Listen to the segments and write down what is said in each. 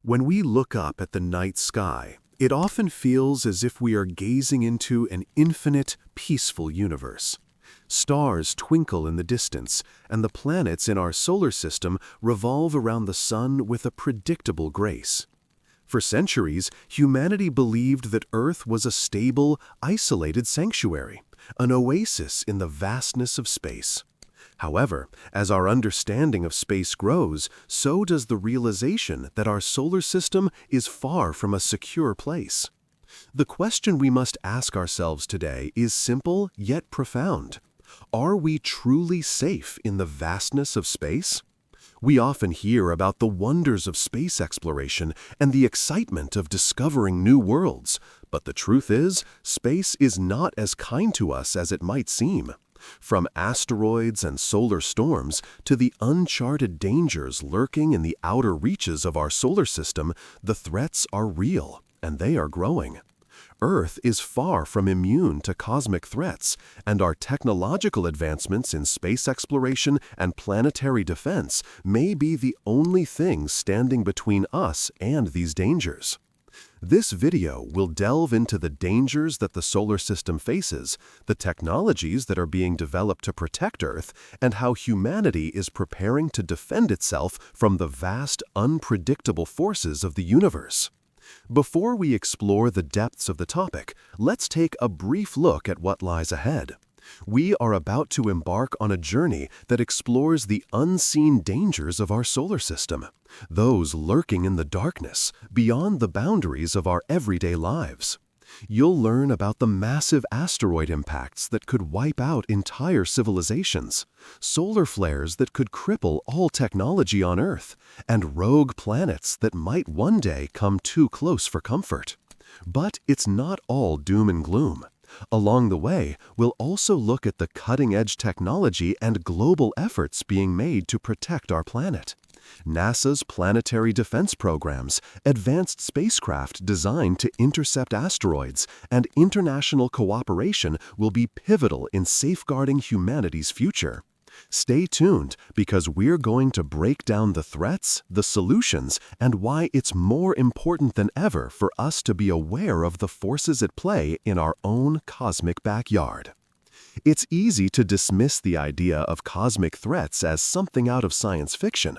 When we look up at the night sky, it often feels as if we are gazing into an infinite, peaceful universe. Stars twinkle in the distance, and the planets in our solar system revolve around the sun with a predictable grace. For centuries, humanity believed that Earth was a stable, isolated sanctuary, an oasis in the vastness of space. However, as our understanding of space grows, so does the realization that our solar system is far from a secure place. The question we must ask ourselves today is simple yet profound. Are we truly safe in the vastness of space? We often hear about the wonders of space exploration and the excitement of discovering new worlds, but the truth is, space is not as kind to us as it might seem. From asteroids and solar storms to the uncharted dangers lurking in the outer reaches of our solar system, the threats are real, and they are growing. Earth is far from immune to cosmic threats, and our technological advancements in space exploration and planetary defense may be the only thing standing between us and these dangers. This video will delve into the dangers that the solar system faces, the technologies that are being developed to protect Earth, and how humanity is preparing to defend itself from the vast, unpredictable forces of the universe. Before we explore the depths of the topic, let's take a brief look at what lies ahead. We are about to embark on a journey that explores the unseen dangers of our solar system, those lurking in the darkness, beyond the boundaries of our everyday lives. You'll learn about the massive asteroid impacts that could wipe out entire civilizations, solar flares that could cripple all technology on Earth, and rogue planets that might one day come too close for comfort. But it's not all doom and gloom. Along the way, we'll also look at the cutting-edge technology and global efforts being made to protect our planet. NASA's planetary defense programs, advanced spacecraft designed to intercept asteroids, and international cooperation will be pivotal in safeguarding humanity's future. Stay tuned, because we're going to break down the threats, the solutions, and why it's more important than ever for us to be aware of the forces at play in our own cosmic backyard. It's easy to dismiss the idea of cosmic threats as something out of science fiction.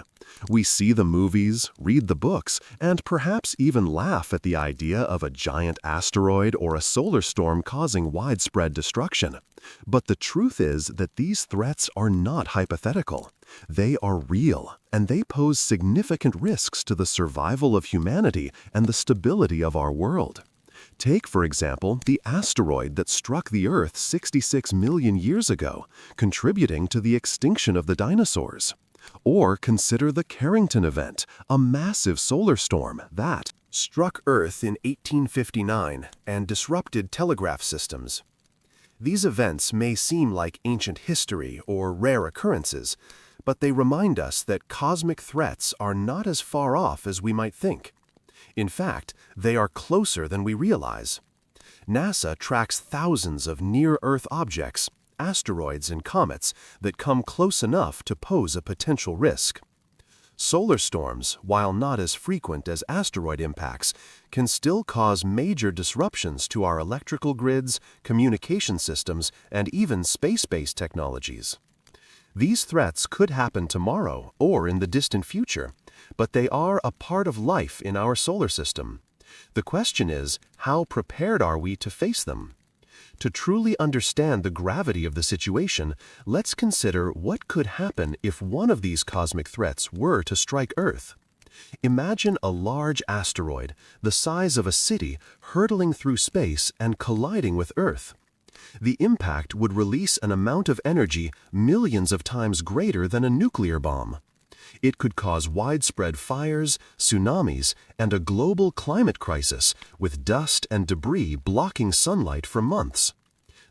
We see the movies, read the books, and perhaps even laugh at the idea of a giant asteroid or a solar storm causing widespread destruction. But the truth is that these threats are not hypothetical. They are real, and they pose significant risks to the survival of humanity and the stability of our world. Take, for example, the asteroid that struck the Earth 66 million years ago, contributing to the extinction of the dinosaurs. Or consider the Carrington event, a massive solar storm that struck Earth in 1859 and disrupted telegraph systems. These events may seem like ancient history or rare occurrences, but they remind us that cosmic threats are not as far off as we might think. In fact, they are closer than we realize. NASA tracks thousands of near-Earth objects, asteroids and comets, that come close enough to pose a potential risk. Solar storms, while not as frequent as asteroid impacts, can still cause major disruptions to our electrical grids, communication systems, and even space-based technologies. These threats could happen tomorrow or in the distant future, but they are a part of life in our solar system. The question is, how prepared are we to face them? To truly understand the gravity of the situation, let's consider what could happen if one of these cosmic threats were to strike Earth. Imagine a large asteroid, the size of a city, hurtling through space and colliding with Earth. The impact would release an amount of energy millions of times greater than a nuclear bomb. It could cause widespread fires, tsunamis, and a global climate crisis, with dust and debris blocking sunlight for months.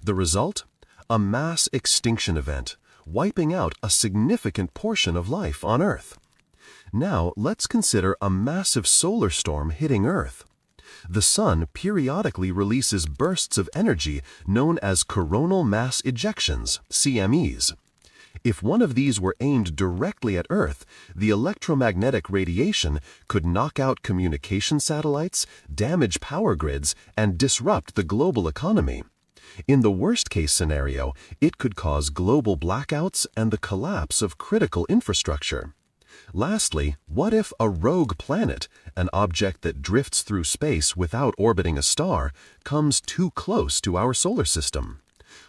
The result? A mass extinction event, wiping out a significant portion of life on Earth. Now, let's consider a massive solar storm hitting Earth. The Sun periodically releases bursts of energy known as coronal mass ejections, CMEs. If one of these were aimed directly at Earth, the electromagnetic radiation could knock out communication satellites, damage power grids, and disrupt the global economy. In the worst-case scenario, it could cause global blackouts and the collapse of critical infrastructure. Lastly, what if a rogue planet, an object that drifts through space without orbiting a star, comes too close to our solar system?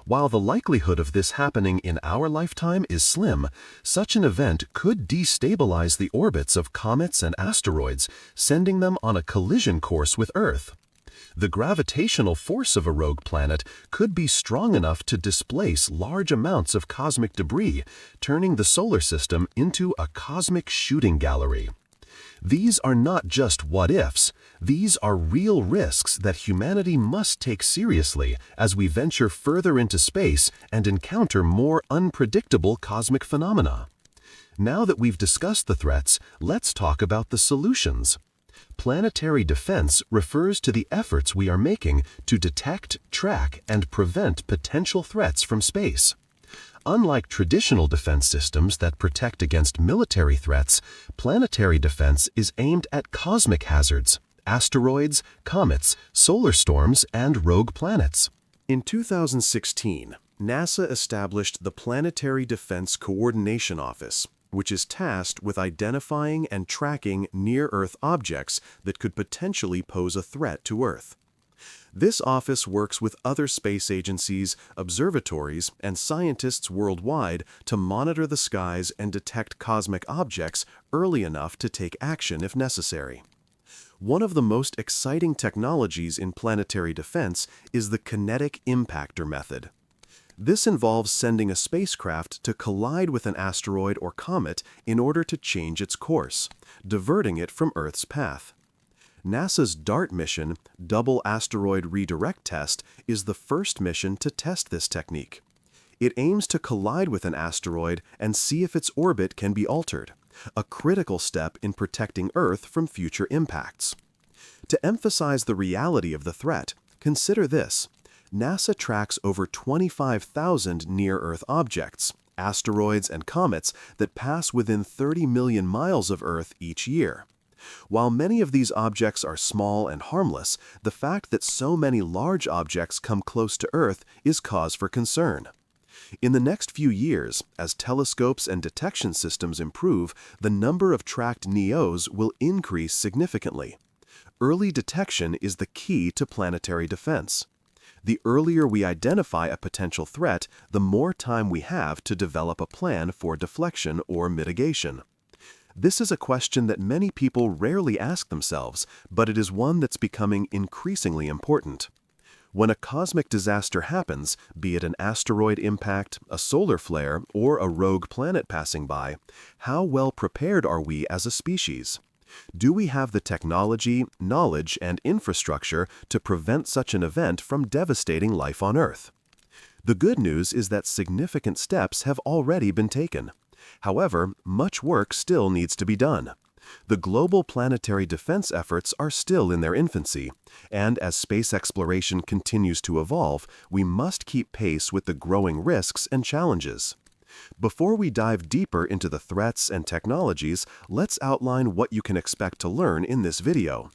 While the likelihood of this happening in our lifetime is slim, such an event could destabilize the orbits of comets and asteroids, sending them on a collision course with Earth. The gravitational force of a rogue planet could be strong enough to displace large amounts of cosmic debris, turning the solar system into a cosmic shooting gallery. These are not just what-ifs. These are real risks that humanity must take seriously as we venture further into space and encounter more unpredictable cosmic phenomena. Now that we've discussed the threats, let's talk about the solutions. Planetary defense refers to the efforts we are making to detect, track, and prevent potential threats from space. Unlike traditional defense systems that protect against military threats, planetary defense is aimed at cosmic hazards, asteroids, comets, solar storms, and rogue planets. In 2016, NASA established the Planetary Defense Coordination Office, which is tasked with identifying and tracking near-Earth objects that could potentially pose a threat to Earth. This office works with other space agencies, observatories, and scientists worldwide to monitor the skies and detect cosmic objects early enough to take action if necessary. One of the most exciting technologies in planetary defense is the kinetic impactor method. This involves sending a spacecraft to collide with an asteroid or comet in order to change its course, diverting it from Earth's path. NASA's DART mission, Double Asteroid Redirect Test, is the first mission to test this technique. It aims to collide with an asteroid and see if its orbit can be altered, a critical step in protecting Earth from future impacts. To emphasize the reality of the threat, consider this. NASA tracks over 25,000 near-Earth objects, asteroids and comets that pass within 30 million miles of Earth each year. While many of these objects are small and harmless, the fact that so many large objects come close to Earth is cause for concern. In the next few years, as telescopes and detection systems improve, the number of tracked NEOs will increase significantly. Early detection is the key to planetary defense. The earlier we identify a potential threat, the more time we have to develop a plan for deflection or mitigation. This is a question that many people rarely ask themselves, but it is one that's becoming increasingly important. When a cosmic disaster happens, be it an asteroid impact, a solar flare, or a rogue planet passing by, how well prepared are we as a species? Do we have the technology, knowledge, and infrastructure to prevent such an event from devastating life on Earth? The good news is that significant steps have already been taken. However, much work still needs to be done. The global planetary defense efforts are still in their infancy, and as space exploration continues to evolve, we must keep pace with the growing risks and challenges. Before we dive deeper into the threats and technologies, let's outline what you can expect to learn in this video.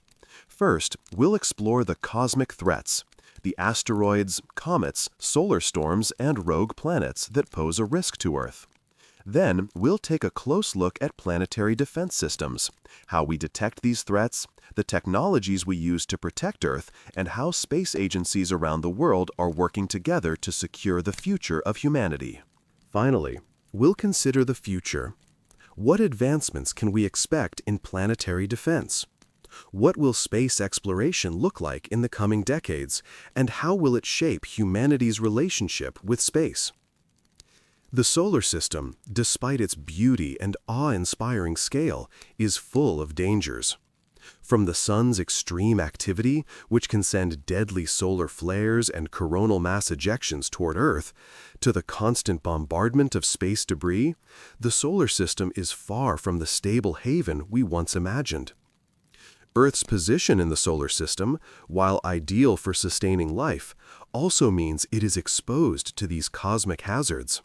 First, we'll explore the cosmic threats, the asteroids, comets, solar storms, and rogue planets that pose a risk to Earth. Then, we'll take a close look at planetary defense systems, how we detect these threats, the technologies we use to protect Earth, and how space agencies around the world are working together to secure the future of humanity. Finally, we'll consider the future. What advancements can we expect in planetary defense? What will space exploration look like in the coming decades, and how will it shape humanity's relationship with space? The solar system, despite its beauty and awe-inspiring scale, is full of dangers. From the sun's extreme activity, which can send deadly solar flares and coronal mass ejections toward Earth, to the constant bombardment of space debris, the solar system is far from the stable haven we once imagined. Earth's position in the solar system, while ideal for sustaining life, also means it is exposed to these cosmic hazards.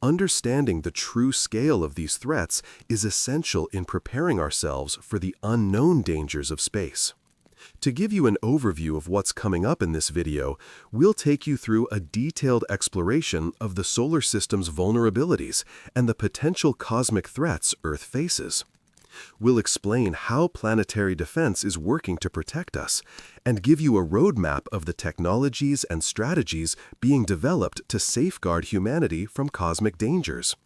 Understanding the true scale of these threats is essential in preparing ourselves for the unknown dangers of space. To give you an overview of what's coming up in this video, we'll take you through a detailed exploration of the solar system's vulnerabilities and the potential cosmic threats Earth faces. We'll explain how planetary defense is working to protect us and give you a roadmap of the technologies and strategies being developed to safeguard humanity from cosmic dangers.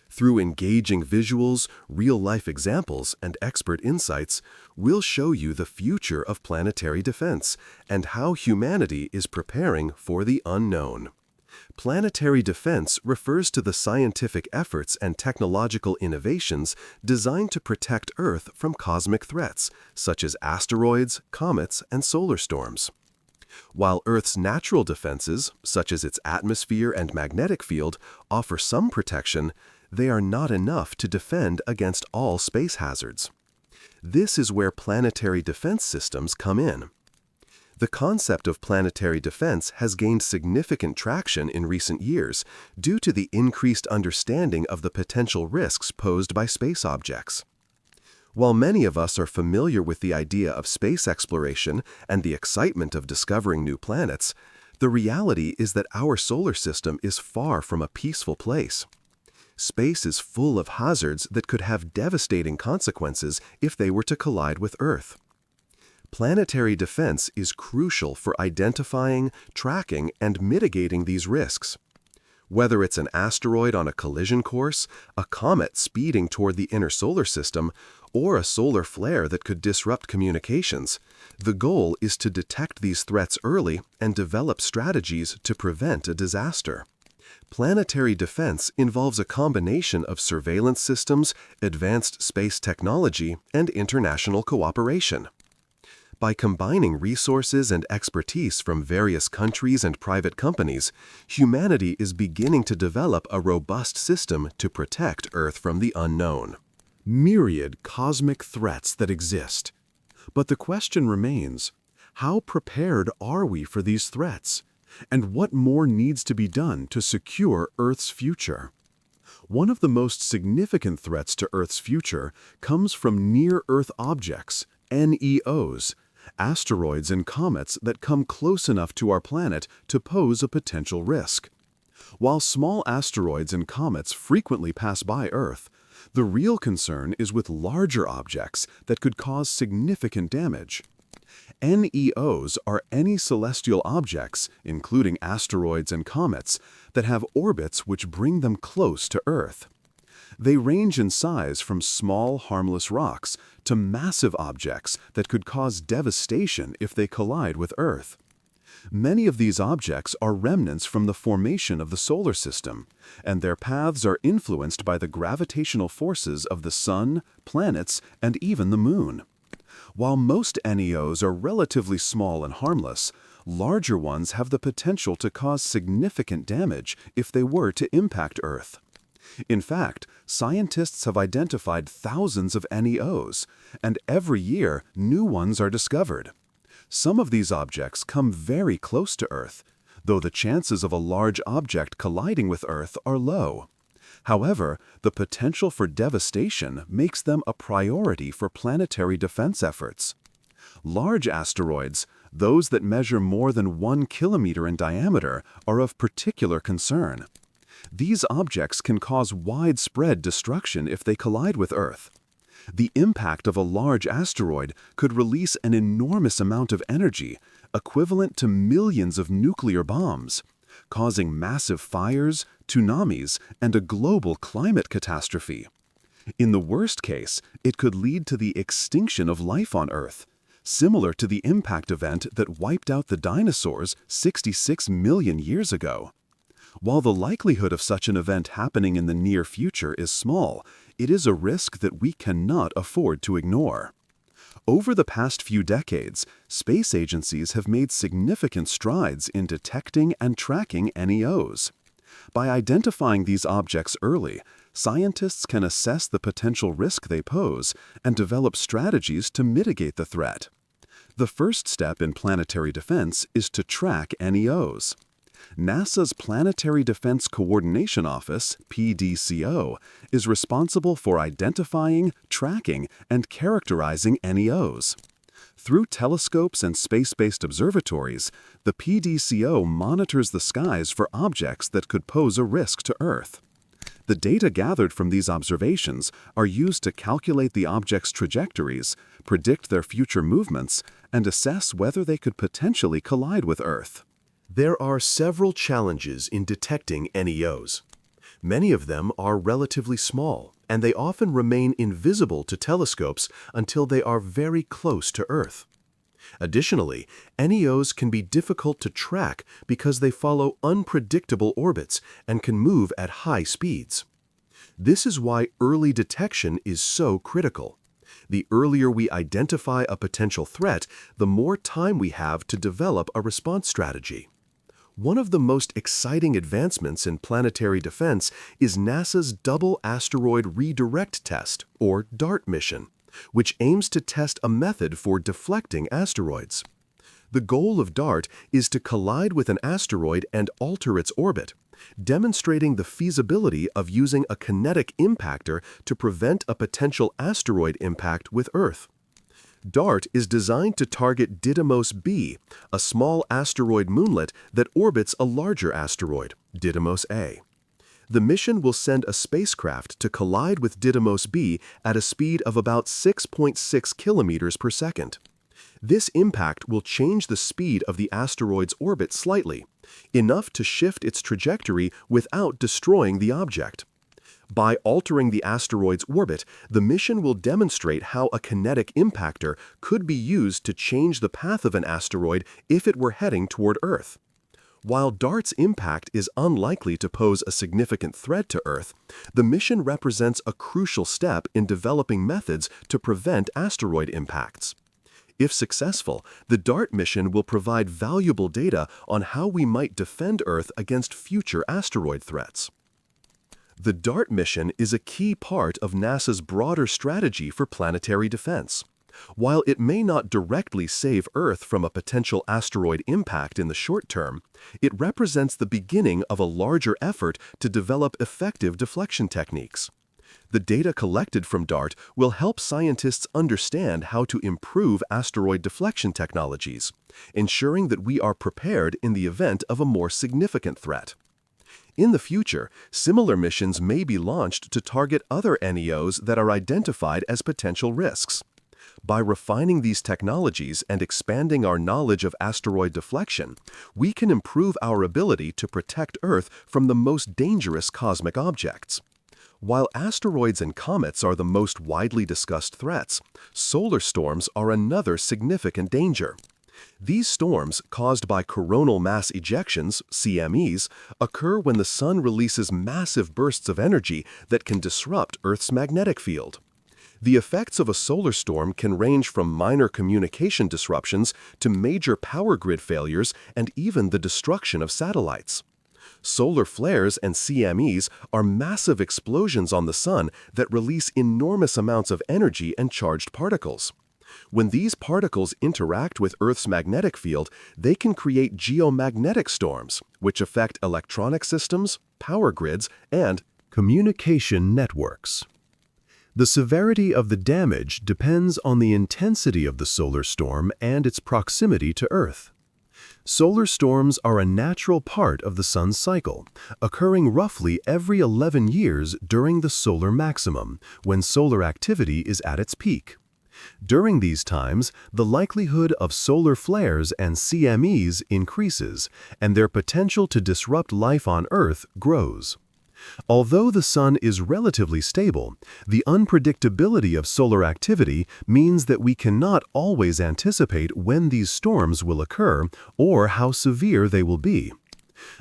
Through engaging visuals, real-life examples, and expert insights, we'll show you the future of planetary defense and how humanity is preparing for the unknown. Planetary defense refers to the scientific efforts and technological innovations designed to protect Earth from cosmic threats, such as asteroids, comets, and solar storms. While Earth's natural defenses, such as its atmosphere and magnetic field, offer some protection, they are not enough to defend against all space hazards. This is where planetary defense systems come in. The concept of planetary defense has gained significant traction in recent years due to the increased understanding of the potential risks posed by space objects. While many of us are familiar with the idea of space exploration and the excitement of discovering new planets, the reality is that our solar system is far from a peaceful place. Space is full of hazards that could have devastating consequences if they were to collide with Earth. Planetary defense is crucial for identifying, tracking, and mitigating these risks. Whether it's an asteroid on a collision course, a comet speeding toward the inner solar system, or a solar flare that could disrupt communications, the goal is to detect these threats early and develop strategies to prevent a disaster. Planetary defense involves a combination of surveillance systems, advanced space technology, and international cooperation. By combining resources and expertise from various countries and private companies, humanity is beginning to develop a robust system to protect Earth from the unknown. Myriad cosmic threats that exist. But the question remains, how prepared are we for these threats? And what more needs to be done to secure Earth's future? One of the most significant threats to Earth's future comes from near-Earth objects, NEOs, asteroids and comets that come close enough to our planet to pose a potential risk. While small asteroids and comets frequently pass by Earth, the real concern is with larger objects that could cause significant damage. NEOs are any celestial objects, including asteroids and comets, that have orbits which bring them close to Earth. They range in size from small, harmless rocks to massive objects that could cause devastation if they collide with Earth. Many of these objects are remnants from the formation of the solar system, and their paths are influenced by the gravitational forces of the Sun, planets, and even the Moon. While most NEOs are relatively small and harmless, larger ones have the potential to cause significant damage if they were to impact Earth. In fact, scientists have identified thousands of NEOs, and every year new ones are discovered. Some of these objects come very close to Earth, though the chances of a large object colliding with Earth are low. However, the potential for devastation makes them a priority for planetary defense efforts. Large asteroids, those that measure more than 1 kilometer in diameter, are of particular concern. These objects can cause widespread destruction if they collide with Earth. The impact of a large asteroid could release an enormous amount of energy, equivalent to millions of nuclear bombs, causing massive fires, tsunamis, and a global climate catastrophe. In the worst case, it could lead to the extinction of life on Earth, similar to the impact event that wiped out the dinosaurs 66 million years ago. While the likelihood of such an event happening in the near future is small, it is a risk that we cannot afford to ignore. Over the past few decades, space agencies have made significant strides in detecting and tracking NEOs. By identifying these objects early, scientists can assess the potential risk they pose and develop strategies to mitigate the threat. The first step in planetary defense is to track NEOs. NASA's Planetary Defense Coordination Office, PDCO, is responsible for identifying, tracking, and characterizing NEOs. Through telescopes and space-based observatories, the PDCO monitors the skies for objects that could pose a risk to Earth. The data gathered from these observations are used to calculate the objects' trajectories, predict their future movements, and assess whether they could potentially collide with Earth. There are several challenges in detecting NEOs. Many of them are relatively small, and they often remain invisible to telescopes until they are very close to Earth. Additionally, NEOs can be difficult to track because they follow unpredictable orbits and can move at high speeds. This is why early detection is so critical. The earlier we identify a potential threat, the more time we have to develop a response strategy. One of the most exciting advancements in planetary defense is NASA's Double Asteroid Redirect Test, or DART mission, which aims to test a method for deflecting asteroids. The goal of DART is to collide with an asteroid and alter its orbit, demonstrating the feasibility of using a kinetic impactor to prevent a potential asteroid impact with Earth. DART is designed to target Didymos B, a small asteroid moonlet that orbits a larger asteroid, Didymos A. The mission will send a spacecraft to collide with Didymos B at a speed of about 6.6 kilometers per second. This impact will change the speed of the asteroid's orbit slightly, enough to shift its trajectory without destroying the object. By altering the asteroid's orbit, the mission will demonstrate how a kinetic impactor could be used to change the path of an asteroid if it were heading toward Earth. While DART's impact is unlikely to pose a significant threat to Earth, the mission represents a crucial step in developing methods to prevent asteroid impacts. If successful, the DART mission will provide valuable data on how we might defend Earth against future asteroid threats. The DART mission is a key part of NASA's broader strategy for planetary defense. While it may not directly save Earth from a potential asteroid impact in the short term, it represents the beginning of a larger effort to develop effective deflection techniques. The data collected from DART will help scientists understand how to improve asteroid deflection technologies, ensuring that we are prepared in the event of a more significant threat. In the future, similar missions may be launched to target other NEOs that are identified as potential risks. By refining these technologies and expanding our knowledge of asteroid deflection, we can improve our ability to protect Earth from the most dangerous cosmic objects. While asteroids and comets are the most widely discussed threats, solar storms are another significant danger. These storms, caused by coronal mass ejections, CMEs, occur when the Sun releases massive bursts of energy that can disrupt Earth's magnetic field. The effects of a solar storm can range from minor communication disruptions to major power grid failures and even the destruction of satellites. Solar flares and CMEs are massive explosions on the Sun that release enormous amounts of energy and charged particles. When these particles interact with Earth's magnetic field, they can create geomagnetic storms, which affect electronic systems, power grids, and communication networks. The severity of the damage depends on the intensity of the solar storm and its proximity to Earth. Solar storms are a natural part of the Sun's cycle, occurring roughly every 11 years during the solar maximum, when solar activity is at its peak. During these times, the likelihood of solar flares and CMEs increases, and their potential to disrupt life on Earth grows. Although the Sun is relatively stable, the unpredictability of solar activity means that we cannot always anticipate when these storms will occur or how severe they will be.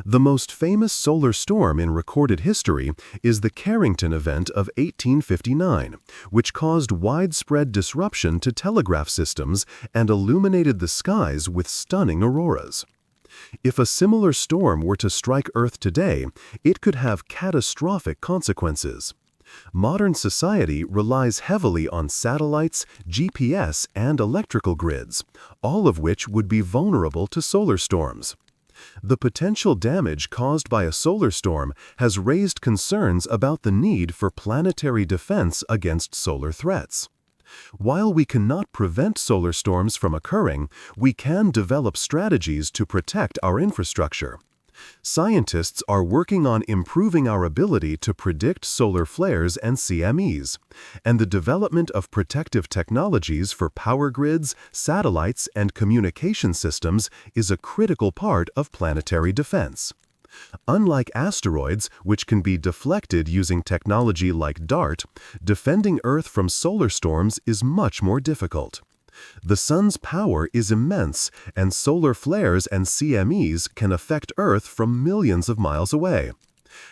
The most famous solar storm in recorded history is the Carrington event of 1859, which caused widespread disruption to telegraph systems and illuminated the skies with stunning auroras. If a similar storm were to strike Earth today, it could have catastrophic consequences. Modern society relies heavily on satellites, GPS, and electrical grids, all of which would be vulnerable to solar storms. The potential damage caused by a solar storm has raised concerns about the need for planetary defense against solar threats. While we cannot prevent solar storms from occurring, we can develop strategies to protect our infrastructure. Scientists are working on improving our ability to predict solar flares and CMEs, and the development of protective technologies for power grids, satellites, and communication systems is a critical part of planetary defense. Unlike asteroids, which can be deflected using technology like DART, defending Earth from solar storms is much more difficult. The Sun's power is immense, and solar flares and CMEs can affect Earth from millions of miles away.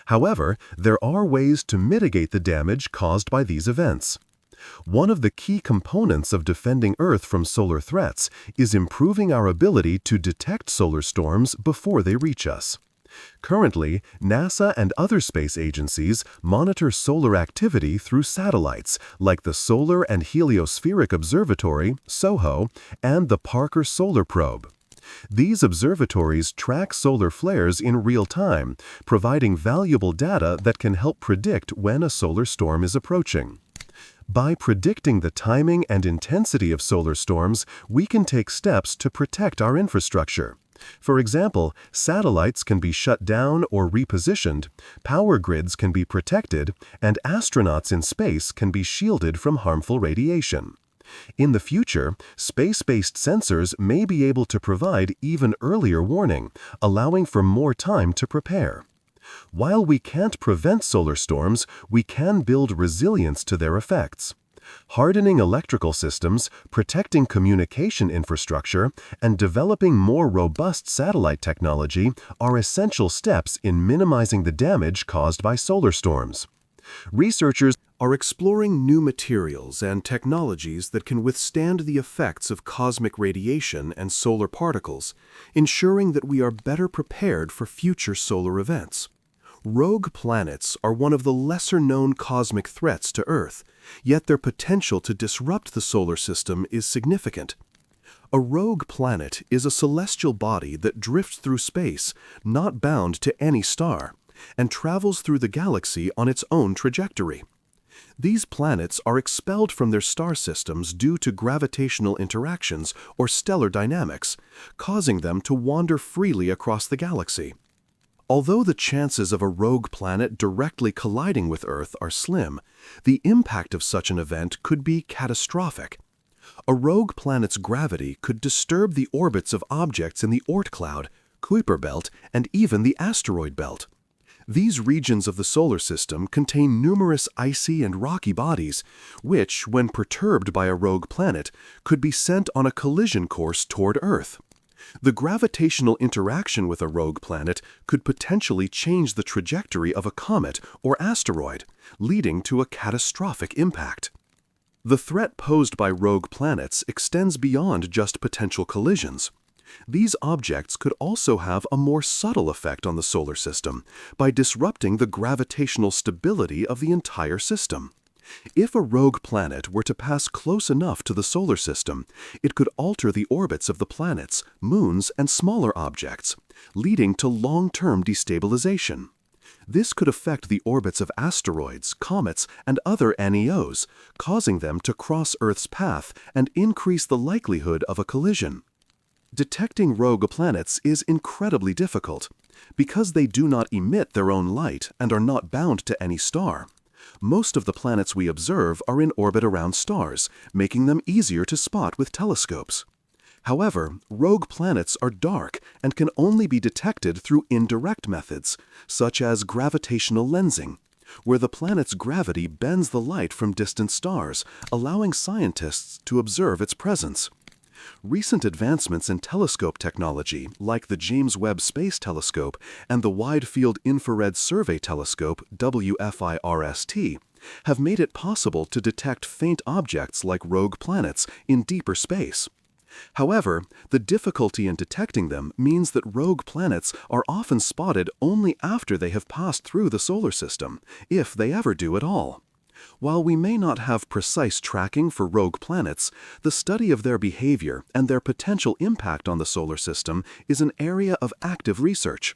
However, there are ways to mitigate the damage caused by these events. One of the key components of defending Earth from solar threats is improving our ability to detect solar storms before they reach us. Currently, NASA and other space agencies monitor solar activity through satellites like the Solar and Heliospheric Observatory, SOHO, and the Parker Solar Probe. These observatories track solar flares in real time, providing valuable data that can help predict when a solar storm is approaching. By predicting the timing and intensity of solar storms, we can take steps to protect our infrastructure. For example, satellites can be shut down or repositioned, power grids can be protected, and astronauts in space can be shielded from harmful radiation. In the future, space-based sensors may be able to provide even earlier warning, allowing for more time to prepare. While we can't prevent solar storms, we can build resilience to their effects. Hardening electrical systems, protecting communication infrastructure, and developing more robust satellite technology are essential steps in minimizing the damage caused by solar storms. Researchers are exploring new materials and technologies that can withstand the effects of cosmic radiation and solar particles, ensuring that we are better prepared for future solar events. Rogue planets are one of the lesser-known cosmic threats to Earth, yet their potential to disrupt the solar system is significant. A rogue planet is a celestial body that drifts through space, not bound to any star, and travels through the galaxy on its own trajectory. These planets are expelled from their star systems due to gravitational interactions or stellar dynamics, causing them to wander freely across the galaxy. Although the chances of a rogue planet directly colliding with Earth are slim, the impact of such an event could be catastrophic. A rogue planet's gravity could disturb the orbits of objects in the Oort cloud, Kuiper belt, and even the asteroid belt. These regions of the solar system contain numerous icy and rocky bodies, which, when perturbed by a rogue planet, could be sent on a collision course toward Earth. The gravitational interaction with a rogue planet could potentially change the trajectory of a comet or asteroid, leading to a catastrophic impact. The threat posed by rogue planets extends beyond just potential collisions. These objects could also have a more subtle effect on the solar system by disrupting the gravitational stability of the entire system. If a rogue planet were to pass close enough to the solar system, it could alter the orbits of the planets, moons, and smaller objects, leading to long-term destabilization. This could affect the orbits of asteroids, comets, and other NEOs, causing them to cross Earth's path and increase the likelihood of a collision. Detecting rogue planets is incredibly difficult, because they do not emit their own light and are not bound to any star. Most of the planets we observe are in orbit around stars, making them easier to spot with telescopes. However, rogue planets are dark and can only be detected through indirect methods, such as gravitational lensing, where the planet's gravity bends the light from distant stars, allowing scientists to observe its presence. Recent advancements in telescope technology, like the James Webb Space Telescope and the Wide Field Infrared Survey Telescope, WFIRST, have made it possible to detect faint objects like rogue planets in deeper space. However, the difficulty in detecting them means that rogue planets are often spotted only after they have passed through the solar system, if they ever do at all. While we may not have precise tracking for rogue planets, the study of their behavior and their potential impact on the solar system is an area of active research.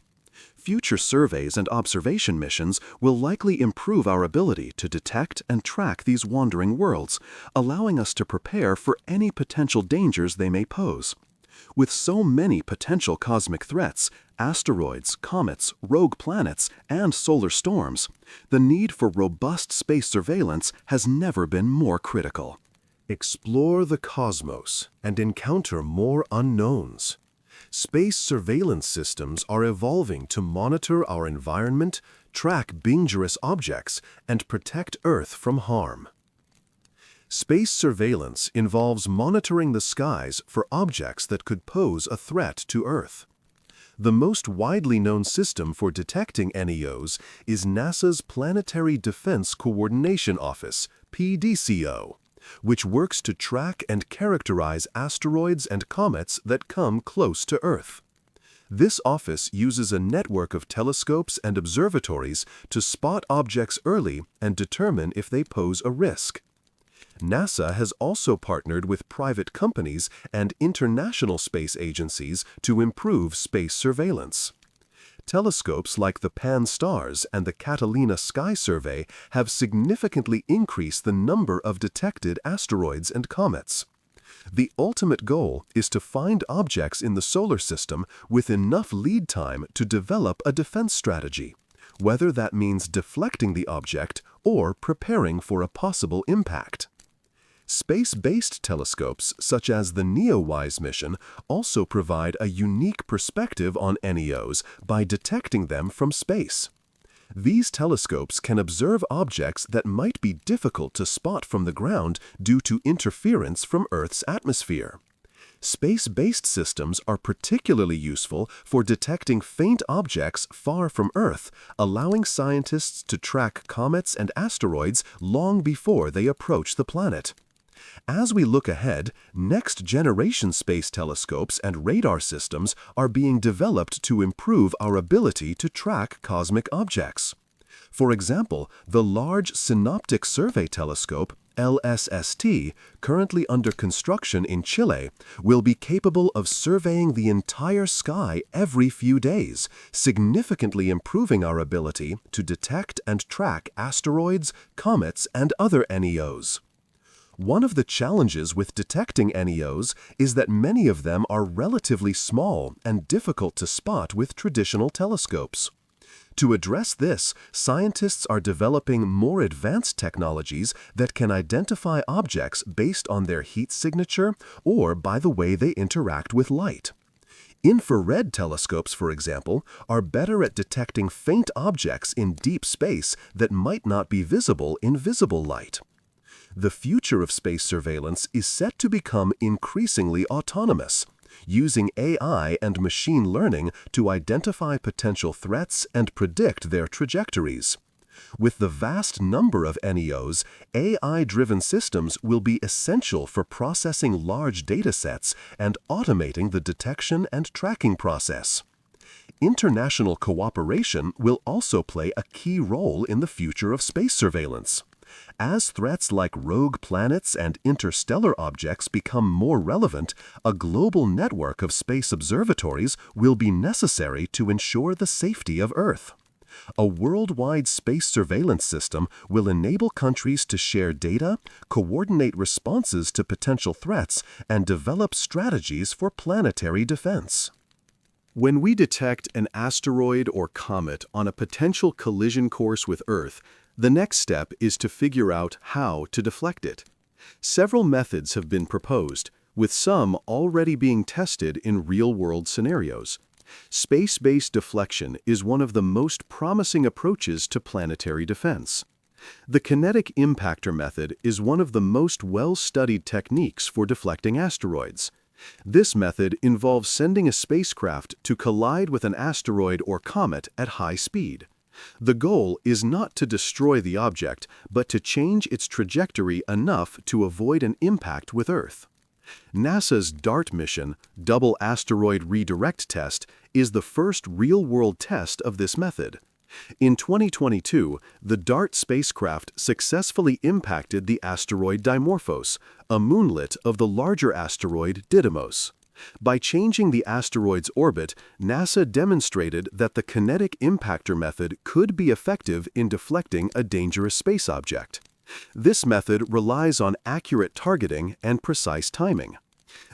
Future surveys and observation missions will likely improve our ability to detect and track these wandering worlds, allowing us to prepare for any potential dangers they may pose. With so many potential cosmic threats, asteroids, comets, rogue planets, and solar storms, the need for robust space surveillance has never been more critical. Explore the cosmos and encounter more unknowns. Space surveillance systems are evolving to monitor our environment, track dangerous objects, and protect Earth from harm. Space surveillance involves monitoring the skies for objects that could pose a threat to Earth. The most widely known system for detecting NEOs is NASA's Planetary Defense Coordination Office, PDCO, which works to track and characterize asteroids and comets that come close to Earth. This office uses a network of telescopes and observatories to spot objects early and determine if they pose a risk. NASA has also partnered with private companies and international space agencies to improve space surveillance. Telescopes like the Pan-STARRS and the Catalina Sky Survey have significantly increased the number of detected asteroids and comets. The ultimate goal is to find objects in the solar system with enough lead time to develop a defense strategy, whether that means deflecting the object or preparing for a possible impact. Space-based telescopes, such as the NEOWISE mission, also provide a unique perspective on NEOs by detecting them from space. These telescopes can observe objects that might be difficult to spot from the ground due to interference from Earth's atmosphere. Space-based systems are particularly useful for detecting faint objects far from Earth, allowing scientists to track comets and asteroids long before they approach the planet. As we look ahead, next-generation space telescopes and radar systems are being developed to improve our ability to track cosmic objects. For example, the Large Synoptic Survey Telescope, LSST, currently under construction in Chile, will be capable of surveying the entire sky every few days, significantly improving our ability to detect and track asteroids, comets, and other NEOs. One of the challenges with detecting NEOs is that many of them are relatively small and difficult to spot with traditional telescopes. To address this, scientists are developing more advanced technologies that can identify objects based on their heat signature or by the way they interact with light. Infrared telescopes, for example, are better at detecting faint objects in deep space that might not be visible in visible light. The future of space surveillance is set to become increasingly autonomous, using AI and machine learning to identify potential threats and predict their trajectories. With the vast number of NEOs, AI-driven systems will be essential for processing large data sets and automating the detection and tracking process. International cooperation will also play a key role in the future of space surveillance. As threats like rogue planets and interstellar objects become more relevant, a global network of space observatories will be necessary to ensure the safety of Earth. A worldwide space surveillance system will enable countries to share data, coordinate responses to potential threats, and develop strategies for planetary defense. When we detect an asteroid or comet on a potential collision course with Earth, the next step is to figure out how to deflect it. Several methods have been proposed, with some already being tested in real-world scenarios. Space-based deflection is one of the most promising approaches to planetary defense. The kinetic impactor method is one of the most well-studied techniques for deflecting asteroids. This method involves sending a spacecraft to collide with an asteroid or comet at high speed. The goal is not to destroy the object, but to change its trajectory enough to avoid an impact with Earth. NASA's DART mission, Double Asteroid Redirect Test, is the first real-world test of this method. In 2022, the DART spacecraft successfully impacted the asteroid Dimorphos, a moonlet of the larger asteroid Didymos. By changing the asteroid's orbit, NASA demonstrated that the kinetic impactor method could be effective in deflecting a dangerous space object. This method relies on accurate targeting and precise timing.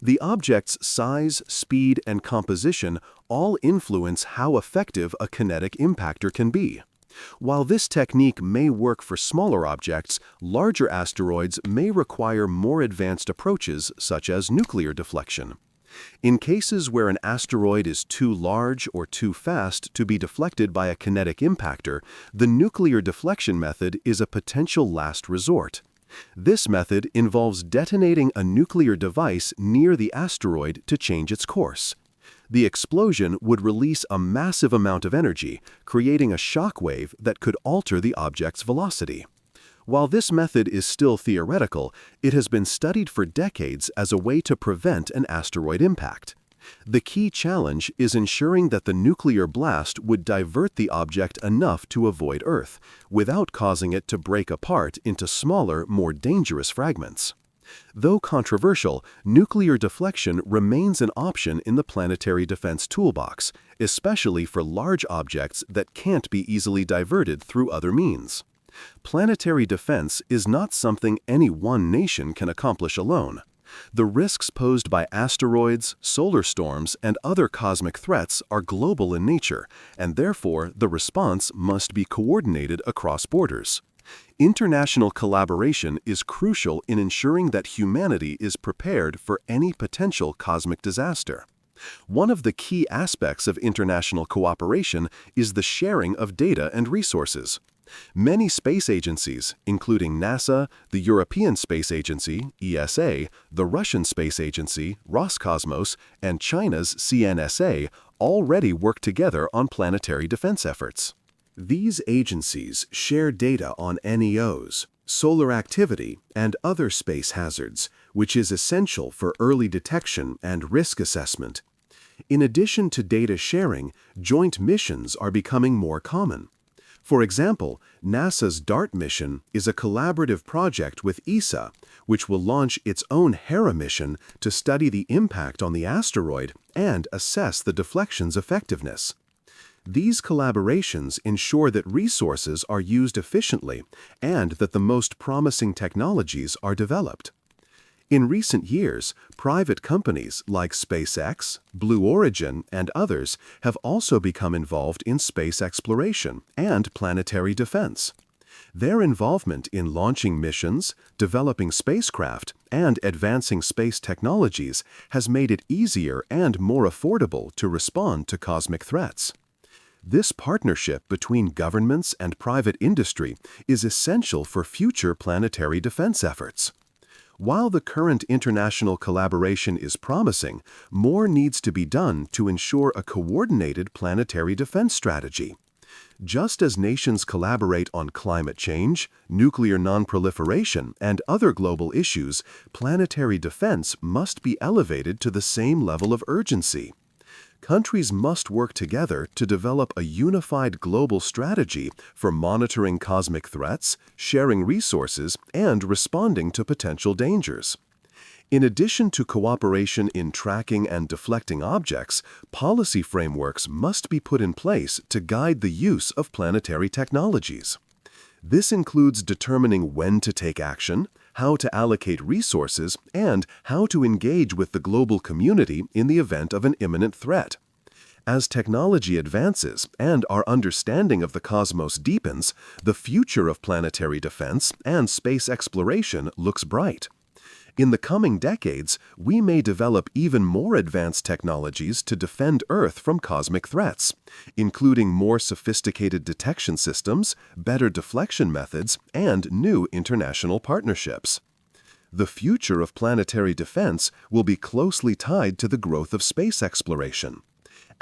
The object's size, speed, and composition all influence how effective a kinetic impactor can be. While this technique may work for smaller objects, larger asteroids may require more advanced approaches such as nuclear deflection. In cases where an asteroid is too large or too fast to be deflected by a kinetic impactor, the nuclear deflection method is a potential last resort. This method involves detonating a nuclear device near the asteroid to change its course. The explosion would release a massive amount of energy, creating a shock wave that could alter the object's velocity. While this method is still theoretical, it has been studied for decades as a way to prevent an asteroid impact. The key challenge is ensuring that the nuclear blast would divert the object enough to avoid Earth, without causing it to break apart into smaller, more dangerous fragments. Though controversial, nuclear deflection remains an option in the planetary defense toolbox, especially for large objects that can't be easily diverted through other means. Planetary defense is not something any one nation can accomplish alone. The risks posed by asteroids, solar storms, and other cosmic threats are global in nature, and therefore the response must be coordinated across borders. International collaboration is crucial in ensuring that humanity is prepared for any potential cosmic disaster. One of the key aspects of international cooperation is the sharing of data and resources. Many space agencies, including NASA, the European Space Agency, ESA, the Russian Space Agency, Roscosmos, and China's CNSA, already work together on planetary defense efforts. These agencies share data on NEOs, solar activity, and other space hazards, which is essential for early detection and risk assessment. In addition to data sharing, joint missions are becoming more common. For example, NASA's DART mission is a collaborative project with ESA, which will launch its own Hera mission to study the impact on the asteroid and assess the deflection's effectiveness. These collaborations ensure that resources are used efficiently and that the most promising technologies are developed. In recent years, private companies like SpaceX, Blue Origin, and others have also become involved in space exploration and planetary defense. Their involvement in launching missions, developing spacecraft, and advancing space technologies has made it easier and more affordable to respond to cosmic threats. This partnership between governments and private industry is essential for future planetary defense efforts. While the current international collaboration is promising, more needs to be done to ensure a coordinated planetary defense strategy. Just as nations collaborate on climate change, nuclear nonproliferation, and other global issues, planetary defense must be elevated to the same level of urgency. Countries must work together to develop a unified global strategy for monitoring cosmic threats, sharing resources, and responding to potential dangers. In addition to cooperation in tracking and deflecting objects, policy frameworks must be put in place to guide the use of planetary technologies. This includes determining when to take action, how to allocate resources, and how to engage with the global community in the event of an imminent threat. As technology advances and our understanding of the cosmos deepens, the future of planetary defense and space exploration looks bright. In the coming decades, we may develop even more advanced technologies to defend Earth from cosmic threats, including more sophisticated detection systems, better deflection methods, and new international partnerships. The future of planetary defense will be closely tied to the growth of space exploration.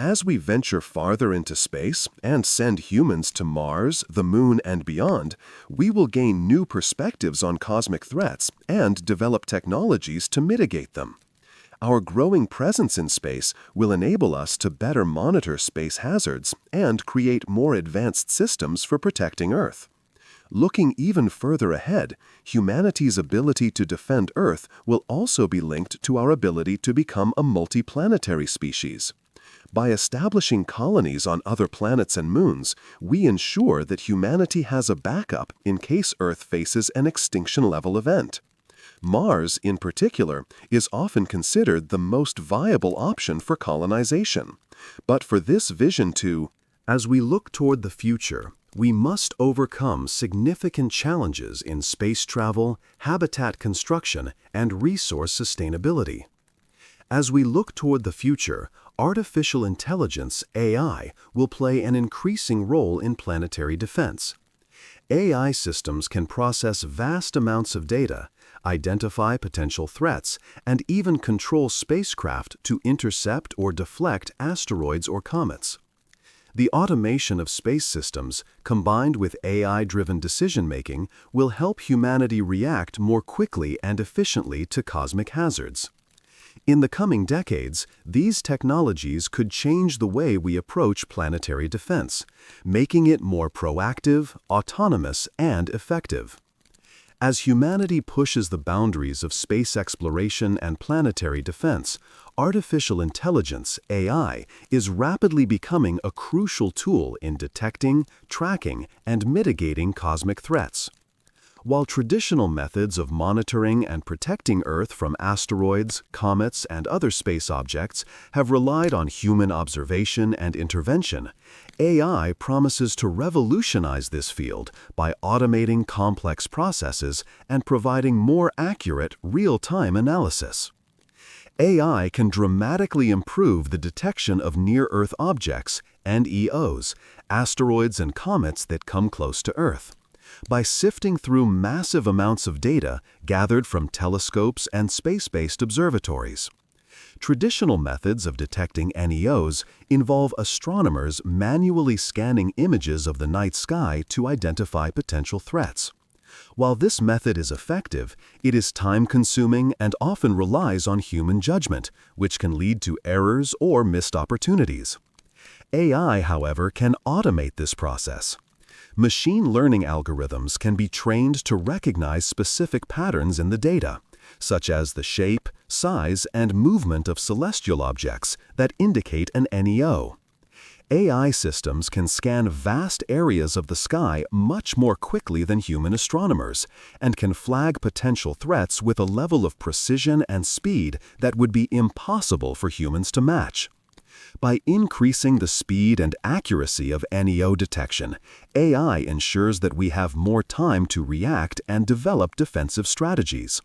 As we venture farther into space and send humans to Mars, the Moon, and beyond, we will gain new perspectives on cosmic threats and develop technologies to mitigate them. Our growing presence in space will enable us to better monitor space hazards and create more advanced systems for protecting Earth. Looking even further ahead, humanity's ability to defend Earth will also be linked to our ability to become a multiplanetary species. By establishing colonies on other planets and moons, we ensure that humanity has a backup in case Earth faces an extinction-level event. Mars, in particular, is often considered the most viable option for colonization. But for this vision to, as we look toward the future, we must overcome significant challenges in space travel, habitat construction, and resource sustainability. As we look toward the future, artificial intelligence, AI, will play an increasing role in planetary defense. AI systems can process vast amounts of data, identify potential threats, and even control spacecraft to intercept or deflect asteroids or comets. The automation of space systems, combined with AI-driven decision-making, will help humanity react more quickly and efficiently to cosmic hazards. In the coming decades, these technologies could change the way we approach planetary defense, making it more proactive, autonomous, and effective. As humanity pushes the boundaries of space exploration and planetary defense, artificial intelligence, AI, is rapidly becoming a crucial tool in detecting, tracking, and mitigating cosmic threats. While traditional methods of monitoring and protecting Earth from asteroids, comets, and other space objects have relied on human observation and intervention, AI promises to revolutionize this field by automating complex processes and providing more accurate, real-time analysis. AI can dramatically improve the detection of near-Earth objects, NEOs, asteroids and comets that come close to Earth. By sifting through massive amounts of data gathered from telescopes and space-based observatories. Traditional methods of detecting NEOs involve astronomers manually scanning images of the night sky to identify potential threats. While this method is effective, it is time-consuming and often relies on human judgment, which can lead to errors or missed opportunities. AI, however, can automate this process. Machine learning algorithms can be trained to recognize specific patterns in the data, such as the shape, size, and movement of celestial objects that indicate an NEO. AI systems can scan vast areas of the sky much more quickly than human astronomers and can flag potential threats with a level of precision and speed that would be impossible for humans to match. By increasing the speed and accuracy of NEO detection, AI ensures that we have more time to react and develop defensive strategies.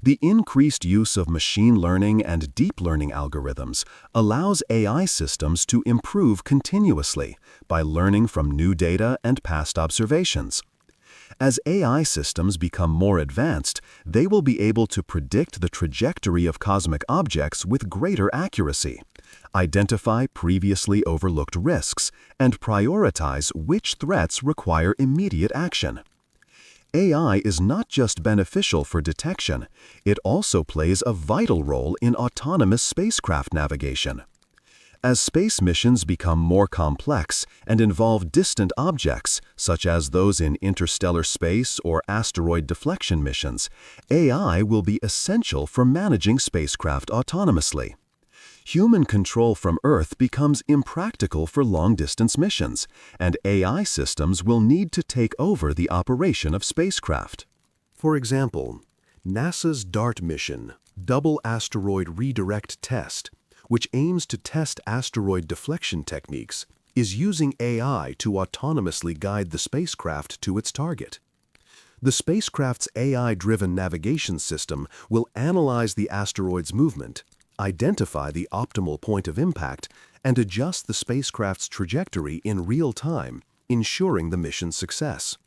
The increased use of machine learning and deep learning algorithms allows AI systems to improve continuously by learning from new data and past observations. As AI systems become more advanced, they will be able to predict the trajectory of cosmic objects with greater accuracy, identify previously overlooked risks, and prioritize which threats require immediate action. AI is not just beneficial for detection, it also plays a vital role in autonomous spacecraft navigation. As space missions become more complex and involve distant objects, such as those in interstellar space or asteroid deflection missions, AI will be essential for managing spacecraft autonomously. Human control from Earth becomes impractical for long-distance missions, and AI systems will need to take over the operation of spacecraft. For example, NASA's DART mission, Double Asteroid Redirect Test, which aims to test asteroid deflection techniques, is using AI to autonomously guide the spacecraft to its target. The spacecraft's AI-driven navigation system will analyze the asteroid's movement, identify the optimal point of impact, and adjust the spacecraft's trajectory in real time, ensuring the mission's success.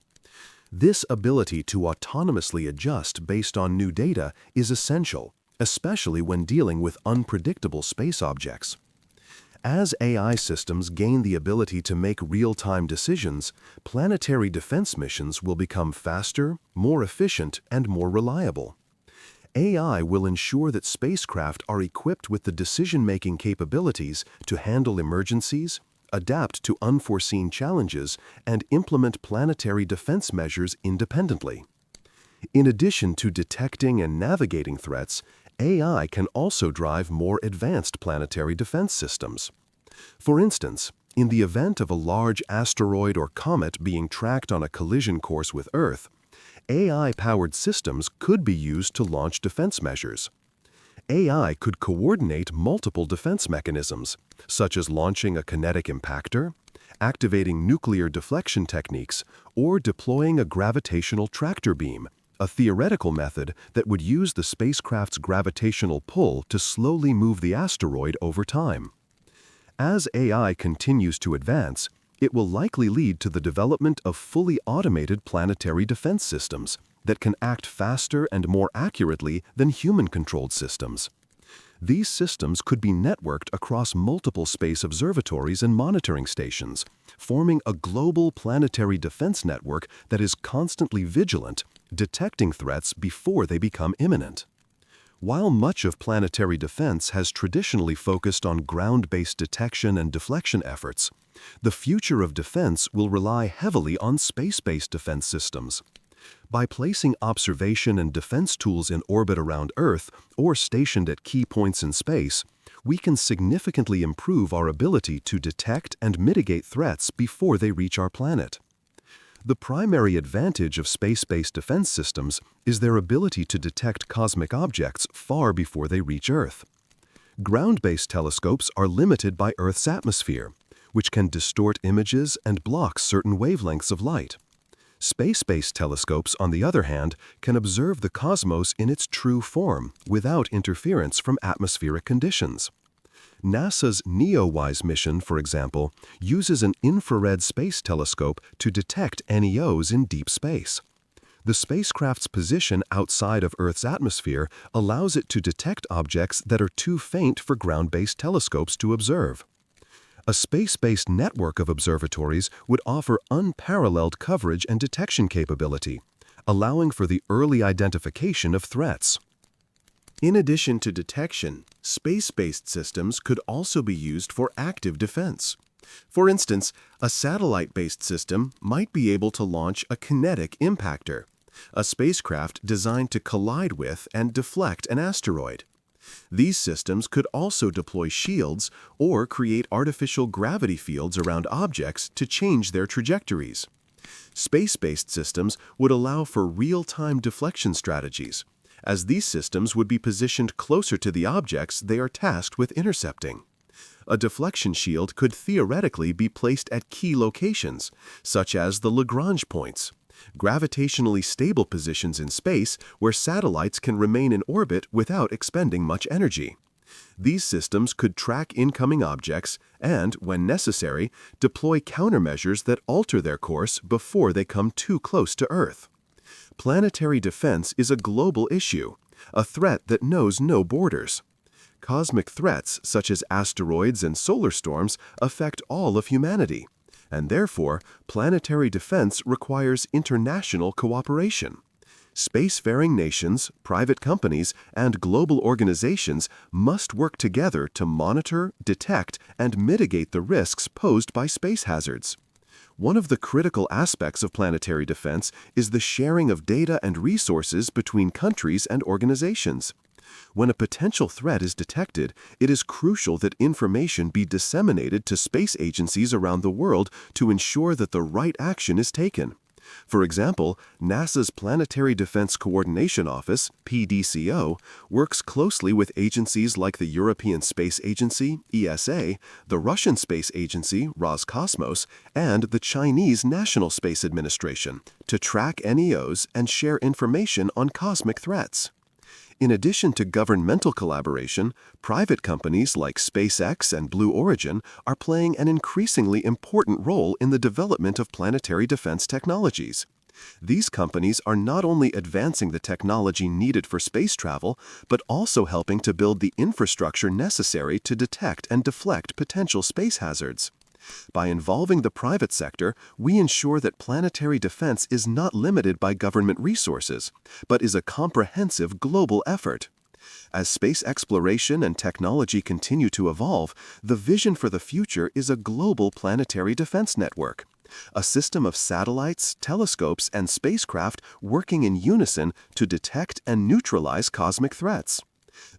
This ability to autonomously adjust based on new data is essential, especially when dealing with unpredictable space objects. As AI systems gain the ability to make real-time decisions, planetary defense missions will become faster, more efficient, and more reliable. AI will ensure that spacecraft are equipped with the decision-making capabilities to handle emergencies, adapt to unforeseen challenges, and implement planetary defense measures independently. In addition to detecting and navigating threats, AI can also drive more advanced planetary defense systems. For instance, in the event of a large asteroid or comet being tracked on a collision course with Earth, AI-powered systems could be used to launch defense measures. AI could coordinate multiple defense mechanisms, such as launching a kinetic impactor, activating nuclear deflection techniques, or deploying a gravitational tractor beam, a theoretical method that would use the spacecraft's gravitational pull to slowly move the asteroid over time. As AI continues to advance, it will likely lead to the development of fully automated planetary defense systems that can act faster and more accurately than human-controlled systems. These systems could be networked across multiple space observatories and monitoring stations, forming a global planetary defense network that is constantly vigilant, detecting threats before they become imminent. While much of planetary defense has traditionally focused on ground-based detection and deflection efforts, the future of defense will rely heavily on space-based defense systems. By placing observation and defense tools in orbit around Earth or stationed at key points in space, we can significantly improve our ability to detect and mitigate threats before they reach our planet. The primary advantage of space-based defense systems is their ability to detect cosmic objects far before they reach Earth. Ground-based telescopes are limited by Earth's atmosphere, which can distort images and block certain wavelengths of light. Space-based telescopes, on the other hand, can observe the cosmos in its true form without interference from atmospheric conditions. NASA's NEOWISE mission, for example, uses an infrared space telescope to detect NEOs in deep space. The spacecraft's position outside of Earth's atmosphere allows it to detect objects that are too faint for ground-based telescopes to observe. A space-based network of observatories would offer unparalleled coverage and detection capability, allowing for the early identification of threats. In addition to detection, space-based systems could also be used for active defense. For instance, a satellite-based system might be able to launch a kinetic impactor, a spacecraft designed to collide with and deflect an asteroid. These systems could also deploy shields or create artificial gravity fields around objects to change their trajectories. Space-based systems would allow for real-time deflection strategies, as these systems would be positioned closer to the objects they are tasked with intercepting. A deflection shield could theoretically be placed at key locations, such as the Lagrange points, gravitationally stable positions in space where satellites can remain in orbit without expending much energy. These systems could track incoming objects and, when necessary, deploy countermeasures that alter their course before they come too close to Earth. Planetary defense is a global issue, a threat that knows no borders. Cosmic threats such as asteroids and solar storms affect all of humanity, and therefore, planetary defense requires international cooperation. Spacefaring nations, private companies, and global organizations must work together to monitor, detect, and mitigate the risks posed by space hazards. One of the critical aspects of planetary defense is the sharing of data and resources between countries and organizations. When a potential threat is detected, it is crucial that information be disseminated to space agencies around the world to ensure that the right action is taken. For example, NASA's Planetary Defense Coordination Office, PDCO, works closely with agencies like the European Space Agency, ESA, the Russian Space Agency, Roscosmos, and the Chinese National Space Administration to track NEOs and share information on cosmic threats. In addition to governmental collaboration, private companies like SpaceX and Blue Origin are playing an increasingly important role in the development of planetary defense technologies. These companies are not only advancing the technology needed for space travel, but also helping to build the infrastructure necessary to detect and deflect potential space hazards. By involving the private sector, we ensure that planetary defense is not limited by government resources, but is a comprehensive global effort. As space exploration and technology continue to evolve, the vision for the future is a global planetary defense network, a system of satellites, telescopes, and spacecraft working in unison to detect and neutralize cosmic threats.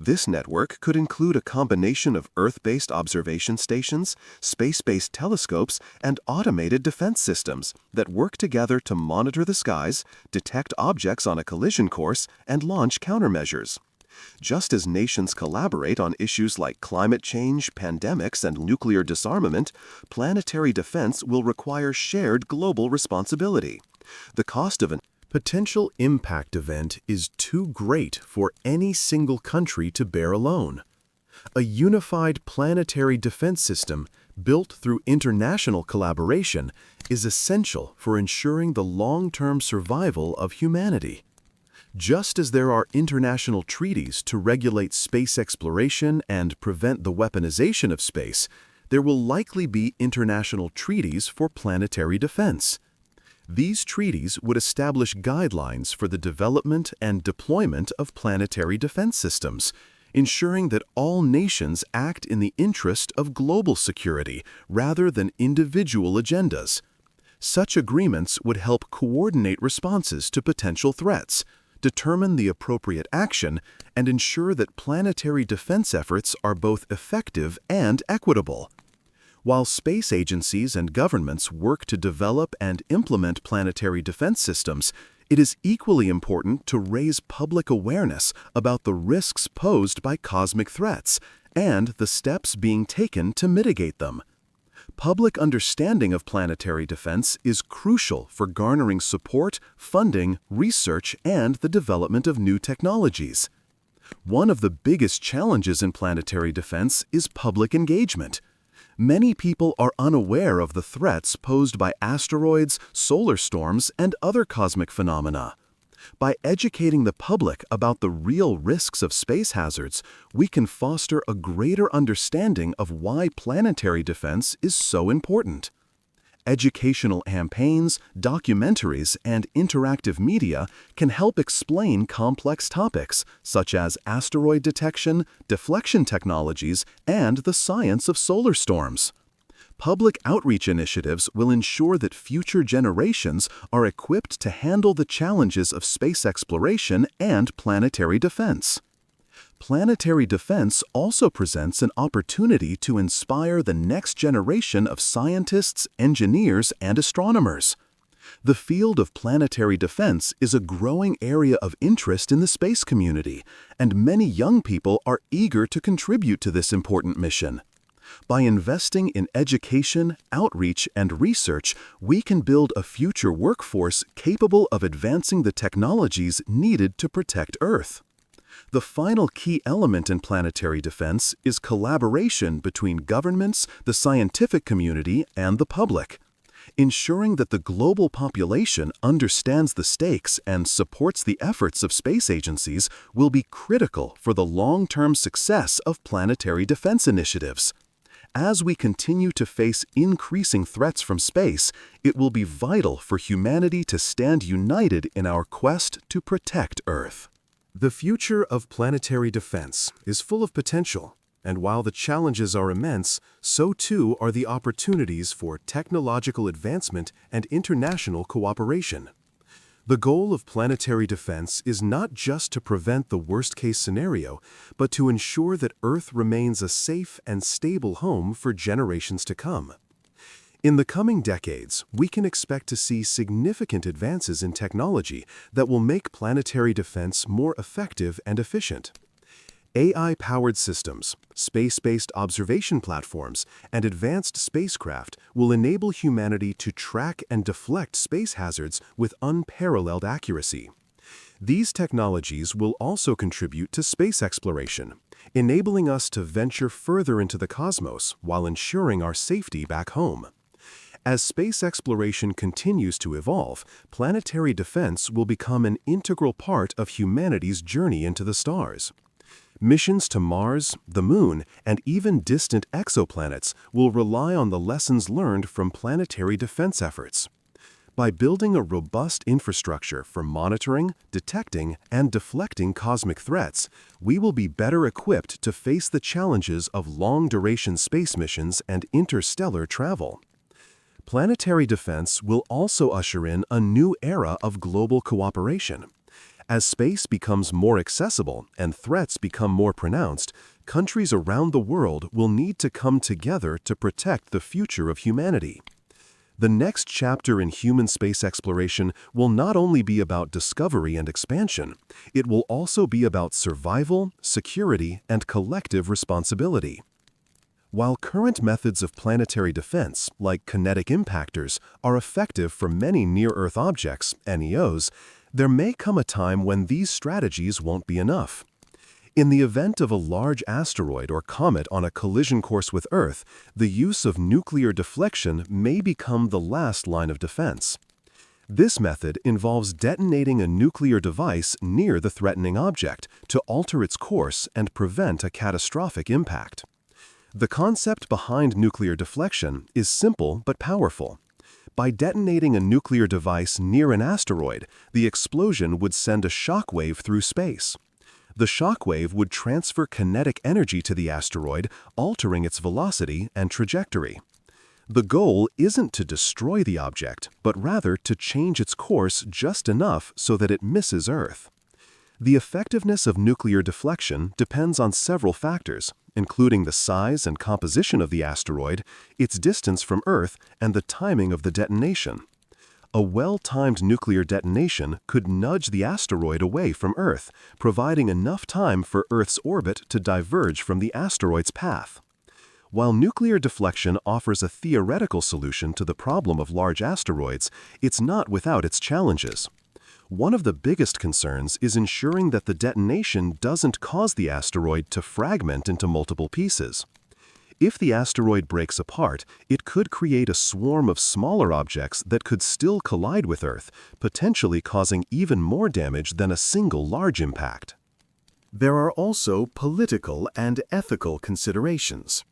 This network could include a combination of Earth-based observation stations, space-based telescopes, and automated defense systems that work together to monitor the skies, detect objects on a collision course, and launch countermeasures. Just as nations collaborate on issues like climate change, pandemics, and nuclear disarmament, planetary defense will require shared global responsibility. The cost of an potential impact event is too great for any single country to bear alone. A unified planetary defense system built through international collaboration is essential for ensuring the long-term survival of humanity. Just as there are international treaties to regulate space exploration and prevent the weaponization of space, there will likely be international treaties for planetary defense. These treaties would establish guidelines for the development and deployment of planetary defense systems, ensuring that all nations act in the interest of global security rather than individual agendas. Such agreements would help coordinate responses to potential threats, determine the appropriate action, and ensure that planetary defense efforts are both effective and equitable. While space agencies and governments work to develop and implement planetary defense systems, it is equally important to raise public awareness about the risks posed by cosmic threats and the steps being taken to mitigate them. Public understanding of planetary defense is crucial for garnering support, funding, research, and the development of new technologies. One of the biggest challenges in planetary defense is public engagement. Many people are unaware of the threats posed by asteroids, solar storms, and other cosmic phenomena. By educating the public about the real risks of space hazards, we can foster a greater understanding of why planetary defense is so important. Educational campaigns, documentaries, and interactive media can help explain complex topics such as asteroid detection, deflection technologies, and the science of solar storms. Public outreach initiatives will ensure that future generations are equipped to handle the challenges of space exploration and planetary defense. Planetary defense also presents an opportunity to inspire the next generation of scientists, engineers, and astronomers. The field of planetary defense is a growing area of interest in the space community, and many young people are eager to contribute to this important mission. By investing in education, outreach, and research, we can build a future workforce capable of advancing the technologies needed to protect Earth. The final key element in planetary defense is collaboration between governments, the scientific community, and the public. Ensuring that the global population understands the stakes and supports the efforts of space agencies will be critical for the long-term success of planetary defense initiatives. As we continue to face increasing threats from space, it will be vital for humanity to stand united in our quest to protect Earth. The future of planetary defense is full of potential, and while the challenges are immense, so too are the opportunities for technological advancement and international cooperation. The goal of planetary defense is not just to prevent the worst-case scenario, but to ensure that Earth remains a safe and stable home for generations to come. In the coming decades, we can expect to see significant advances in technology that will make planetary defense more effective and efficient. AI-powered systems, space-based observation platforms, and advanced spacecraft will enable humanity to track and deflect space hazards with unparalleled accuracy. These technologies will also contribute to space exploration, enabling us to venture further into the cosmos while ensuring our safety back home. As space exploration continues to evolve, planetary defense will become an integral part of humanity's journey into the stars. Missions to Mars, the Moon, and even distant exoplanets will rely on the lessons learned from planetary defense efforts. By building a robust infrastructure for monitoring, detecting, and deflecting cosmic threats, we will be better equipped to face the challenges of long-duration space missions and interstellar travel. Planetary defense will also usher in a new era of global cooperation. As space becomes more accessible and threats become more pronounced, countries around the world will need to come together to protect the future of humanity. The next chapter in human space exploration will not only be about discovery and expansion, it will also be about survival, security, and collective responsibility. While current methods of planetary defense, like kinetic impactors, are effective for many near-Earth objects, NEOs, there may come a time when these strategies won't be enough. In the event of a large asteroid or comet on a collision course with Earth, the use of nuclear deflection may become the last line of defense. This method involves detonating a nuclear device near the threatening object to alter its course and prevent a catastrophic impact. The concept behind nuclear deflection is simple but powerful. By detonating a nuclear device near an asteroid, the explosion would send a shockwave through space. The shockwave would transfer kinetic energy to the asteroid, altering its velocity and trajectory. The goal isn't to destroy the object, but rather to change its course just enough so that it misses Earth. The effectiveness of nuclear deflection depends on several factors, including the size and composition of the asteroid, its distance from Earth, and the timing of the detonation. A well-timed nuclear detonation could nudge the asteroid away from Earth, providing enough time for Earth's orbit to diverge from the asteroid's path. While nuclear deflection offers a theoretical solution to the problem of large asteroids, it's not without its challenges. One of the biggest concerns is ensuring that the detonation doesn't cause the asteroid to fragment into multiple pieces. If the asteroid breaks apart, it could create a swarm of smaller objects that could still collide with Earth, potentially causing even more damage than a single large impact. There are also political and ethical considerations.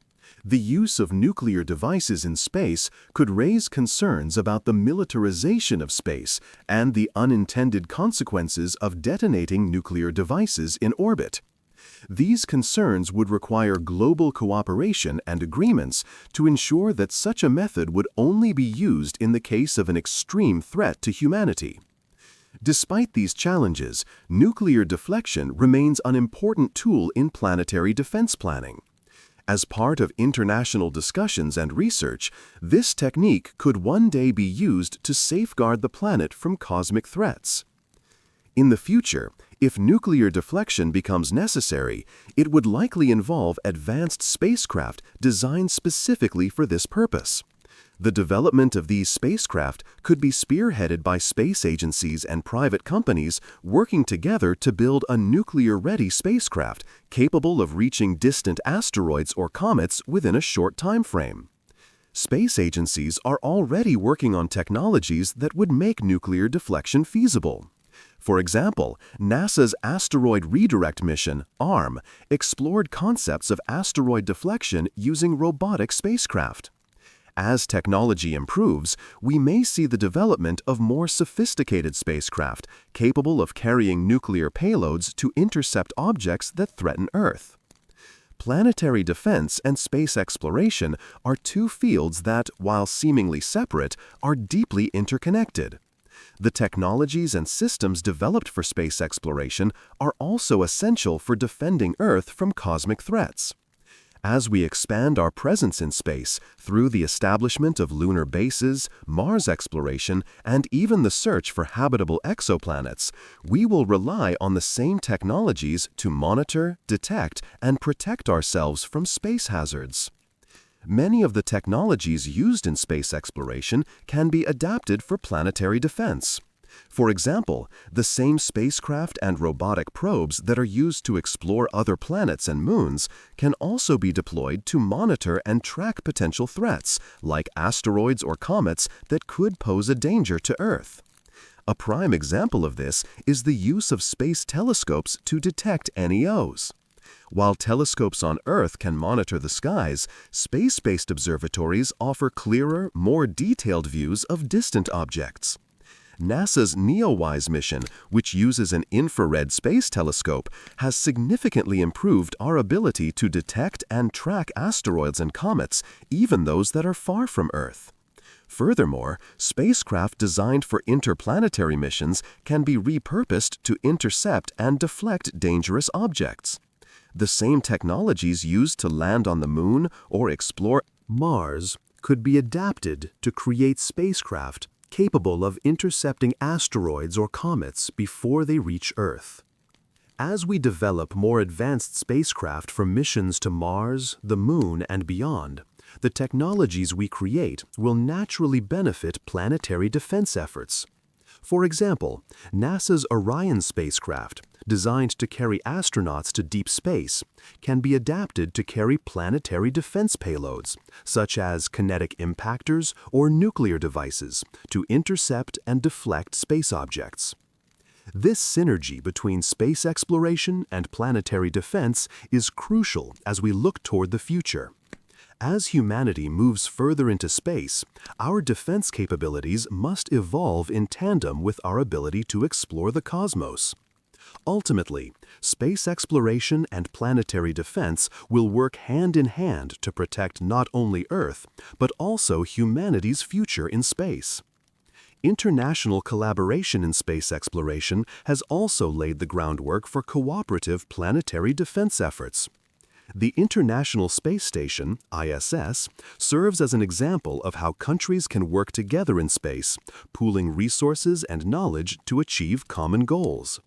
The use of nuclear devices in space could raise concerns about the militarization of space and the unintended consequences of detonating nuclear devices in orbit. These concerns would require global cooperation and agreements to ensure that such a method would only be used in the case of an extreme threat to humanity. Despite these challenges, nuclear deflection remains an important tool in planetary defense planning. As part of international discussions and research, this technique could one day be used to safeguard the planet from cosmic threats. In the future, if nuclear deflection becomes necessary, it would likely involve advanced spacecraft designed specifically for this purpose. The development of these spacecraft could be spearheaded by space agencies and private companies working together to build a nuclear-ready spacecraft capable of reaching distant asteroids or comets within a short time frame. Space agencies are already working on technologies that would make nuclear deflection feasible. For example, NASA's Asteroid Redirect Mission, ARM, explored concepts of asteroid deflection using robotic spacecraft. As technology improves, we may see the development of more sophisticated spacecraft capable of carrying nuclear payloads to intercept objects that threaten Earth. Planetary defense and space exploration are two fields that, while seemingly separate, are deeply interconnected. The technologies and systems developed for space exploration are also essential for defending Earth from cosmic threats. As we expand our presence in space through the establishment of lunar bases, Mars exploration, and even the search for habitable exoplanets, we will rely on the same technologies to monitor, detect, and protect ourselves from space hazards. Many of the technologies used in space exploration can be adapted for planetary defense. For example, the same spacecraft and robotic probes that are used to explore other planets and moons can also be deployed to monitor and track potential threats, like asteroids or comets that could pose a danger to Earth. A prime example of this is the use of space telescopes to detect NEOs. While telescopes on Earth can monitor the skies, space-based observatories offer clearer, more detailed views of distant objects. NASA's NEOWISE mission, which uses an infrared space telescope, has significantly improved our ability to detect and track asteroids and comets, even those that are far from Earth. Furthermore, spacecraft designed for interplanetary missions can be repurposed to intercept and deflect dangerous objects. The same technologies used to land on the Moon or explore Mars could be adapted to create spacecraft capable of intercepting asteroids or comets before they reach Earth. As we develop more advanced spacecraft for missions to Mars, the Moon, and beyond, the technologies we create will naturally benefit planetary defense efforts. For example, NASA's Orion spacecraft, designed to carry astronauts to deep space, can be adapted to carry planetary defense payloads, such as kinetic impactors or nuclear devices, to intercept and deflect space objects. This synergy between space exploration and planetary defense is crucial as we look toward the future. As humanity moves further into space, our defense capabilities must evolve in tandem with our ability to explore the cosmos. Ultimately, space exploration and planetary defense will work hand in hand to protect not only Earth, but also humanity's future in space. International collaboration in space exploration has also laid the groundwork for cooperative planetary defense efforts. The International Space Station, ISS, serves as an example of how countries can work together in space, pooling resources and knowledge to achieve common goals.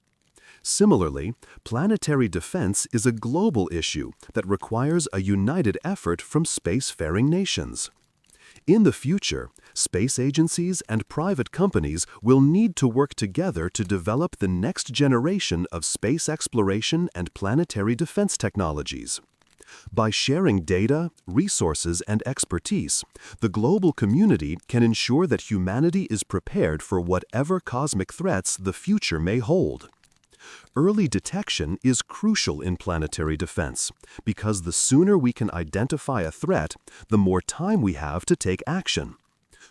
Similarly, planetary defense is a global issue that requires a united effort from spacefaring nations. In the future, space agencies and private companies will need to work together to develop the next generation of space exploration and planetary defense technologies. By sharing data, resources, and expertise, the global community can ensure that humanity is prepared for whatever cosmic threats the future may hold. Early detection is crucial in planetary defense because the sooner we can identify a threat, the more time we have to take action.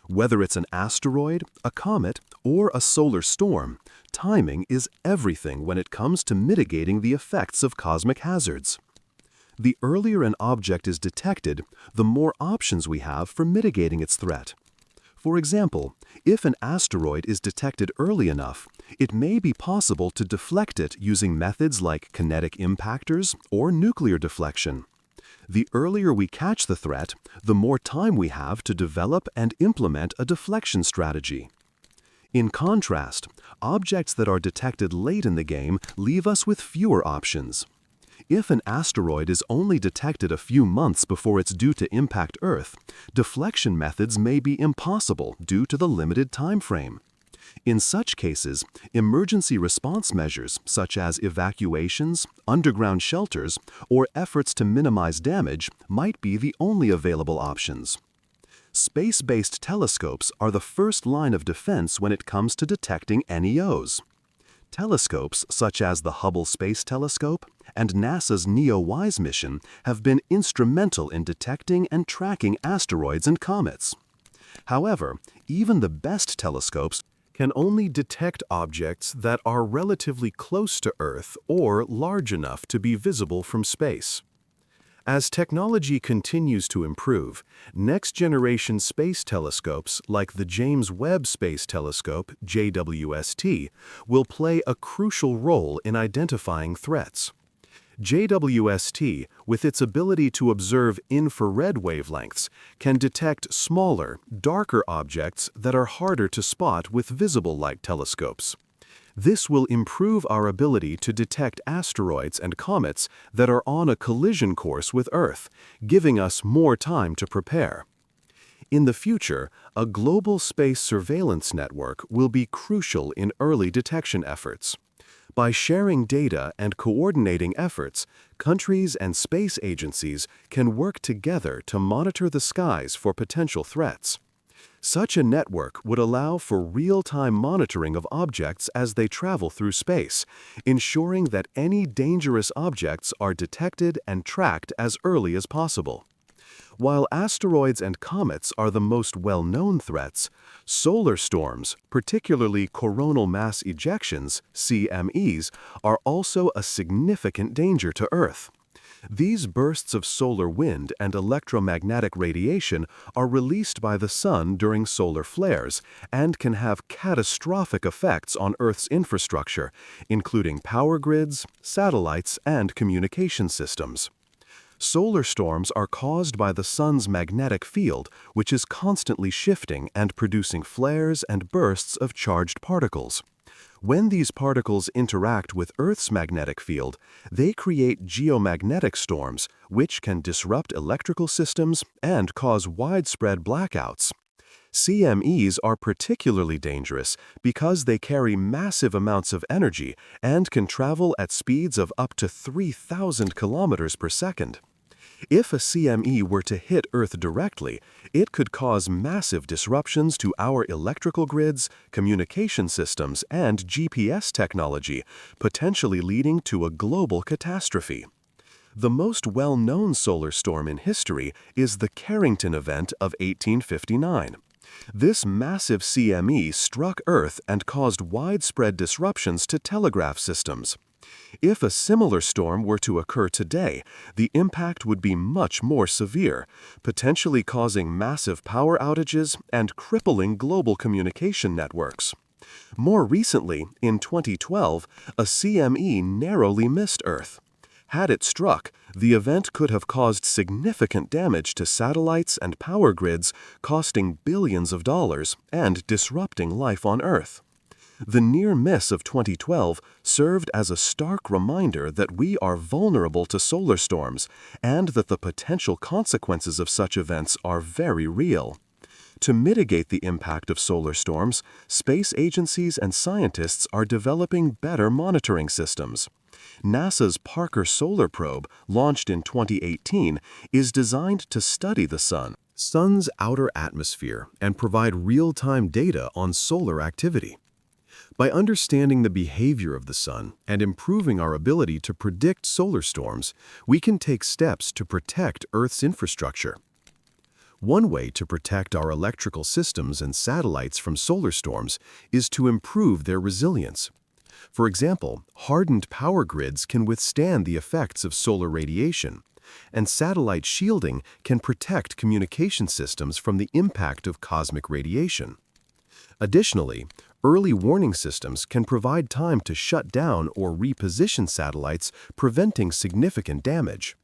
Whether it's an asteroid, a comet, or a solar storm, timing is everything when it comes to mitigating the effects of cosmic hazards. The earlier an object is detected, the more options we have for mitigating its threat. For example, if an asteroid is detected early enough, it may be possible to deflect it using methods like kinetic impactors or nuclear deflection. The earlier we catch the threat, the more time we have to develop and implement a deflection strategy. In contrast, objects that are detected late in the game leave us with fewer options. If an asteroid is only detected a few months before it's due to impact Earth, deflection methods may be impossible due to the limited time frame. In such cases, emergency response measures such as evacuations, underground shelters, or efforts to minimize damage might be the only available options. Space-based telescopes are the first line of defense when it comes to detecting NEOs. Telescopes such as the Hubble Space Telescope and NASA's NEOWISE mission have been instrumental in detecting and tracking asteroids and comets. However, even the best telescopes can only detect objects that are relatively close to Earth or large enough to be visible from space. As technology continues to improve, next-generation space telescopes like the James Webb Space Telescope, JWST, will play a crucial role in identifying threats. JWST, with its ability to observe infrared wavelengths, can detect smaller, darker objects that are harder to spot with visible light telescopes. This will improve our ability to detect asteroids and comets that are on a collision course with Earth, giving us more time to prepare. In the future, a global space surveillance network will be crucial in early detection efforts. By sharing data and coordinating efforts, countries and space agencies can work together to monitor the skies for potential threats. Such a network would allow for real-time monitoring of objects as they travel through space, ensuring that any dangerous objects are detected and tracked as early as possible. While asteroids and comets are the most well-known threats, solar storms, particularly coronal mass ejections, CMEs, are also a significant danger to Earth. These bursts of solar wind and electromagnetic radiation are released by the sun during solar flares and can have catastrophic effects on Earth's infrastructure, including power grids, satellites, and communication systems. Solar storms are caused by the sun's magnetic field, which is constantly shifting and producing flares and bursts of charged particles. When these particles interact with Earth's magnetic field, they create geomagnetic storms, which can disrupt electrical systems and cause widespread blackouts. CMEs are particularly dangerous because they carry massive amounts of energy and can travel at speeds of up to 3,000 kilometers per second. If a CME were to hit Earth directly, it could cause massive disruptions to our electrical grids, communication systems, and GPS technology, potentially leading to a global catastrophe. The most well-known solar storm in history is the Carrington event of 1859. This massive CME struck Earth and caused widespread disruptions to telegraph systems. If a similar storm were to occur today, the impact would be much more severe, potentially causing massive power outages and crippling global communication networks. More recently, in 2012, a CME narrowly missed Earth. Had it struck, the event could have caused significant damage to satellites and power grids, costing billions of dollars and disrupting life on Earth. The near miss of 2012 served as a stark reminder that we are vulnerable to solar storms and that the potential consequences of such events are very real. To mitigate the impact of solar storms, space agencies and scientists are developing better monitoring systems. NASA's Parker Solar Probe, launched in 2018, is designed to study the sun's outer atmosphere and provide real-time data on solar activity. By understanding the behavior of the sun and improving our ability to predict solar storms, we can take steps to protect Earth's infrastructure. One way to protect our electrical systems and satellites from solar storms is to improve their resilience. For example, hardened power grids can withstand the effects of solar radiation, and satellite shielding can protect communication systems from the impact of cosmic radiation. Additionally, early warning systems can provide time to shut down or reposition satellites, preventing significant damage.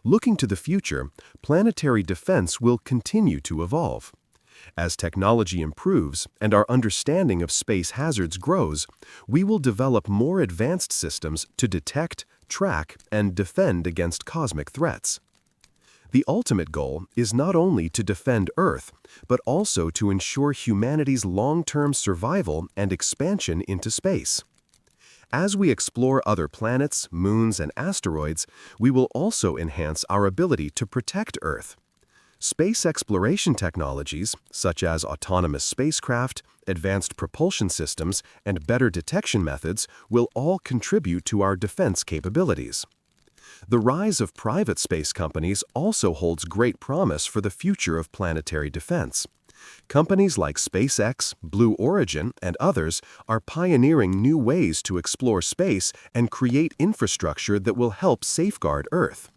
Looking to the future, planetary defense will continue to evolve. As technology improves and our understanding of space hazards grows, we will develop more advanced systems to detect, track, and defend against cosmic threats. The ultimate goal is not only to defend Earth, but also to ensure humanity's long-term survival and expansion into space. As we explore other planets, moons, and asteroids, we will also enhance our ability to protect Earth. Space exploration technologies, such as autonomous spacecraft, advanced propulsion systems, and better detection methods, will all contribute to our defense capabilities. The rise of private space companies also holds great promise for the future of planetary defense. Companies like SpaceX, Blue Origin, and others are pioneering new ways to explore space and create infrastructure that will help safeguard Earth.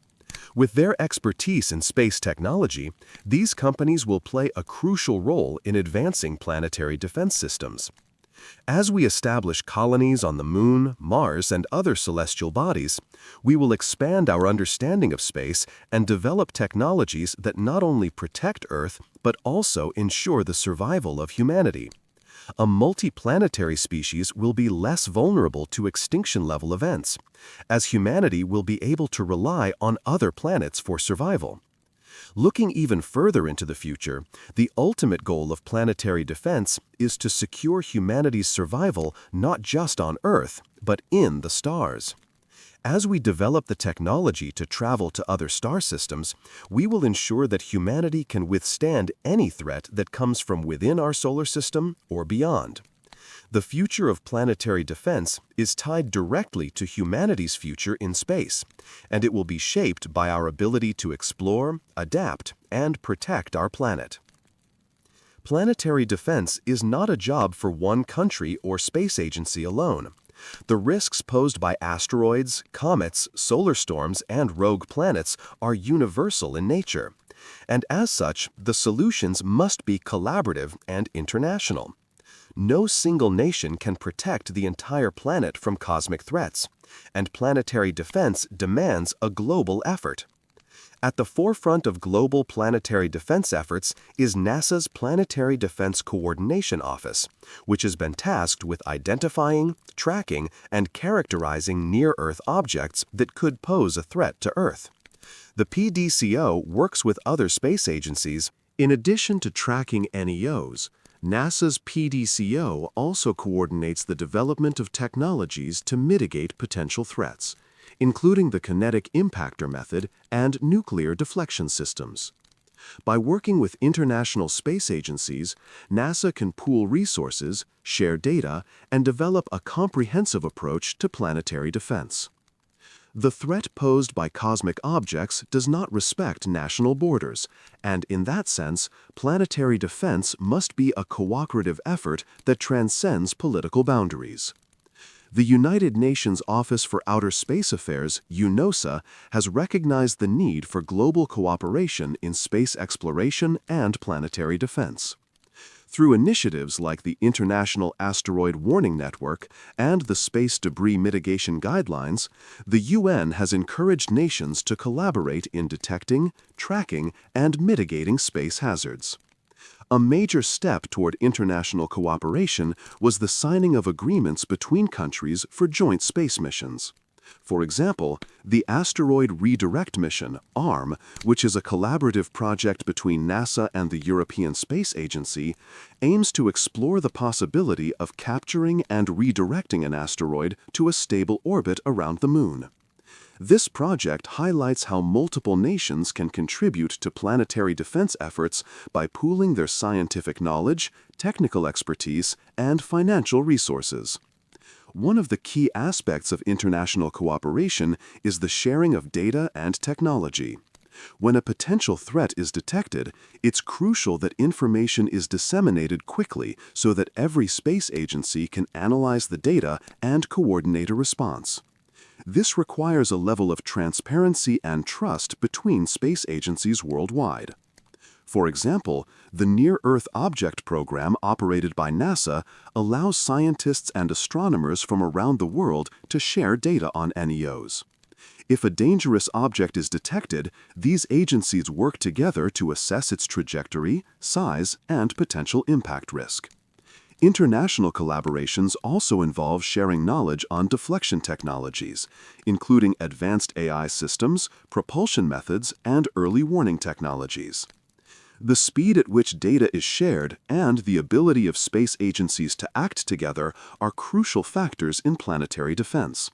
With their expertise in space technology, these companies will play a crucial role in advancing planetary defense systems. As we establish colonies on the Moon, Mars, and other celestial bodies, we will expand our understanding of space and develop technologies that not only protect Earth, but also ensure the survival of humanity. A multiplanetary species will be less vulnerable to extinction-level events, as humanity will be able to rely on other planets for survival. Looking even further into the future, the ultimate goal of planetary defense is to secure humanity's survival not just on Earth, but in the stars. As we develop the technology to travel to other star systems, we will ensure that humanity can withstand any threat that comes from within our solar system or beyond. The future of planetary defense is tied directly to humanity's future in space, and it will be shaped by our ability to explore, adapt, and protect our planet. Planetary defense is not a job for one country or space agency alone. The risks posed by asteroids, comets, solar storms, and rogue planets are universal in nature, and as such, the solutions must be collaborative and international. No single nation can protect the entire planet from cosmic threats, and planetary defense demands a global effort. At the forefront of global planetary defense efforts is NASA's Planetary Defense Coordination Office, which has been tasked with identifying, tracking, and characterizing near-Earth objects that could pose a threat to Earth. The PDCO works with other space agencies. In addition to tracking NEOs, NASA's PDCO also coordinates the development of technologies to mitigate potential threats, including the kinetic impactor method and nuclear deflection systems. By working with international space agencies, NASA can pool resources, share data, and develop a comprehensive approach to planetary defense. The threat posed by cosmic objects does not respect national borders, and in that sense, planetary defense must be a cooperative effort that transcends political boundaries. The United Nations Office for Outer Space Affairs, UNOSA, has recognized the need for global cooperation in space exploration and planetary defense. Through initiatives like the International Asteroid Warning Network and the Space Debris Mitigation Guidelines, the UN has encouraged nations to collaborate in detecting, tracking, and mitigating space hazards. A major step toward international cooperation was the signing of agreements between countries for joint space missions. For example, the Asteroid Redirect Mission, ARM, which is a collaborative project between NASA and the European Space Agency, aims to explore the possibility of capturing and redirecting an asteroid to a stable orbit around the Moon. This project highlights how multiple nations can contribute to planetary defense efforts by pooling their scientific knowledge, technical expertise, and financial resources. One of the key aspects of international cooperation is the sharing of data and technology. When a potential threat is detected, it's crucial that information is disseminated quickly so that every space agency can analyze the data and coordinate a response. This requires a level of transparency and trust between space agencies worldwide. For example, the Near-Earth Object Program operated by NASA allows scientists and astronomers from around the world to share data on NEOs. If a dangerous object is detected, these agencies work together to assess its trajectory, size, and potential impact risk. International collaborations also involve sharing knowledge on deflection technologies, including advanced AI systems, propulsion methods, and early warning technologies. The speed at which data is shared and the ability of space agencies to act together are crucial factors in planetary defense.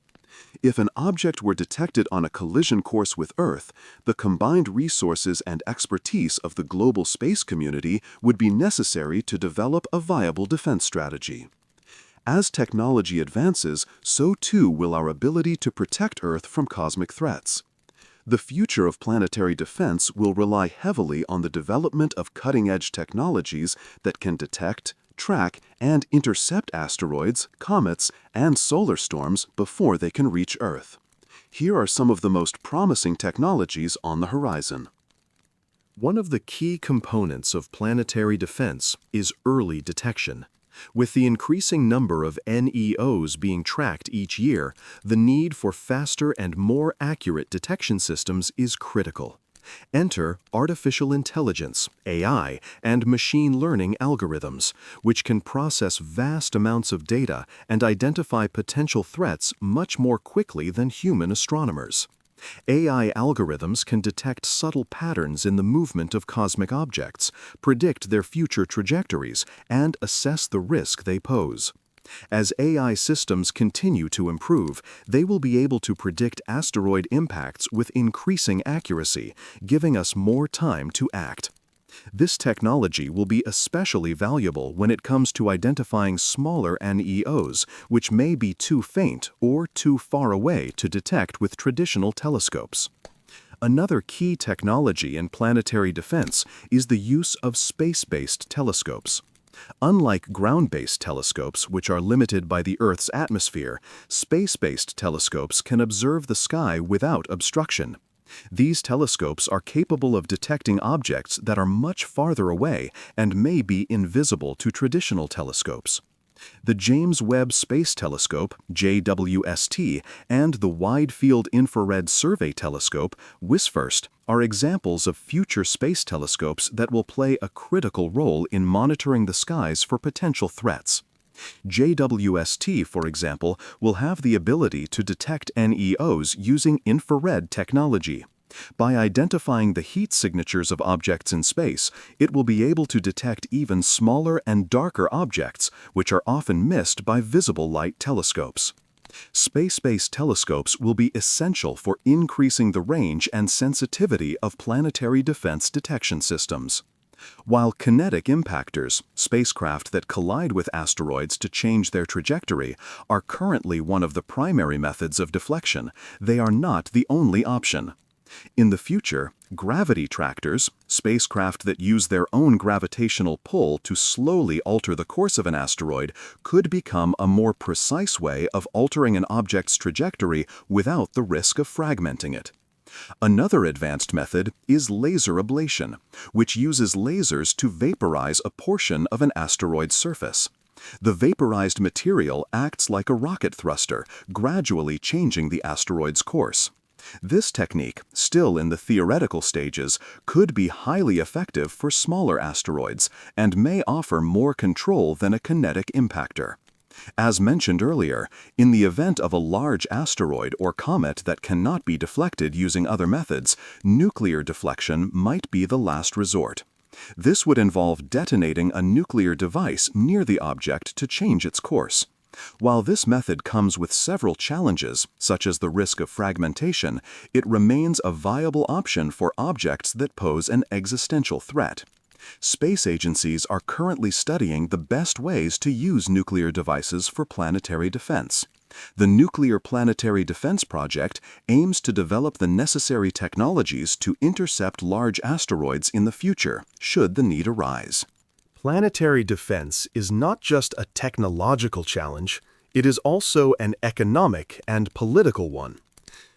If an object were detected on a collision course with Earth, the combined resources and expertise of the global space community would be necessary to develop a viable defense strategy. As technology advances, so too will our ability to protect Earth from cosmic threats. The future of planetary defense will rely heavily on the development of cutting-edge technologies that can detect, track, and intercept asteroids, comets, and solar storms before they can reach Earth. Here are some of the most promising technologies on the horizon. One of the key components of planetary defense is early detection. With the increasing number of NEOs being tracked each year, the need for faster and more accurate detection systems is critical. Enter artificial intelligence, AI, and machine learning algorithms, which can process vast amounts of data and identify potential threats much more quickly than human astronomers. AI algorithms can detect subtle patterns in the movement of cosmic objects, predict their future trajectories, and assess the risk they pose. As AI systems continue to improve, they will be able to predict asteroid impacts with increasing accuracy, giving us more time to act. This technology will be especially valuable when it comes to identifying smaller NEOs, which may be too faint or too far away to detect with traditional telescopes. Another key technology in planetary defense is the use of space-based telescopes. Unlike ground-based telescopes, which are limited by the Earth's atmosphere, space-based telescopes can observe the sky without obstruction. These telescopes are capable of detecting objects that are much farther away and may be invisible to traditional telescopes. The James Webb Space Telescope, JWST, and the Wide Field Infrared Survey Telescope, WISFIRST, are examples of future space telescopes that will play a critical role in monitoring the skies for potential threats. JWST, for example, will have the ability to detect NEOs using infrared technology. By identifying the heat signatures of objects in space, it will be able to detect even smaller and darker objects, which are often missed by visible light telescopes. Space-based telescopes will be essential for increasing the range and sensitivity of planetary defense detection systems. While kinetic impactors, spacecraft that collide with asteroids to change their trajectory, are currently one of the primary methods of deflection, they are not the only option. In the future, gravity tractors, spacecraft that use their own gravitational pull to slowly alter the course of an asteroid, could become a more precise way of altering an object's trajectory without the risk of fragmenting it. Another advanced method is laser ablation, which uses lasers to vaporize a portion of an asteroid's surface. The vaporized material acts like a rocket thruster, gradually changing the asteroid's course. This technique, still in the theoretical stages, could be highly effective for smaller asteroids and may offer more control than a kinetic impactor. As mentioned earlier, in the event of a large asteroid or comet that cannot be deflected using other methods, nuclear deflection might be the last resort. This would involve detonating a nuclear device near the object to change its course. While this method comes with several challenges, such as the risk of fragmentation, it remains a viable option for objects that pose an existential threat. Space agencies are currently studying the best ways to use nuclear devices for planetary defense. The Nuclear Planetary Defense Project aims to develop the necessary technologies to intercept large asteroids in the future, should the need arise. Planetary defense is not just a technological challenge, it is also an economic and political one.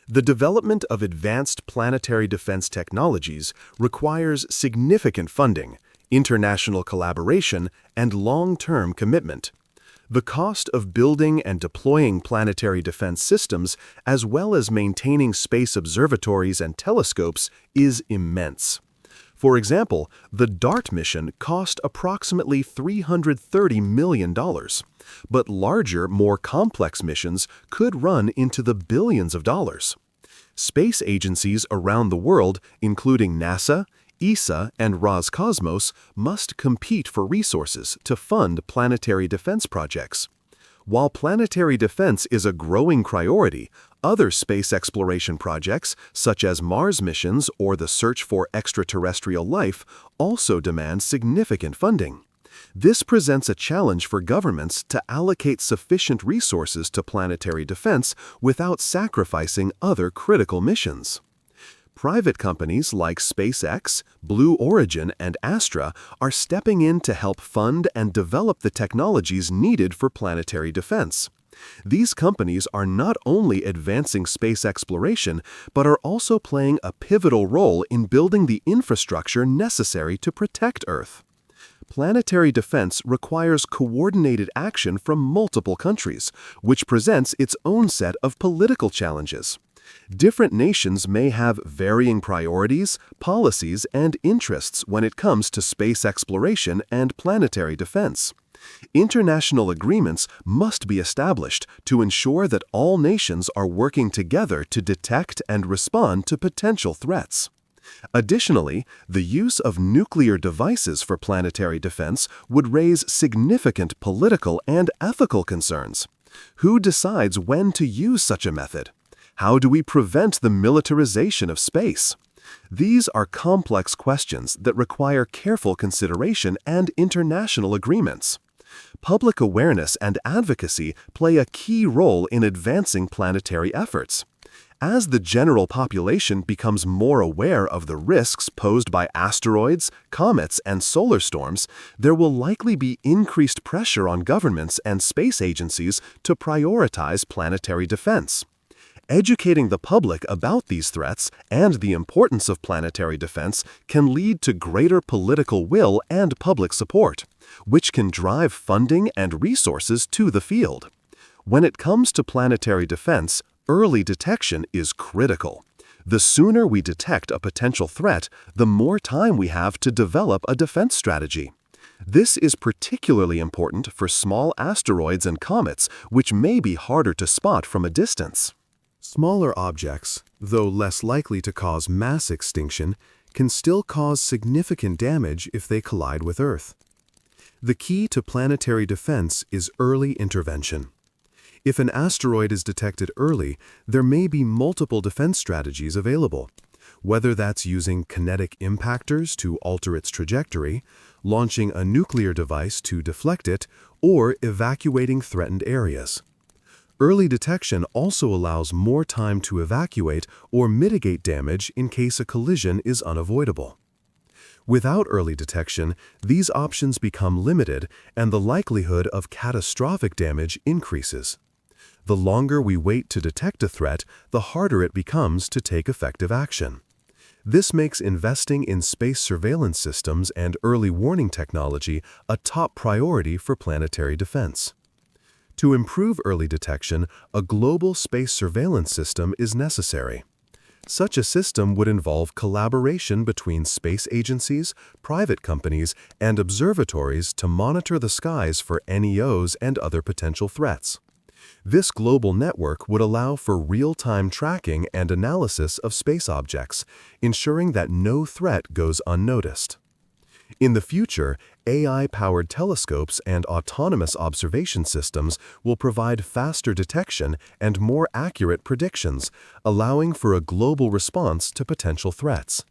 The development of advanced planetary defense technologies requires significant funding, international collaboration, and long-term commitment. The cost of building and deploying planetary defense systems, as well as maintaining space observatories and telescopes, is immense. For example, the DART mission cost approximately $330 million, but larger, more complex missions could run into the billions of dollars. Space agencies around the world, including NASA, ESA, and Roscosmos, must compete for resources to fund planetary defense projects. While planetary defense is a growing priority, other space exploration projects, such as Mars missions or the search for extraterrestrial life, also demand significant funding. This presents a challenge for governments to allocate sufficient resources to planetary defense without sacrificing other critical missions. Private companies like SpaceX, Blue Origin, and Astra are stepping in to help fund and develop the technologies needed for planetary defense. These companies are not only advancing space exploration, but are also playing a pivotal role in building the infrastructure necessary to protect Earth. Planetary defense requires coordinated action from multiple countries, which presents its own set of political challenges. Different nations may have varying priorities, policies, and interests when it comes to space exploration and planetary defense. International agreements must be established to ensure that all nations are working together to detect and respond to potential threats. Additionally, the use of nuclear devices for planetary defense would raise significant political and ethical concerns. Who decides when to use such a method? How do we prevent the militarization of space? These are complex questions that require careful consideration and international agreements. Public awareness and advocacy play a key role in advancing planetary efforts. As the general population becomes more aware of the risks posed by asteroids, comets, and solar storms, there will likely be increased pressure on governments and space agencies to prioritize planetary defense. Educating the public about these threats and the importance of planetary defense can lead to greater political will and public support, which can drive funding and resources to the field. When it comes to planetary defense, early detection is critical. The sooner we detect a potential threat, the more time we have to develop a defense strategy. This is particularly important for small asteroids and comets, which may be harder to spot from a distance. Smaller objects, though less likely to cause mass extinction, can still cause significant damage if they collide with Earth. The key to planetary defense is early intervention. If an asteroid is detected early, there may be multiple defense strategies available, whether that's using kinetic impactors to alter its trajectory, launching a nuclear device to deflect it, or evacuating threatened areas. Early detection also allows more time to evacuate or mitigate damage in case a collision is unavoidable. Without early detection, these options become limited and the likelihood of catastrophic damage increases. The longer we wait to detect a threat, the harder it becomes to take effective action. This makes investing in space surveillance systems and early warning technology a top priority for planetary defense. To improve early detection, a global space surveillance system is necessary. Such a system would involve collaboration between space agencies, private companies, and observatories to monitor the skies for NEOs and other potential threats. This global network would allow for real-time tracking and analysis of space objects, ensuring that no threat goes unnoticed. In the future, AI-powered telescopes and autonomous observation systems will provide faster detection and more accurate predictions, allowing for a global response to potential threats.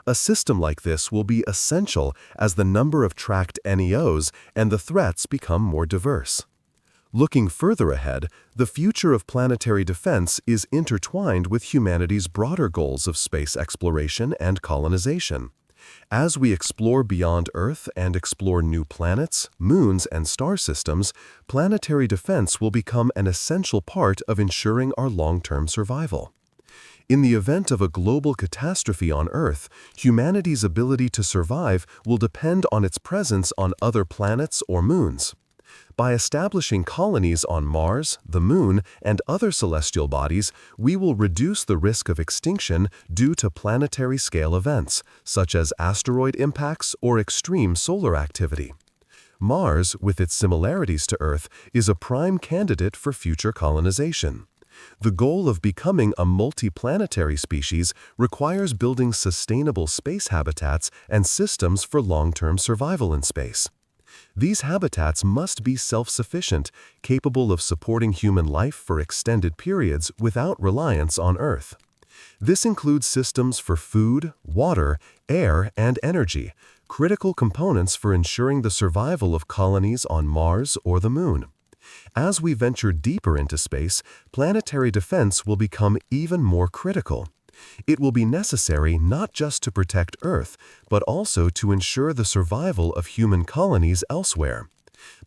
A system like this will be essential as the number of tracked NEOs and the threats become more diverse. Looking further ahead, the future of planetary defense is intertwined with humanity's broader goals of space exploration and colonization. As we explore beyond Earth and explore new planets, moons, and star systems, planetary defense will become an essential part of ensuring our long-term survival. In the event of a global catastrophe on Earth, humanity's ability to survive will depend on its presence on other planets or moons. By establishing colonies on Mars, the Moon, and other celestial bodies, we will reduce the risk of extinction due to planetary-scale events, such as asteroid impacts or extreme solar activity. Mars, with its similarities to Earth, is a prime candidate for future colonization. The goal of becoming a multi-planetary species requires building sustainable space habitats and systems for long-term survival in space. These habitats must be self-sufficient, capable of supporting human life for extended periods without reliance on Earth. This includes systems for food, water, air, and energy, critical components for ensuring the survival of colonies on Mars or the Moon. As we venture deeper into space, planetary defense will become even more critical. It will be necessary not just to protect Earth, but also to ensure the survival of human colonies elsewhere.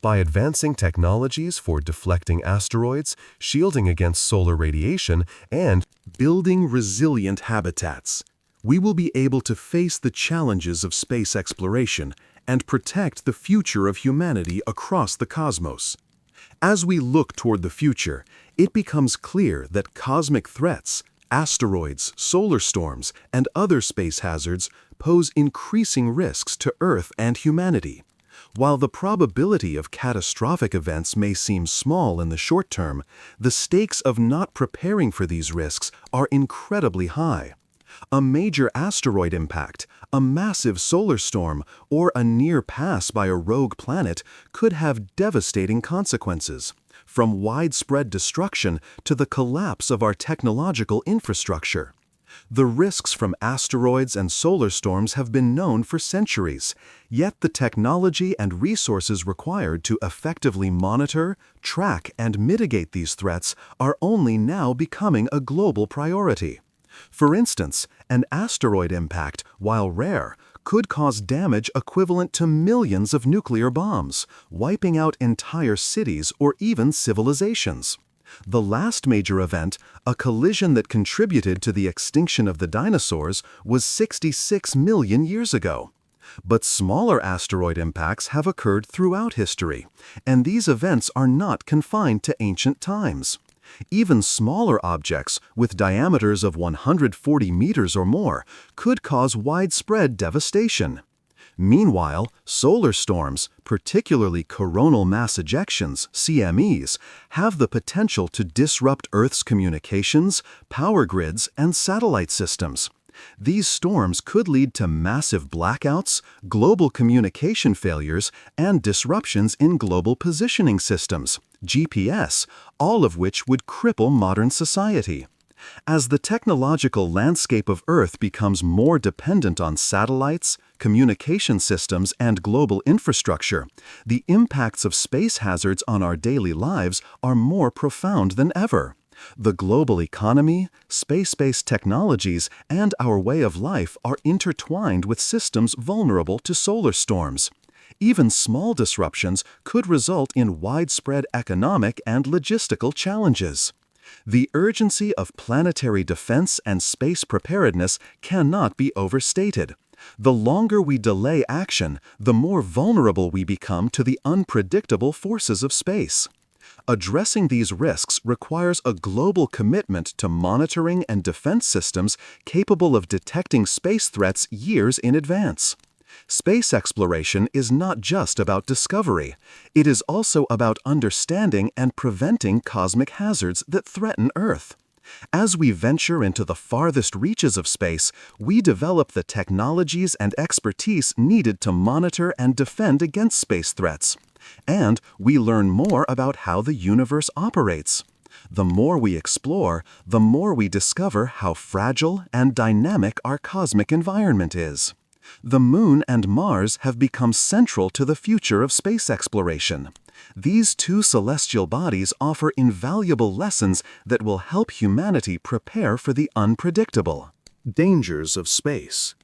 By advancing technologies for deflecting asteroids, shielding against solar radiation, and building resilient habitats, we will be able to face the challenges of space exploration and protect the future of humanity across the cosmos. As we look toward the future, it becomes clear that cosmic threats, asteroids, solar storms, and other space hazards pose increasing risks to Earth and humanity. While the probability of catastrophic events may seem small in the short term, the stakes of not preparing for these risks are incredibly high. A major asteroid impact, a massive solar storm, or a near pass by a rogue planet could have devastating consequences, from widespread destruction to the collapse of our technological infrastructure. The risks from asteroids and solar storms have been known for centuries, yet the technology and resources required to effectively monitor, track, and mitigate these threats are only now becoming a global priority. For instance, an asteroid impact, while rare, could cause damage equivalent to millions of nuclear bombs, wiping out entire cities or even civilizations. The last major event, a collision that contributed to the extinction of the dinosaurs, was 66 million years ago. But smaller asteroid impacts have occurred throughout history, and these events are not confined to ancient times. Even smaller objects, with diameters of 140 meters or more, could cause widespread devastation. Meanwhile, solar storms, particularly coronal mass ejections, CMEs, have the potential to disrupt Earth's communications, power grids, and satellite systems. These storms could lead to massive blackouts, global communication failures, and disruptions in global positioning systems, GPS, all of which would cripple modern society. As the technological landscape of Earth becomes more dependent on satellites, communication systems, and global infrastructure, the impacts of space hazards on our daily lives are more profound than ever. The global economy, space-based technologies, and our way of life are intertwined with systems vulnerable to solar storms. Even small disruptions could result in widespread economic and logistical challenges. The urgency of planetary defense and space preparedness cannot be overstated. The longer we delay action, the more vulnerable we become to the unpredictable forces of space. Addressing these risks requires a global commitment to monitoring and defense systems capable of detecting space threats years in advance. Space exploration is not just about discovery. It is also about understanding and preventing cosmic hazards that threaten Earth. As we venture into the farthest reaches of space, we develop the technologies and expertise needed to monitor and defend against space threats. And we learn more about how the universe operates. The more we explore, the more we discover how fragile and dynamic our cosmic environment is. The Moon and Mars have become central to the future of space exploration. These two celestial bodies offer invaluable lessons that will help humanity prepare for the unpredictable. Dangers of space.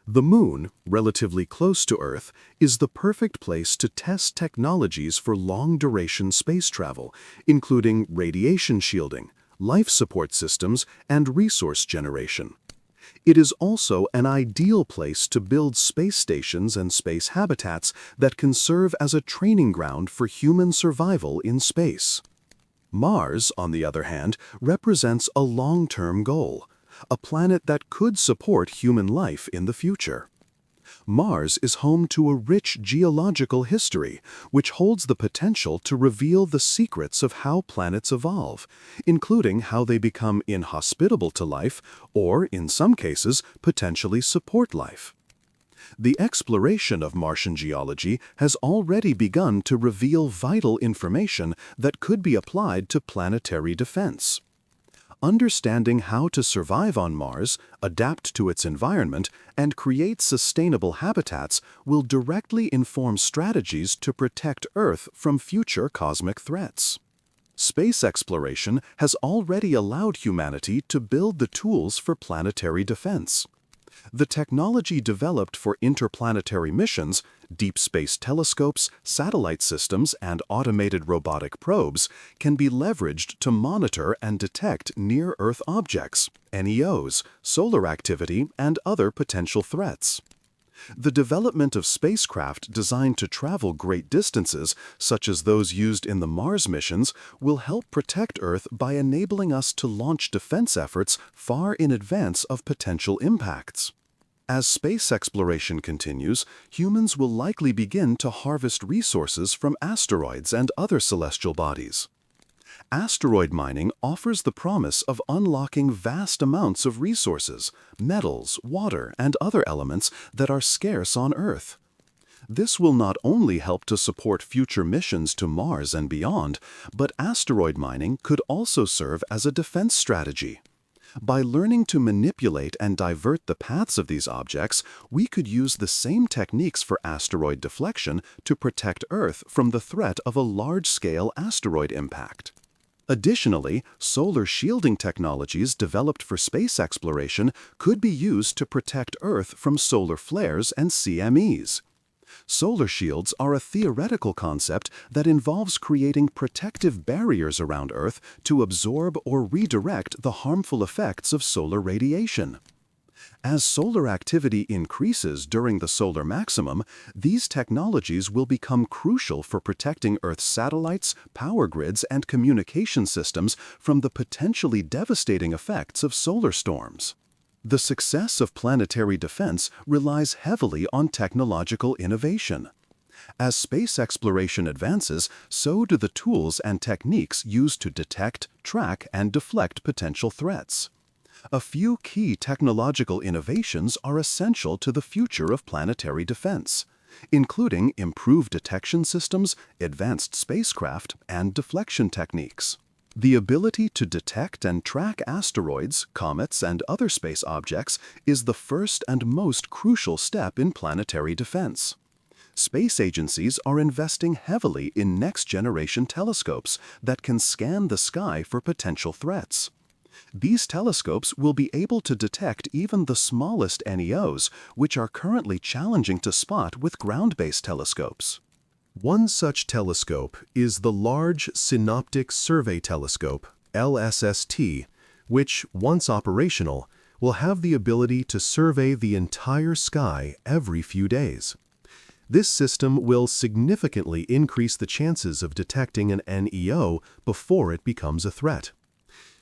The Moon, relatively close to Earth, is the perfect place to test technologies for long-duration space travel, including radiation shielding, life support systems, and resource generation. It is also an ideal place to build space stations and space habitats that can serve as a training ground for human survival in space. Mars, on the other hand, represents a long-term goal, a planet that could support human life in the future. Mars is home to a rich geological history, which holds the potential to reveal the secrets of how planets evolve, including how they become inhospitable to life or, in some cases, potentially support life. The exploration of Martian geology has already begun to reveal vital information that could be applied to planetary defense. Understanding how to survive on Mars, adapt to its environment, and create sustainable habitats will directly inform strategies to protect Earth from future cosmic threats. Space exploration has already allowed humanity to build the tools for planetary defense. The technology developed for interplanetary missions, deep space telescopes, satellite systems, and automated robotic probes can be leveraged to monitor and detect near-Earth objects, NEOs, solar activity, and other potential threats. The development of spacecraft designed to travel great distances, such as those used in the Mars missions, will help protect Earth by enabling us to launch defense efforts far in advance of potential impacts. As space exploration continues, humans will likely begin to harvest resources from asteroids and other celestial bodies. Asteroid mining offers the promise of unlocking vast amounts of resources, metals, water, and other elements that are scarce on Earth. This will not only help to support future missions to Mars and beyond, but asteroid mining could also serve as a defense strategy. By learning to manipulate and divert the paths of these objects, we could use the same techniques for asteroid deflection to protect Earth from the threat of a large-scale asteroid impact. Additionally, solar shielding technologies developed for space exploration could be used to protect Earth from solar flares and CMEs. Solar shields are a theoretical concept that involves creating protective barriers around Earth to absorb or redirect the harmful effects of solar radiation. As solar activity increases during the solar maximum, these technologies will become crucial for protecting Earth's satellites, power grids, and communication systems from the potentially devastating effects of solar storms. The success of planetary defense relies heavily on technological innovation. As space exploration advances, so do the tools and techniques used to detect, track, and deflect potential threats. A few key technological innovations are essential to the future of planetary defense, including improved detection systems, advanced spacecraft, and deflection techniques. The ability to detect and track asteroids, comets, and other space objects is the first and most crucial step in planetary defense. Space agencies are investing heavily in next-generation telescopes that can scan the sky for potential threats. These telescopes will be able to detect even the smallest NEOs, which are currently challenging to spot with ground-based telescopes. One such telescope is the Large Synoptic Survey Telescope, LSST, which, once operational, will have the ability to survey the entire sky every few days. This system will significantly increase the chances of detecting an NEO before it becomes a threat.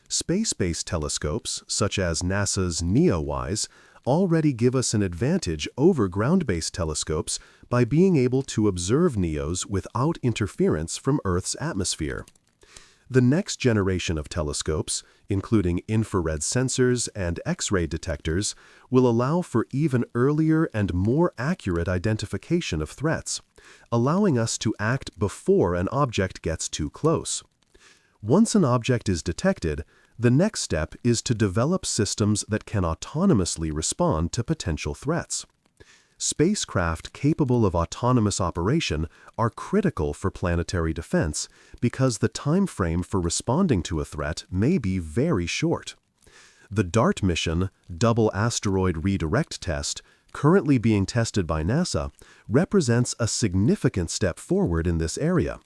Space-based telescopes, such as NASA's NEOWISE, already give us an advantage over ground-based telescopes by being able to observe NEOs without interference from Earth's atmosphere. The next generation of telescopes, including infrared sensors and X-ray detectors, will allow for even earlier and more accurate identification of threats, allowing us to act before an object gets too close. Once an object is detected, the next step is to develop systems that can autonomously respond to potential threats. Spacecraft capable of autonomous operation are critical for planetary defense because the time frame for responding to a threat may be very short. The DART mission, Double Asteroid Redirect Test, currently being tested by NASA, represents a significant step forward in this area.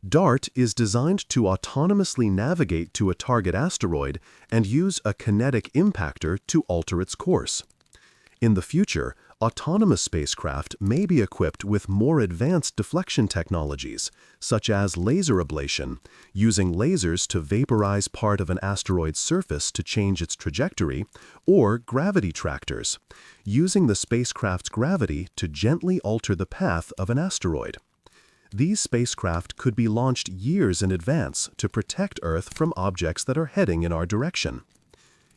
DART is designed to autonomously navigate to a target asteroid and use a kinetic impactor to alter its course. In the future, autonomous spacecraft may be equipped with more advanced deflection technologies, such as laser ablation, using lasers to vaporize part of an asteroid's surface to change its trajectory, or gravity tractors, using the spacecraft's gravity to gently alter the path of an asteroid. These spacecraft could be launched years in advance to protect Earth from objects that are heading in our direction.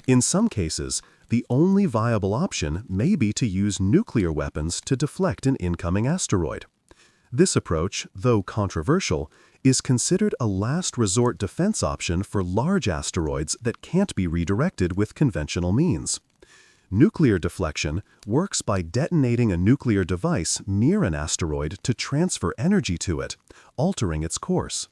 In some cases, the only viable option may be to use nuclear weapons to deflect an incoming asteroid. This approach, though controversial, is considered a last resort defense option for large asteroids that can't be redirected with conventional means. Nuclear deflection works by detonating a nuclear device near an asteroid to transfer energy to it, altering its course.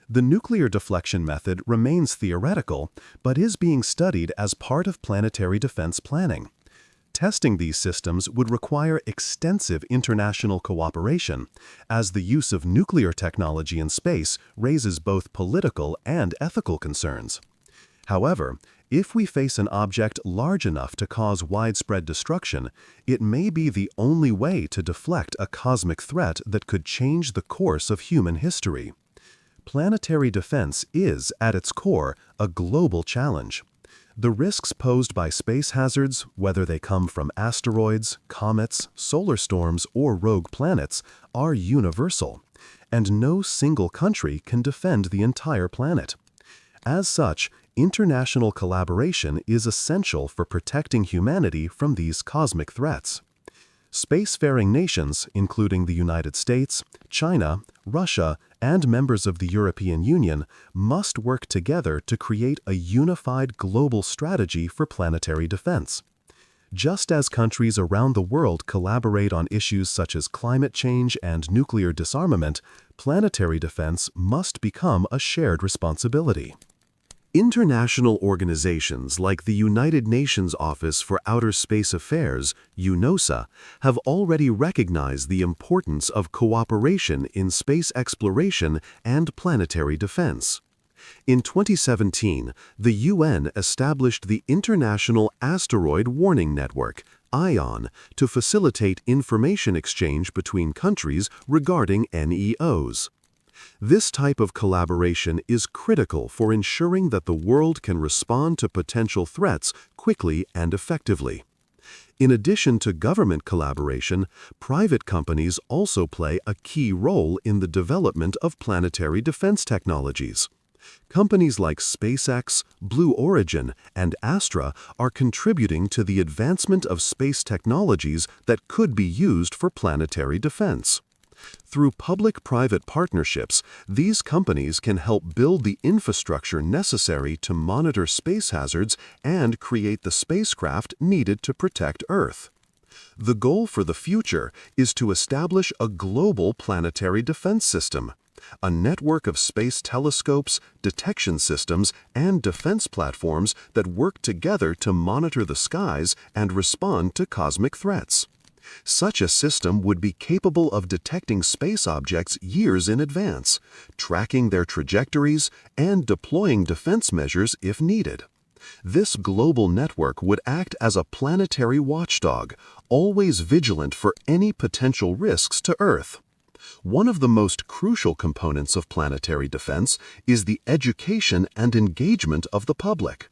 The nuclear deflection method remains theoretical, but is being studied as part of planetary defense planning. Testing these systems would require extensive international cooperation, as the use of nuclear technology in space raises both political and ethical concerns. However, if we face an object large enough to cause widespread destruction, it may be the only way to deflect a cosmic threat that could change the course of human history. Planetary defense is, at its core, a global challenge. The risks posed by space hazards, whether they come from asteroids, comets, solar storms, or rogue planets, are universal, and no single country can defend the entire planet. As such, international collaboration is essential for protecting humanity from these cosmic threats. Spacefaring nations, including the United States, China, Russia, and members of the European Union, must work together to create a unified global strategy for planetary defense. Just as countries around the world collaborate on issues such as climate change and nuclear disarmament, planetary defense must become a shared responsibility. International organizations like the United Nations Office for Outer Space Affairs, UNOSA, have already recognized the importance of cooperation in space exploration and planetary defense. In 2017, the UN established the International Asteroid Warning Network, ION, to facilitate information exchange between countries regarding NEOs. This type of collaboration is critical for ensuring that the world can respond to potential threats quickly and effectively. In addition to government collaboration, private companies also play a key role in the development of planetary defense technologies. Companies like SpaceX, Blue Origin, and Astra are contributing to the advancement of space technologies that could be used for planetary defense. Through public-private partnerships, these companies can help build the infrastructure necessary to monitor space hazards and create the spacecraft needed to protect Earth. The goal for the future is to establish a global planetary defense system, a network of space telescopes, detection systems, and defense platforms that work together to monitor the skies and respond to cosmic threats. Such a system would be capable of detecting space objects years in advance, tracking their trajectories, and deploying defense measures if needed. This global network would act as a planetary watchdog, always vigilant for any potential risks to Earth. One of the most crucial components of planetary defense is the education and engagement of the public.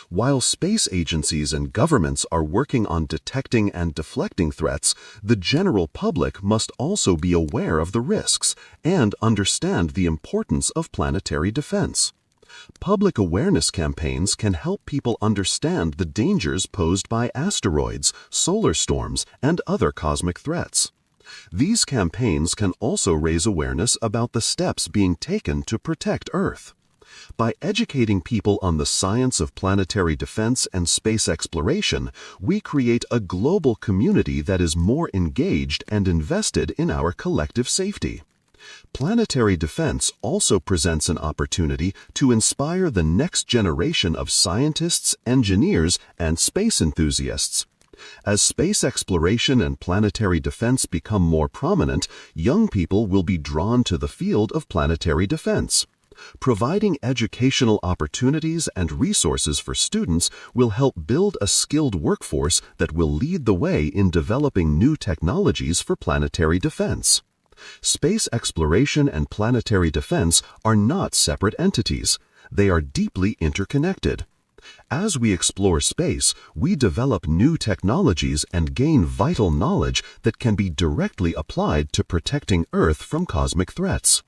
While space agencies and governments are working on detecting and deflecting threats, the general public must also be aware of the risks and understand the importance of planetary defense. Public awareness campaigns can help people understand the dangers posed by asteroids, solar storms, and other cosmic threats. These campaigns can also raise awareness about the steps being taken to protect Earth. By educating people on the science of planetary defense and space exploration, we create a global community that is more engaged and invested in our collective safety. Planetary defense also presents an opportunity to inspire the next generation of scientists, engineers, and space enthusiasts. As space exploration and planetary defense become more prominent, young people will be drawn to the field of planetary defense. Providing educational opportunities and resources for students will help build a skilled workforce that will lead the way in developing new technologies for planetary defense. Space exploration and planetary defense are not separate entities. They are deeply interconnected. As we explore space, we develop new technologies and gain vital knowledge that can be directly applied to protecting Earth from cosmic threats.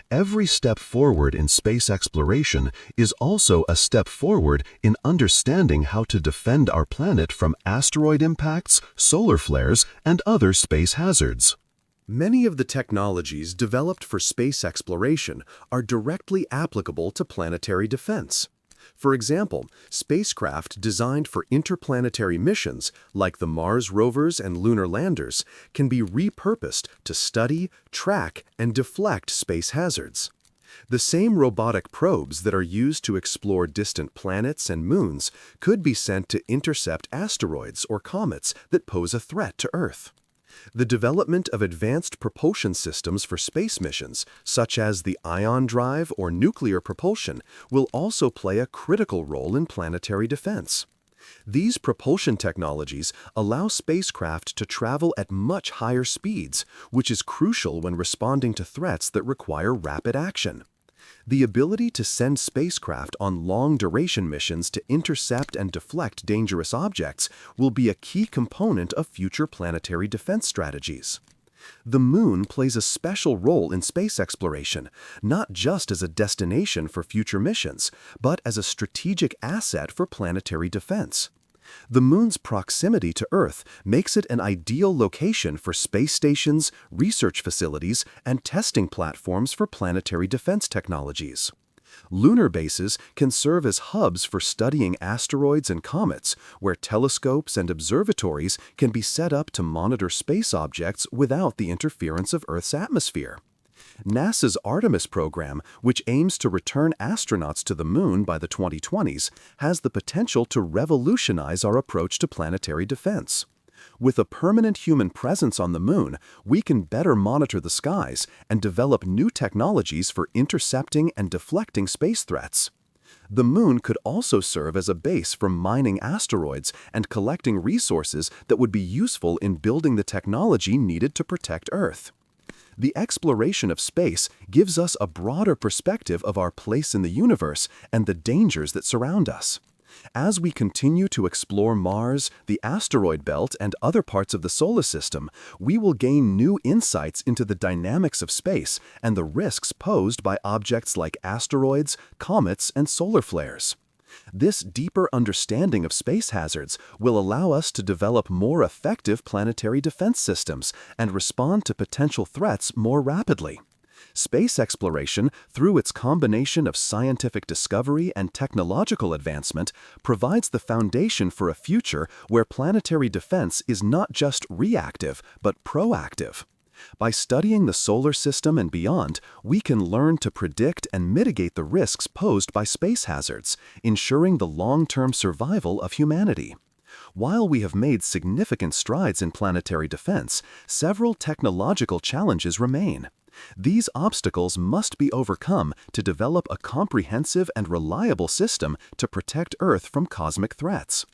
Every step forward in space exploration is also a step forward in understanding how to defend our planet from asteroid impacts, solar flares, and other space hazards. Many of the technologies developed for space exploration are directly applicable to planetary defense. For example, spacecraft designed for interplanetary missions, like the Mars rovers and lunar landers, can be repurposed to study, track, and deflect space hazards. The same robotic probes that are used to explore distant planets and moons could be sent to intercept asteroids or comets that pose a threat to Earth. The development of advanced propulsion systems for space missions, such as the ion drive or nuclear propulsion, will also play a critical role in planetary defense. These propulsion technologies allow spacecraft to travel at much higher speeds, which is crucial when responding to threats that require rapid action. The ability to send spacecraft on long-duration missions to intercept and deflect dangerous objects will be a key component of future planetary defense strategies. The Moon plays a special role in space exploration, not just as a destination for future missions, but as a strategic asset for planetary defense. The Moon's proximity to Earth makes it an ideal location for space stations, research facilities, and testing platforms for planetary defense technologies. Lunar bases can serve as hubs for studying asteroids and comets, where telescopes and observatories can be set up to monitor space objects without the interference of Earth's atmosphere. NASA's Artemis program, which aims to return astronauts to the Moon by the 2020s, has the potential to revolutionize our approach to planetary defense. With a permanent human presence on the Moon, we can better monitor the skies and develop new technologies for intercepting and deflecting space threats. The Moon could also serve as a base for mining asteroids and collecting resources that would be useful in building the technology needed to protect Earth. The exploration of space gives us a broader perspective of our place in the universe and the dangers that surround us. As we continue to explore Mars, the asteroid belt, and other parts of the solar system, we will gain new insights into the dynamics of space and the risks posed by objects like asteroids, comets, and solar flares. This deeper understanding of space hazards will allow us to develop more effective planetary defense systems and respond to potential threats more rapidly. Space exploration, through its combination of scientific discovery and technological advancement, provides the foundation for a future where planetary defense is not just reactive but proactive. By studying the solar system and beyond, we can learn to predict and mitigate the risks posed by space hazards, ensuring the long-term survival of humanity. While we have made significant strides in planetary defense, several technological challenges remain. These obstacles must be overcome to develop a comprehensive and reliable system to protect Earth from cosmic threats.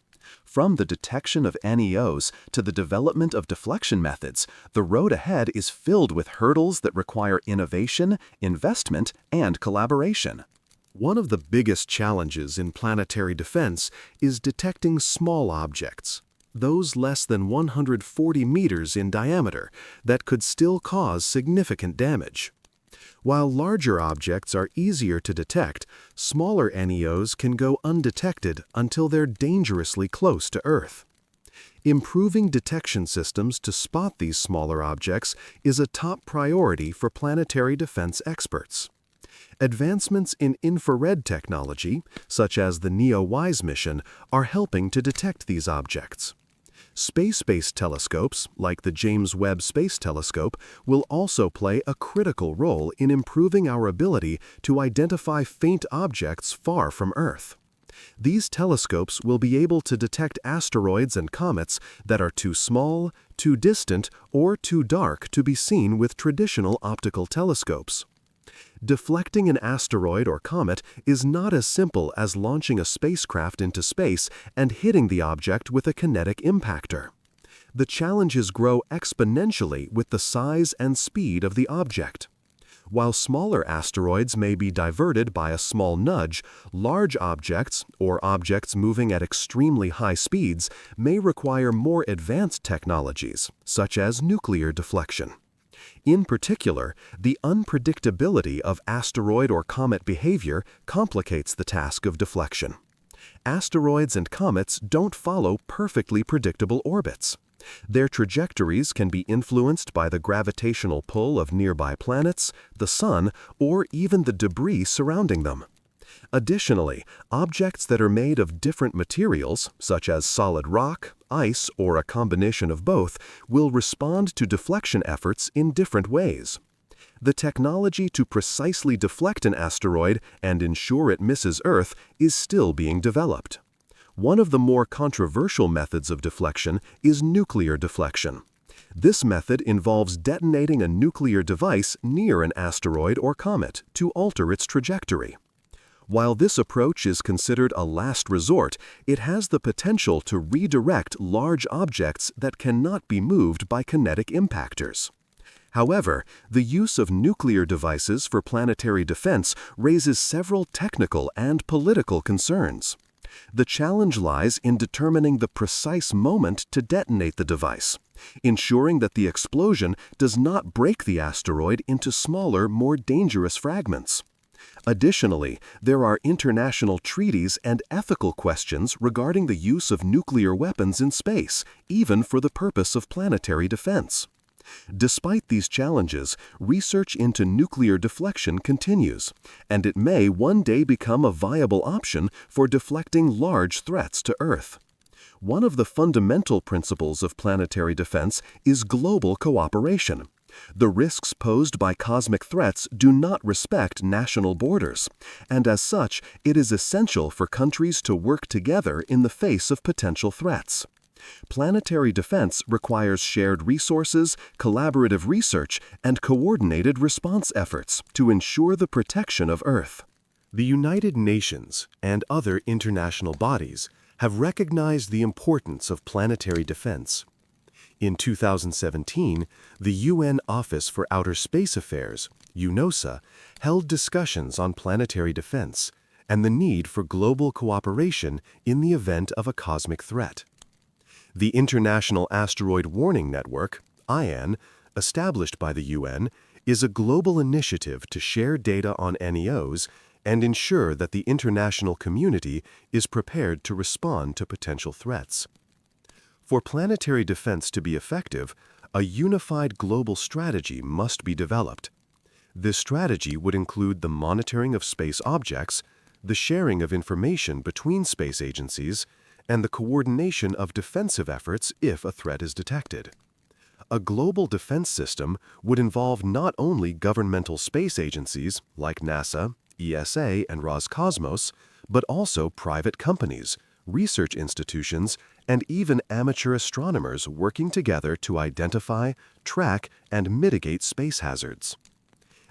From the detection of NEOs to the development of deflection methods, the road ahead is filled with hurdles that require innovation, investment, and collaboration. One of the biggest challenges in planetary defense is detecting small objects, those less than 140 meters in diameter, that could still cause significant damage. While larger objects are easier to detect, smaller NEOs can go undetected until they're dangerously close to Earth. Improving detection systems to spot these smaller objects is a top priority for planetary defense experts. Advancements in infrared technology, such as the NEOWISE mission, are helping to detect these objects. Space-based telescopes, like the James Webb Space Telescope, will also play a critical role in improving our ability to identify faint objects far from Earth. These telescopes will be able to detect asteroids and comets that are too small, too distant, or too dark to be seen with traditional optical telescopes. Deflecting an asteroid or comet is not as simple as launching a spacecraft into space and hitting the object with a kinetic impactor. The challenges grow exponentially with the size and speed of the object. While smaller asteroids may be diverted by a small nudge, large objects, or objects moving at extremely high speeds, may require more advanced technologies, such as nuclear deflection. In particular, the unpredictability of asteroid or comet behavior complicates the task of deflection. Asteroids and comets don't follow perfectly predictable orbits. Their trajectories can be influenced by the gravitational pull of nearby planets, the Sun, or even the debris surrounding them. Additionally, objects that are made of different materials, such as solid rock, ice, or a combination of both, will respond to deflection efforts in different ways. The technology to precisely deflect an asteroid and ensure it misses Earth is still being developed. One of the more controversial methods of deflection is nuclear deflection. This method involves detonating a nuclear device near an asteroid or comet to alter its trajectory. While this approach is considered a last resort, it has the potential to redirect large objects that cannot be moved by kinetic impactors. However, the use of nuclear devices for planetary defense raises several technical and political concerns. The challenge lies in determining the precise moment to detonate the device, ensuring that the explosion does not break the asteroid into smaller, more dangerous fragments. Additionally, there are international treaties and ethical questions regarding the use of nuclear weapons in space, even for the purpose of planetary defense. Despite these challenges, research into nuclear deflection continues, and it may one day become a viable option for deflecting large threats to Earth. One of the fundamental principles of planetary defense is global cooperation. The risks posed by cosmic threats do not respect national borders, and as such, it is essential for countries to work together in the face of potential threats. Planetary defense requires shared resources, collaborative research, and coordinated response efforts to ensure the protection of Earth. The United Nations and other international bodies have recognized the importance of planetary defense. In 2017, the UN Office for Outer Space Affairs, UNOSA, held discussions on planetary defense and the need for global cooperation in the event of a cosmic threat. The International Asteroid Warning Network, IAN, established by the UN, is a global initiative to share data on NEOs and ensure that the international community is prepared to respond to potential threats. For planetary defense to be effective, a unified global strategy must be developed. This strategy would include the monitoring of space objects, the sharing of information between space agencies, and the coordination of defensive efforts if a threat is detected. A global defense system would involve not only governmental space agencies like NASA, ESA, and Roscosmos, but also private companies, research institutions, and even amateur astronomers working together to identify, track, and mitigate space hazards.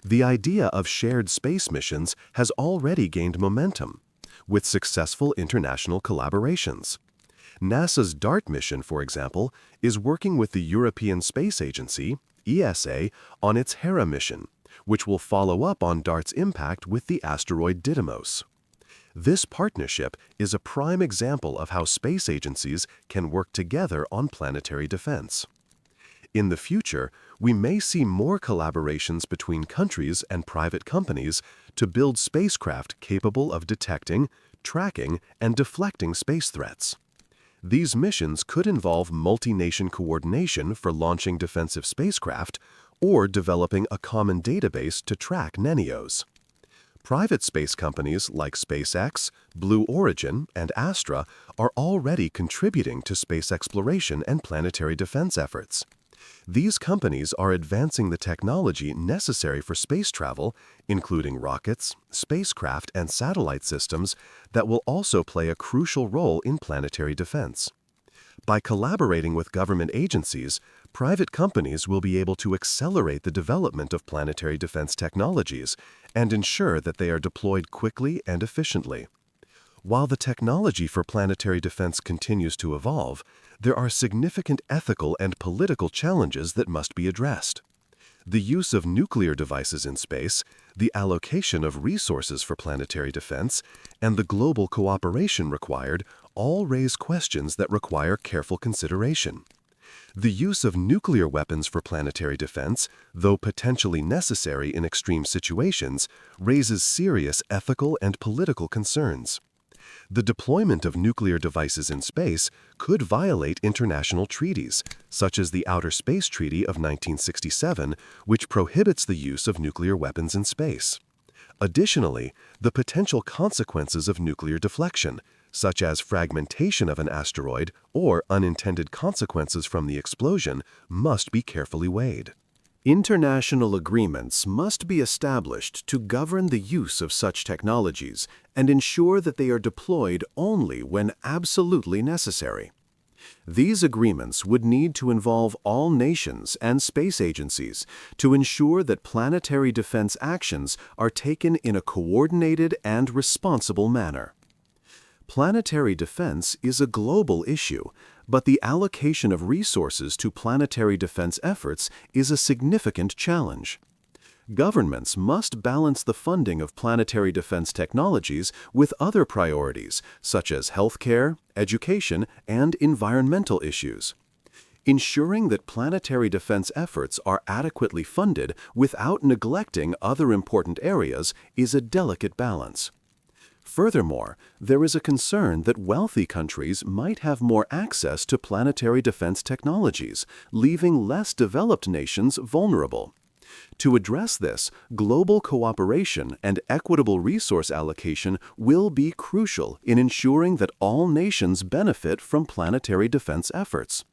The idea of shared space missions has already gained momentum, with successful international collaborations. NASA's DART mission, for example, is working with the European Space Agency, ESA, on its Hera mission, which will follow up on DART's impact with the asteroid Didymos. This partnership is a prime example of how space agencies can work together on planetary defense. In the future, we may see more collaborations between countries and private companies to build spacecraft capable of detecting, tracking, and deflecting space threats. These missions could involve multi-nation coordination for launching defensive spacecraft or developing a common database to track NEOs. Private space companies like SpaceX, Blue Origin, and Astra are already contributing to space exploration and planetary defense efforts. These companies are advancing the technology necessary for space travel, including rockets, spacecraft, and satellite systems that will also play a crucial role in planetary defense. By collaborating with government agencies, private companies will be able to accelerate the development of planetary defense technologies and ensure that they are deployed quickly and efficiently. While the technology for planetary defense continues to evolve, there are significant ethical and political challenges that must be addressed. The use of nuclear devices in space, the allocation of resources for planetary defense, and the global cooperation required all raise questions that require careful consideration. The use of nuclear weapons for planetary defense, though potentially necessary in extreme situations, raises serious ethical and political concerns. The deployment of nuclear devices in space could violate international treaties, such as the Outer Space Treaty of 1967, which prohibits the use of nuclear weapons in space. Additionally, the potential consequences of nuclear deflection, such as fragmentation of an asteroid or unintended consequences from the explosion, must be carefully weighed. International agreements must be established to govern the use of such technologies and ensure that they are deployed only when absolutely necessary. These agreements would need to involve all nations and space agencies to ensure that planetary defense actions are taken in a coordinated and responsible manner. Planetary defense is a global issue, but the allocation of resources to planetary defense efforts is a significant challenge. Governments must balance the funding of planetary defense technologies with other priorities, such as healthcare, education, and environmental issues. Ensuring that planetary defense efforts are adequately funded without neglecting other important areas is a delicate balance. Furthermore, there is a concern that wealthy countries might have more access to planetary defense technologies, leaving less developed nations vulnerable. To address this, global cooperation and equitable resource allocation will be crucial in ensuring that all nations benefit from planetary defense efforts.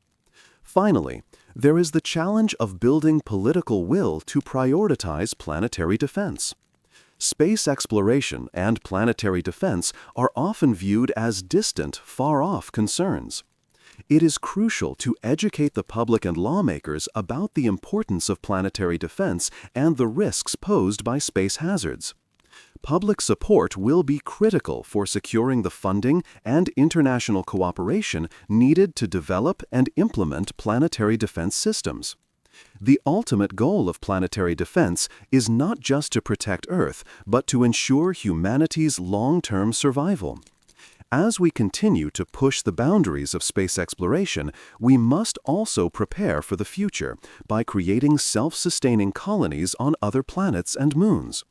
Finally, there is the challenge of building political will to prioritize planetary defense. Space exploration and planetary defense are often viewed as distant, far-off concerns. It is crucial to educate the public and lawmakers about the importance of planetary defense and the risks posed by space hazards. Public support will be critical for securing the funding and international cooperation needed to develop and implement planetary defense systems. The ultimate goal of planetary defense is not just to protect Earth, but to ensure humanity's long-term survival. As we continue to push the boundaries of space exploration, we must also prepare for the future by creating self-sustaining colonies on other planets and moons.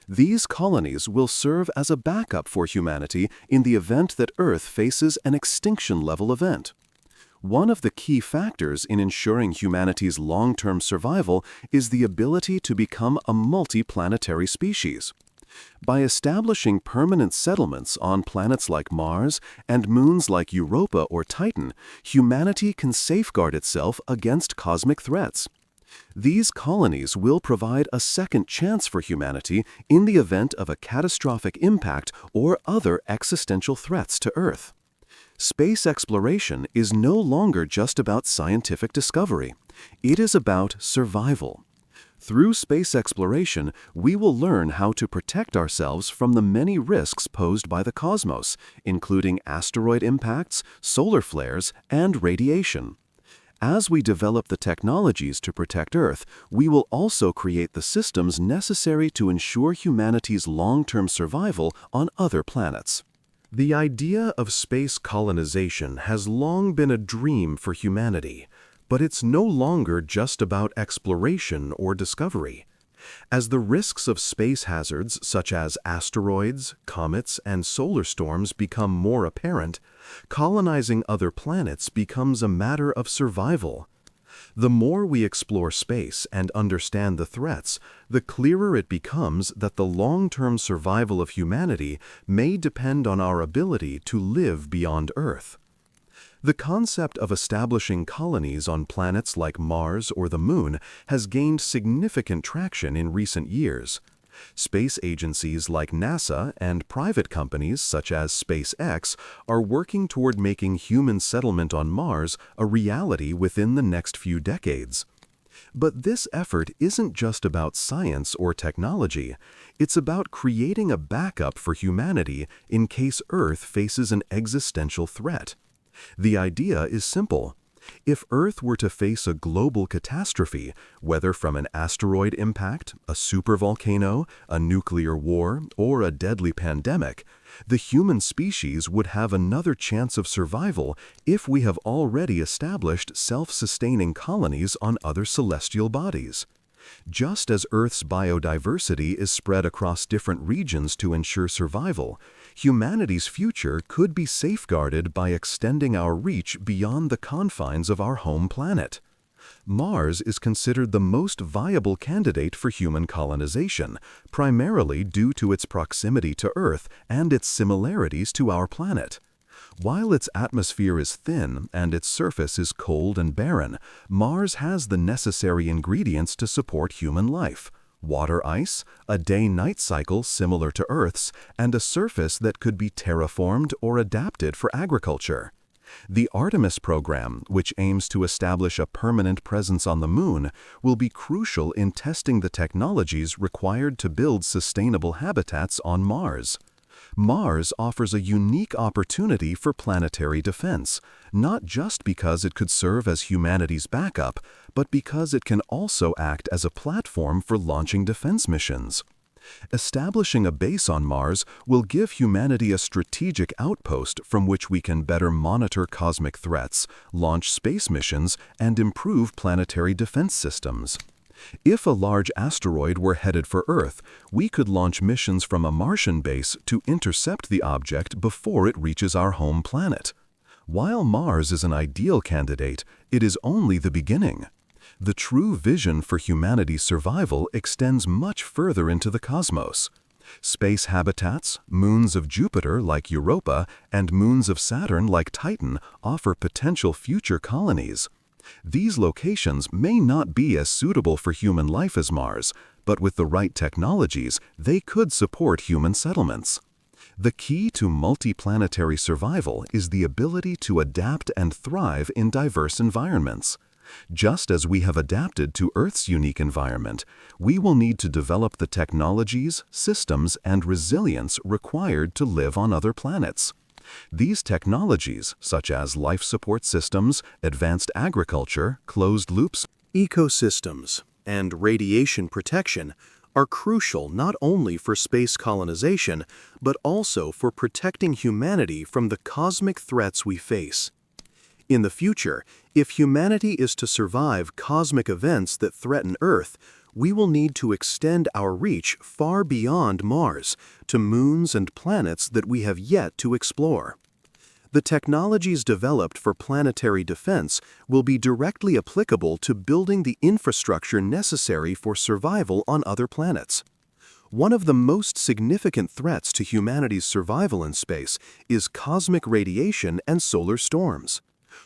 These colonies will serve as a backup for humanity in the event that Earth faces an extinction-level event. One of the key factors in ensuring humanity's long-term survival is the ability to become a multi-planetary species. By establishing permanent settlements on planets like Mars and moons like Europa or Titan, humanity can safeguard itself against cosmic threats. These colonies will provide a second chance for humanity in the event of a catastrophic impact or other existential threats to Earth. Space exploration is no longer just about scientific discovery. It is about survival. Through space exploration, we will learn how to protect ourselves from the many risks posed by the cosmos, including asteroid impacts, solar flares, and radiation. As we develop the technologies to protect Earth, we will also create the systems necessary to ensure humanity's long-term survival on other planets. The idea of space colonization has long been a dream for humanity, but it's no longer just about exploration or discovery. As the risks of space hazards such as asteroids, comets, and solar storms become more apparent, colonizing other planets becomes a matter of survival. The more we explore space and understand the threats, the clearer it becomes that the long-term survival of humanity may depend on our ability to live beyond Earth. The concept of establishing colonies on planets like Mars or the Moon has gained significant traction in recent years. Space agencies like NASA and private companies such as SpaceX are working toward making human settlement on Mars a reality within the next few decades. But this effort isn't just about science or technology. It's about creating a backup for humanity in case Earth faces an existential threat. The idea is simple. If Earth were to face a global catastrophe, whether from an asteroid impact, a supervolcano, a nuclear war, or a deadly pandemic, the human species would have another chance of survival if we have already established self-sustaining colonies on other celestial bodies. Just as Earth's biodiversity is spread across different regions to ensure survival, humanity's future could be safeguarded by extending our reach beyond the confines of our home planet. Mars is considered the most viable candidate for human colonization, primarily due to its proximity to Earth and its similarities to our planet. While its atmosphere is thin and its surface is cold and barren, Mars has the necessary ingredients to support human life: water ice, a day-night cycle similar to Earth's, and a surface that could be terraformed or adapted for agriculture. The Artemis program, which aims to establish a permanent presence on the Moon, will be crucial in testing the technologies required to build sustainable habitats on Mars. Mars offers a unique opportunity for planetary defense, not just because it could serve as humanity's backup, but because it can also act as a platform for launching defense missions. Establishing a base on Mars will give humanity a strategic outpost from which we can better monitor cosmic threats, launch space missions, and improve planetary defense systems. If a large asteroid were headed for Earth, we could launch missions from a Martian base to intercept the object before it reaches our home planet. While Mars is an ideal candidate, it is only the beginning. The true vision for humanity's survival extends much further into the cosmos. Space habitats, moons of Jupiter like Europa, and moons of Saturn like Titan offer potential future colonies. These locations may not be as suitable for human life as Mars, but with the right technologies, they could support human settlements. The key to multiplanetary survival is the ability to adapt and thrive in diverse environments. Just as we have adapted to Earth's unique environment, we will need to develop the technologies, systems, and resilience required to live on other planets. These technologies, such as life support systems, advanced agriculture, closed loops, ecosystems, and radiation protection, are crucial not only for space colonization, but also for protecting humanity from the cosmic threats we face. In the future, if humanity is to survive cosmic events that threaten Earth, we will need to extend our reach far beyond Mars to moons and planets that we have yet to explore. The technologies developed for planetary defense will be directly applicable to building the infrastructure necessary for survival on other planets. One of the most significant threats to humanity's survival in space is cosmic radiation and solar storms.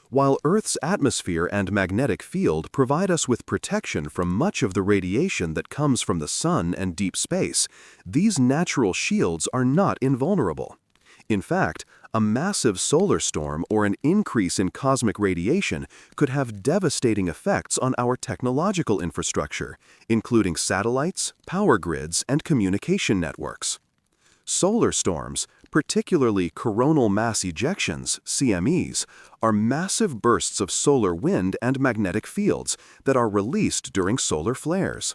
While Earth's atmosphere and magnetic field provide us with protection from much of the radiation that comes from the sun and deep space, these natural shields are not invulnerable. In fact, a massive solar storm or an increase in cosmic radiation could have devastating effects on our technological infrastructure, including satellites, power grids, and communication networks. Solar storms, particularly coronal mass ejections, CMEs, are massive bursts of solar wind and magnetic fields that are released during solar flares.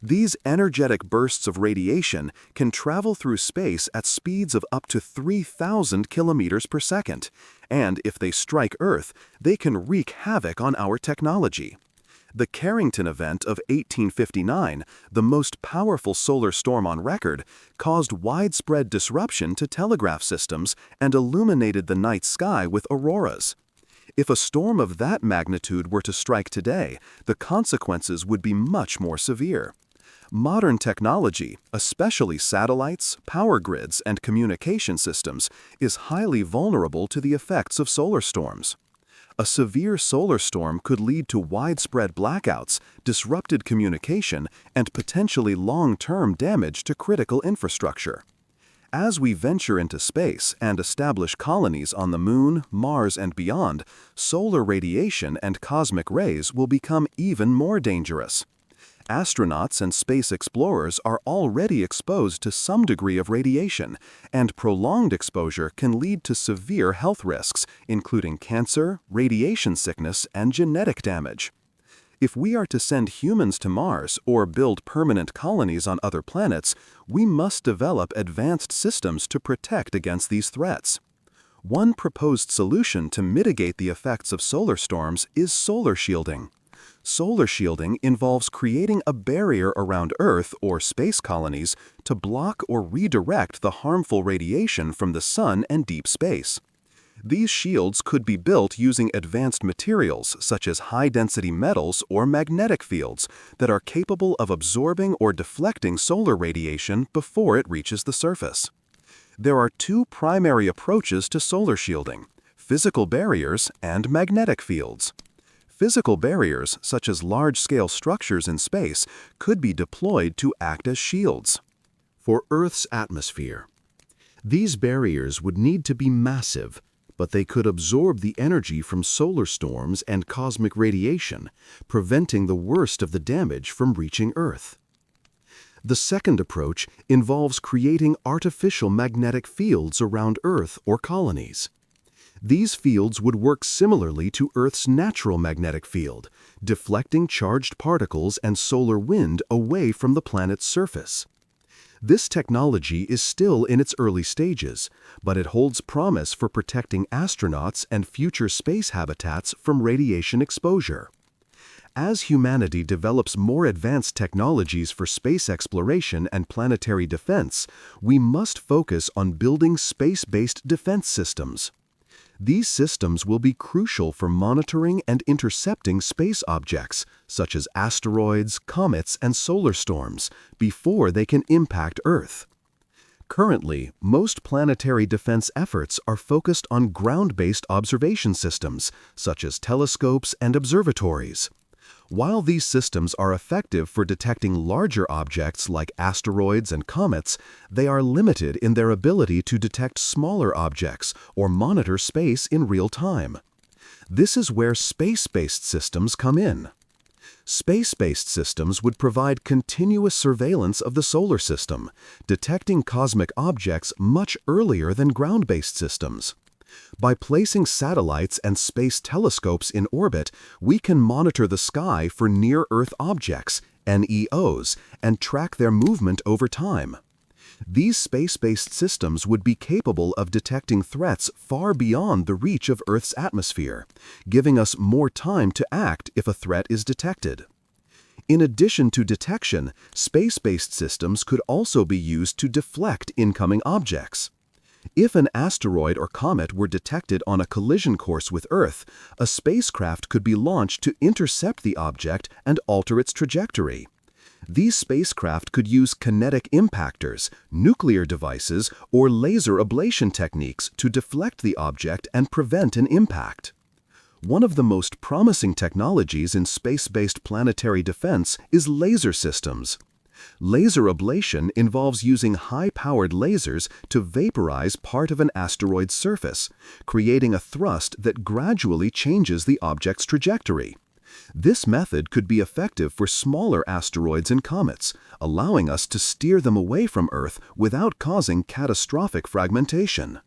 These energetic bursts of radiation can travel through space at speeds of up to 3,000 kilometers per second, and if they strike Earth, they can wreak havoc on our technology. The Carrington event of 1859, the most powerful solar storm on record, caused widespread disruption to telegraph systems and illuminated the night sky with auroras. If a storm of that magnitude were to strike today, the consequences would be much more severe. Modern technology, especially satellites, power grids, and communication systems, is highly vulnerable to the effects of solar storms. A severe solar storm could lead to widespread blackouts, disrupted communication, and potentially long-term damage to critical infrastructure. As we venture into space and establish colonies on the Moon, Mars, and beyond, solar radiation and cosmic rays will become even more dangerous. Astronauts and space explorers are already exposed to some degree of radiation, and prolonged exposure can lead to severe health risks, including cancer, radiation sickness, and genetic damage. If we are to send humans to Mars or build permanent colonies on other planets, we must develop advanced systems to protect against these threats. One proposed solution to mitigate the effects of solar storms is solar shielding. Solar shielding involves creating a barrier around Earth or space colonies to block or redirect the harmful radiation from the sun and deep space. These shields could be built using advanced materials such as high-density metals or magnetic fields that are capable of absorbing or deflecting solar radiation before it reaches the surface. There are two primary approaches to solar shielding: physical barriers and magnetic fields. Physical barriers, such as large-scale structures in space, could be deployed to act as shields. For Earth's atmosphere, these barriers would need to be massive, but they could absorb the energy from solar storms and cosmic radiation, preventing the worst of the damage from reaching Earth. The second approach involves creating artificial magnetic fields around Earth or colonies. These fields would work similarly to Earth's natural magnetic field, deflecting charged particles and solar wind away from the planet's surface. This technology is still in its early stages, but it holds promise for protecting astronauts and future space habitats from radiation exposure. As humanity develops more advanced technologies for space exploration and planetary defense, we must focus on building space-based defense systems. These systems will be crucial for monitoring and intercepting space objects, such as asteroids, comets, and solar storms, before they can impact Earth. Currently, most planetary defense efforts are focused on ground-based observation systems, such as telescopes and observatories. While these systems are effective for detecting larger objects like asteroids and comets, they are limited in their ability to detect smaller objects or monitor space in real time. This is where space-based systems come in. Space-based systems would provide continuous surveillance of the solar system, detecting cosmic objects much earlier than ground-based systems. By placing satellites and space telescopes in orbit, we can monitor the sky for near-Earth objects, NEOs, and track their movement over time. These space-based systems would be capable of detecting threats far beyond the reach of Earth's atmosphere, giving us more time to act if a threat is detected. In addition to detection, space-based systems could also be used to deflect incoming objects. If an asteroid or comet were detected on a collision course with Earth, a spacecraft could be launched to intercept the object and alter its trajectory. These spacecraft could use kinetic impactors, nuclear devices, or laser ablation techniques to deflect the object and prevent an impact. One of the most promising technologies in space-based planetary defense is laser systems. Laser ablation involves using high-powered lasers to vaporize part of an asteroid's surface, creating a thrust that gradually changes the object's trajectory. This method could be effective for smaller asteroids and comets, allowing us to steer them away from Earth without causing catastrophic fragmentation.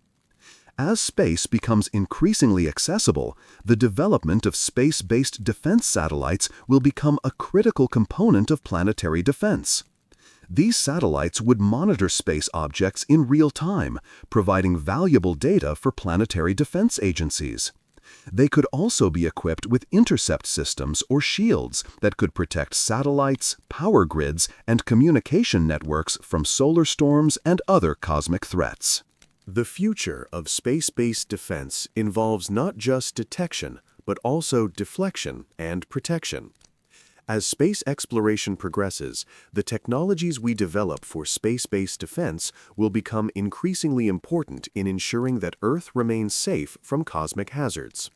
As space becomes increasingly accessible, the development of space-based defense satellites will become a critical component of planetary defense. These satellites would monitor space objects in real time, providing valuable data for planetary defense agencies. They could also be equipped with intercept systems or shields that could protect satellites, power grids, and communication networks from solar storms and other cosmic threats. The future of space-based defense involves not just detection, but also deflection and protection. As space exploration progresses, the technologies we develop for space-based defense will become increasingly important in ensuring that Earth remains safe from cosmic hazards.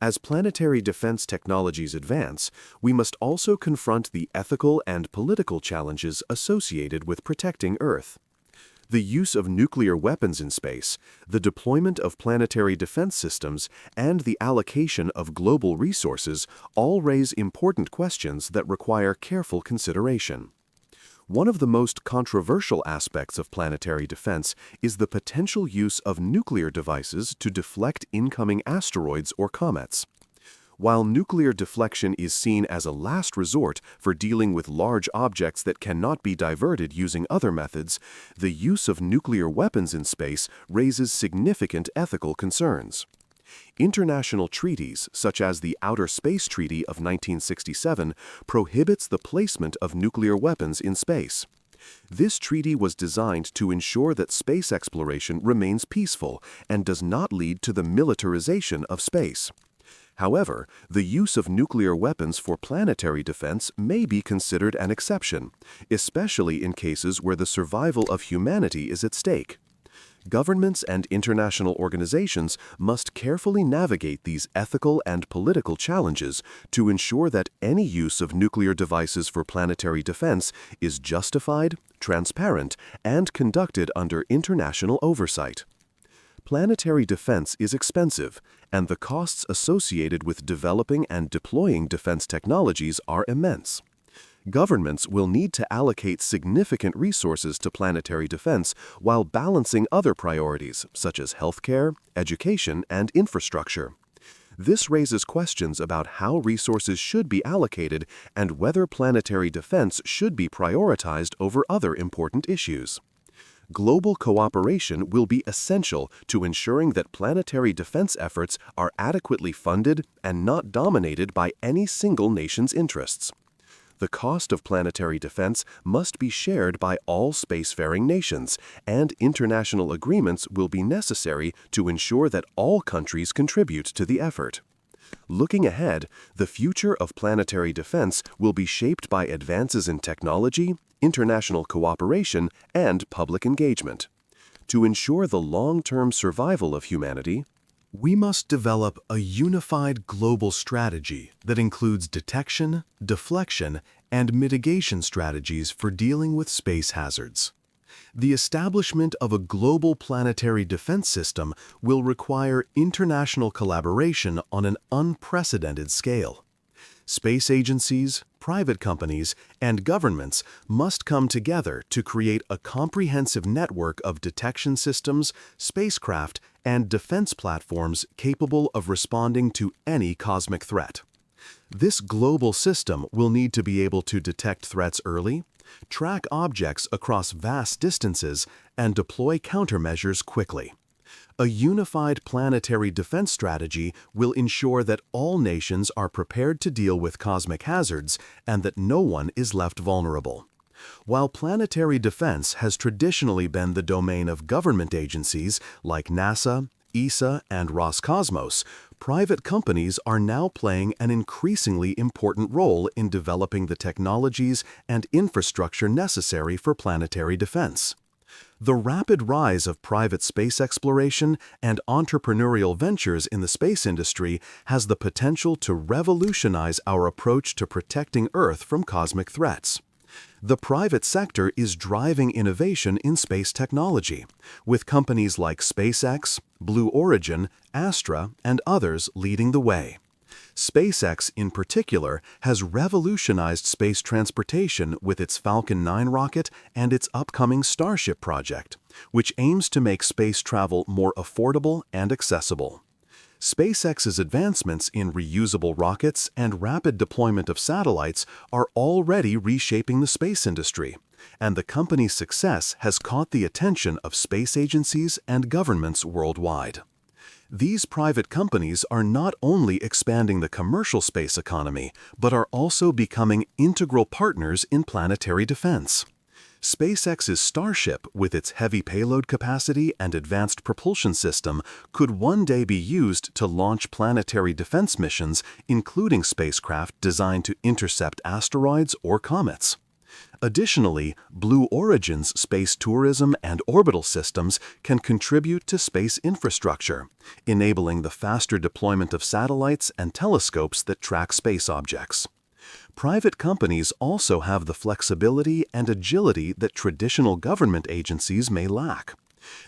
As planetary defense technologies advance, we must also confront the ethical and political challenges associated with protecting Earth. The use of nuclear weapons in space, the deployment of planetary defense systems, and the allocation of global resources all raise important questions that require careful consideration. One of the most controversial aspects of planetary defense is the potential use of nuclear devices to deflect incoming asteroids or comets. While nuclear deflection is seen as a last resort for dealing with large objects that cannot be diverted using other methods, the use of nuclear weapons in space raises significant ethical concerns. International treaties, such as the Outer Space Treaty of 1967, prohibits the placement of nuclear weapons in space. This treaty was designed to ensure that space exploration remains peaceful and does not lead to the militarization of space. However, the use of nuclear weapons for planetary defense may be considered an exception, especially in cases where the survival of humanity is at stake. Governments and international organizations must carefully navigate these ethical and political challenges to ensure that any use of nuclear devices for planetary defense is justified, transparent, and conducted under international oversight. Planetary defense is expensive, and the costs associated with developing and deploying defense technologies are immense. Governments will need to allocate significant resources to planetary defense while balancing other priorities such as healthcare, education, and infrastructure. This raises questions about how resources should be allocated and whether planetary defense should be prioritized over other important issues. Global cooperation will be essential to ensuring that planetary defense efforts are adequately funded and not dominated by any single nation's interests. The cost of planetary defense must be shared by all spacefaring nations, and international agreements will be necessary to ensure that all countries contribute to the effort. Looking ahead, the future of planetary defense will be shaped by advances in technology, international cooperation, and public engagement. To ensure the long-term survival of humanity, we must develop a unified global strategy that includes detection, deflection, and mitigation strategies for dealing with space hazards. The establishment of a global planetary defense system will require international collaboration on an unprecedented scale. Space agencies, private companies, and governments must come together to create a comprehensive network of detection systems, spacecraft, and defense platforms capable of responding to any cosmic threat. This global system will need to be able to detect threats early, track objects across vast distances, and deploy countermeasures quickly. A unified planetary defense strategy will ensure that all nations are prepared to deal with cosmic hazards and that no one is left vulnerable. While planetary defense has traditionally been the domain of government agencies like NASA, ESA, and Roscosmos, private companies are now playing an increasingly important role in developing the technologies and infrastructure necessary for planetary defense. The rapid rise of private space exploration and entrepreneurial ventures in the space industry has the potential to revolutionize our approach to protecting Earth from cosmic threats. The private sector is driving innovation in space technology, with companies like SpaceX, Blue Origin, Astra, and others leading the way. SpaceX, in particular, has revolutionized space transportation with its Falcon 9 rocket and its upcoming Starship project, which aims to make space travel more affordable and accessible. SpaceX's advancements in reusable rockets and rapid deployment of satellites are already reshaping the space industry, and the company's success has caught the attention of space agencies and governments worldwide. These private companies are not only expanding the commercial space economy, but are also becoming integral partners in planetary defense. SpaceX's Starship, with its heavy payload capacity and advanced propulsion system, could one day be used to launch planetary defense missions, including spacecraft designed to intercept asteroids or comets. Additionally, Blue Origin's space tourism and orbital systems can contribute to space infrastructure, enabling the faster deployment of satellites and telescopes that track space objects. Private companies also have the flexibility and agility that traditional government agencies may lack.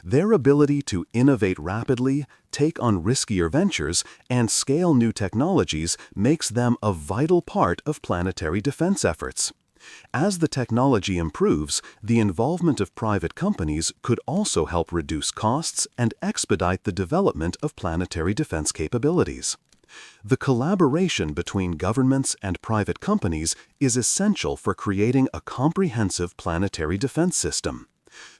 Their ability to innovate rapidly, take on riskier ventures, and scale new technologies makes them a vital part of planetary defense efforts. As the technology improves, the involvement of private companies could also help reduce costs and expedite the development of planetary defense capabilities. The collaboration between governments and private companies is essential for creating a comprehensive planetary defense system.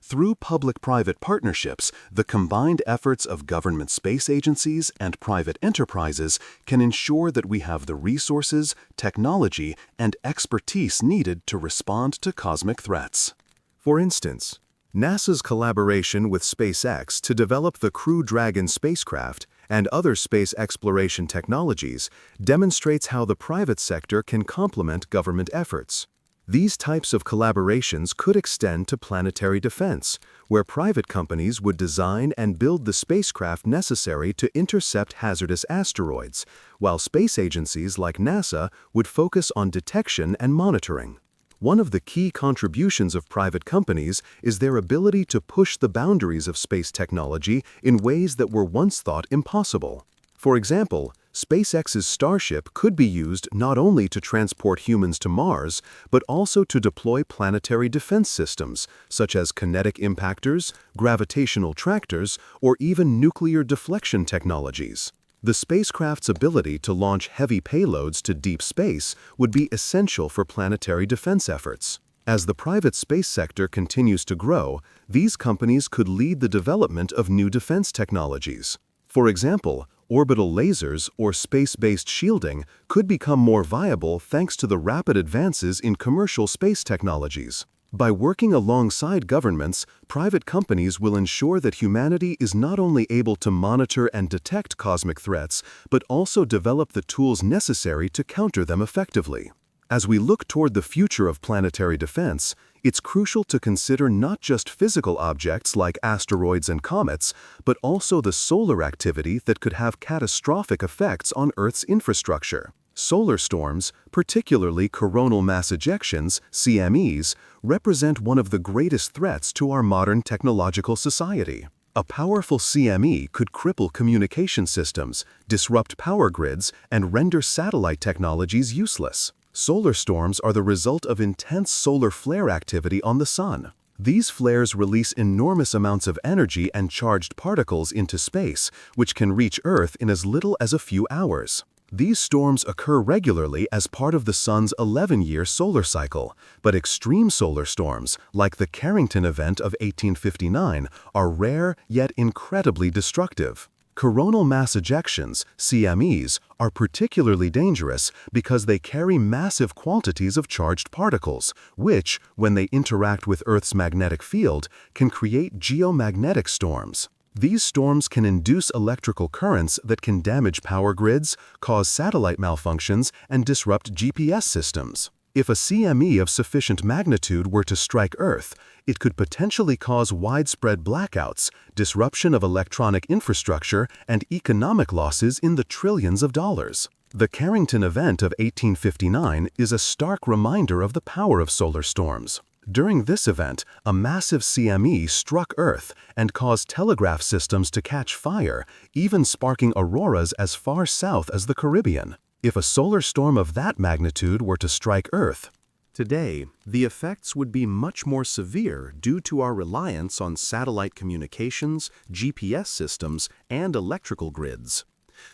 Through public-private partnerships, the combined efforts of government space agencies and private enterprises can ensure that we have the resources, technology, and expertise needed to respond to cosmic threats. For instance, NASA's collaboration with SpaceX to develop the Crew Dragon spacecraft and other space exploration technologies demonstrates how the private sector can complement government efforts. These types of collaborations could extend to planetary defense, where private companies would design and build the spacecraft necessary to intercept hazardous asteroids, while space agencies like NASA would focus on detection and monitoring. One of the key contributions of private companies is their ability to push the boundaries of space technology in ways that were once thought impossible. For example, SpaceX's Starship could be used not only to transport humans to Mars, but also to deploy planetary defense systems, such as kinetic impactors, gravitational tractors, or even nuclear deflection technologies. The spacecraft's ability to launch heavy payloads to deep space would be essential for planetary defense efforts. As the private space sector continues to grow, these companies could lead the development of new defense technologies. For example, orbital lasers or space-based shielding could become more viable thanks to the rapid advances in commercial space technologies. By working alongside governments, private companies will ensure that humanity is not only able to monitor and detect cosmic threats, but also develop the tools necessary to counter them effectively. As we look toward the future of planetary defense, it's crucial to consider not just physical objects like asteroids and comets, but also the solar activity that could have catastrophic effects on Earth's infrastructure. Solar storms, particularly coronal mass ejections, CMEs, represent one of the greatest threats to our modern technological society. A powerful CME could cripple communication systems, disrupt power grids, and render satellite technologies useless. Solar storms are the result of intense solar flare activity on the Sun. These flares release enormous amounts of energy and charged particles into space, which can reach Earth in as little as a few hours. These storms occur regularly as part of the Sun's 11-year solar cycle, but extreme solar storms, like the Carrington event of 1859, are rare yet incredibly destructive. Coronal mass ejections, CMEs, are particularly dangerous because they carry massive quantities of charged particles, which, when they interact with Earth's magnetic field, can create geomagnetic storms. These storms can induce electrical currents that can damage power grids, cause satellite malfunctions, and disrupt GPS systems. If a CME of sufficient magnitude were to strike Earth, it could potentially cause widespread blackouts, disruption of electronic infrastructure, and economic losses in the trillions of dollars. The Carrington event of 1859 is a stark reminder of the power of solar storms. During this event, a massive CME struck Earth and caused telegraph systems to catch fire, even sparking auroras as far south as the Caribbean. If a solar storm of that magnitude were to strike Earth today, the effects would be much more severe due to our reliance on satellite communications, GPS systems, and electrical grids.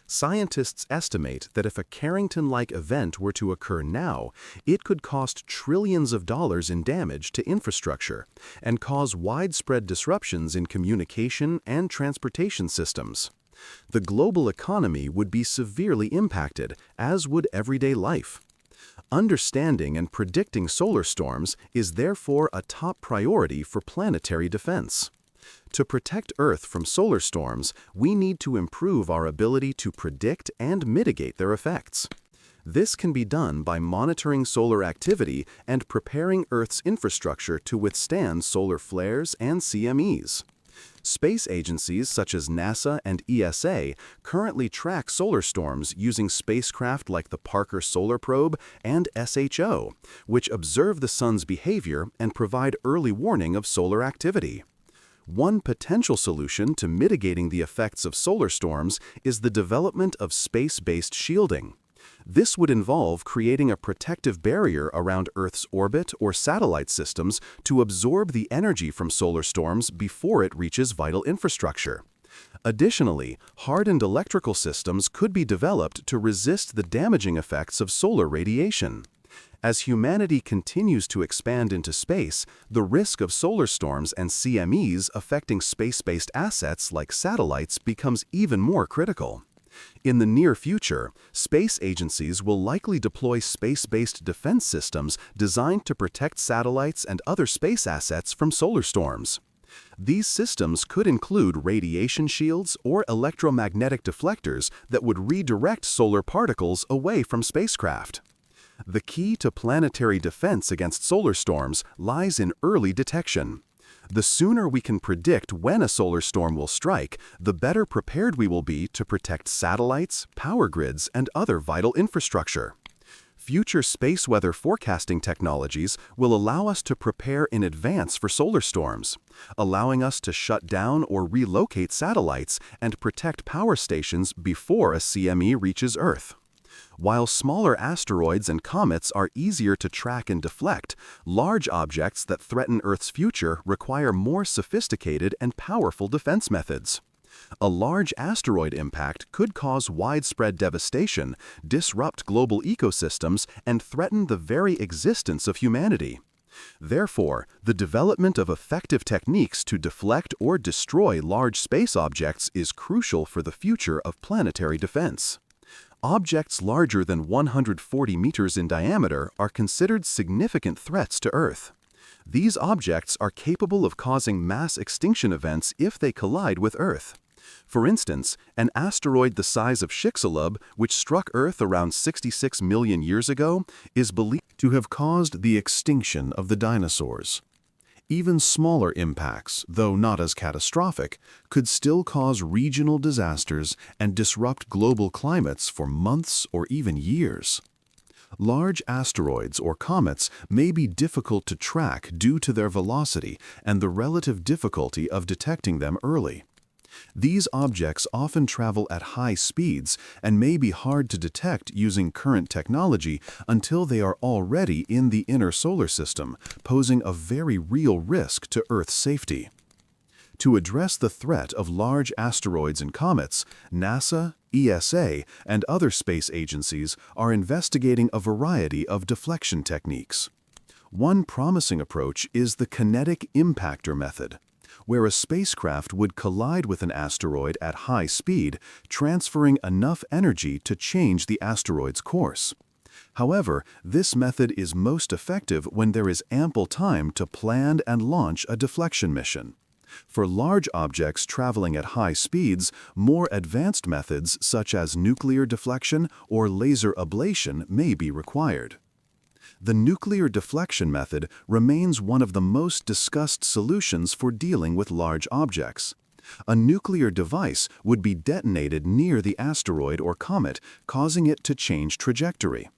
Scientists estimate that if a Carrington-like event were to occur now, it could cost trillions of dollars in damage to infrastructure and cause widespread disruptions in communication and transportation systems. The global economy would be severely impacted, as would everyday life. Understanding and predicting solar storms is therefore a top priority for planetary defense. To protect Earth from solar storms, we need to improve our ability to predict and mitigate their effects. This can be done by monitoring solar activity and preparing Earth's infrastructure to withstand solar flares and CMEs. Space agencies such as NASA and ESA currently track solar storms using spacecraft like the Parker Solar Probe and SHO, which observe the Sun's behavior and provide early warning of solar activity. One potential solution to mitigating the effects of solar storms is the development of space-based shielding. This would involve creating a protective barrier around Earth's orbit or satellite systems to absorb the energy from solar storms before it reaches vital infrastructure. Additionally, hardened electrical systems could be developed to resist the damaging effects of solar radiation. As humanity continues to expand into space, the risk of solar storms and CMEs affecting space-based assets like satellites becomes even more critical. In the near future, space agencies will likely deploy space-based defense systems designed to protect satellites and other space assets from solar storms. These systems could include radiation shields or electromagnetic deflectors that would redirect solar particles away from spacecraft. The key to planetary defense against solar storms lies in early detection. The sooner we can predict when a solar storm will strike, the better prepared we will be to protect satellites, power grids, and other vital infrastructure. Future space weather forecasting technologies will allow us to prepare in advance for solar storms, allowing us to shut down or relocate satellites and protect power stations before a CME reaches Earth. While smaller asteroids and comets are easier to track and deflect, large objects that threaten Earth's future require more sophisticated and powerful defense methods. A large asteroid impact could cause widespread devastation, disrupt global ecosystems, and threaten the very existence of humanity. Therefore, the development of effective techniques to deflect or destroy large space objects is crucial for the future of planetary defense. Objects larger than 140 meters in diameter are considered significant threats to Earth. These objects are capable of causing mass extinction events if they collide with Earth. For instance, an asteroid the size of Chicxulub, which struck Earth around 66 million years ago, is believed to have caused the extinction of the dinosaurs. Even smaller impacts, though not as catastrophic, could still cause regional disasters and disrupt global climates for months or even years. Large asteroids or comets may be difficult to track due to their velocity and the relative difficulty of detecting them early. These objects often travel at high speeds and may be hard to detect using current technology until they are already in the inner solar system, posing a very real risk to Earth's safety. To address the threat of large asteroids and comets, NASA, ESA, and other space agencies are investigating a variety of deflection techniques. One promising approach is the kinetic impactor method, where a spacecraft would collide with an asteroid at high speed, transferring enough energy to change the asteroid's course. However, this method is most effective when there is ample time to plan and launch a deflection mission. For large objects traveling at high speeds, more advanced methods such as nuclear deflection or laser ablation may be required. The nuclear deflection method remains one of the most discussed solutions for dealing with large objects. A nuclear device would be detonated near the asteroid or comet, causing it to change trajectory.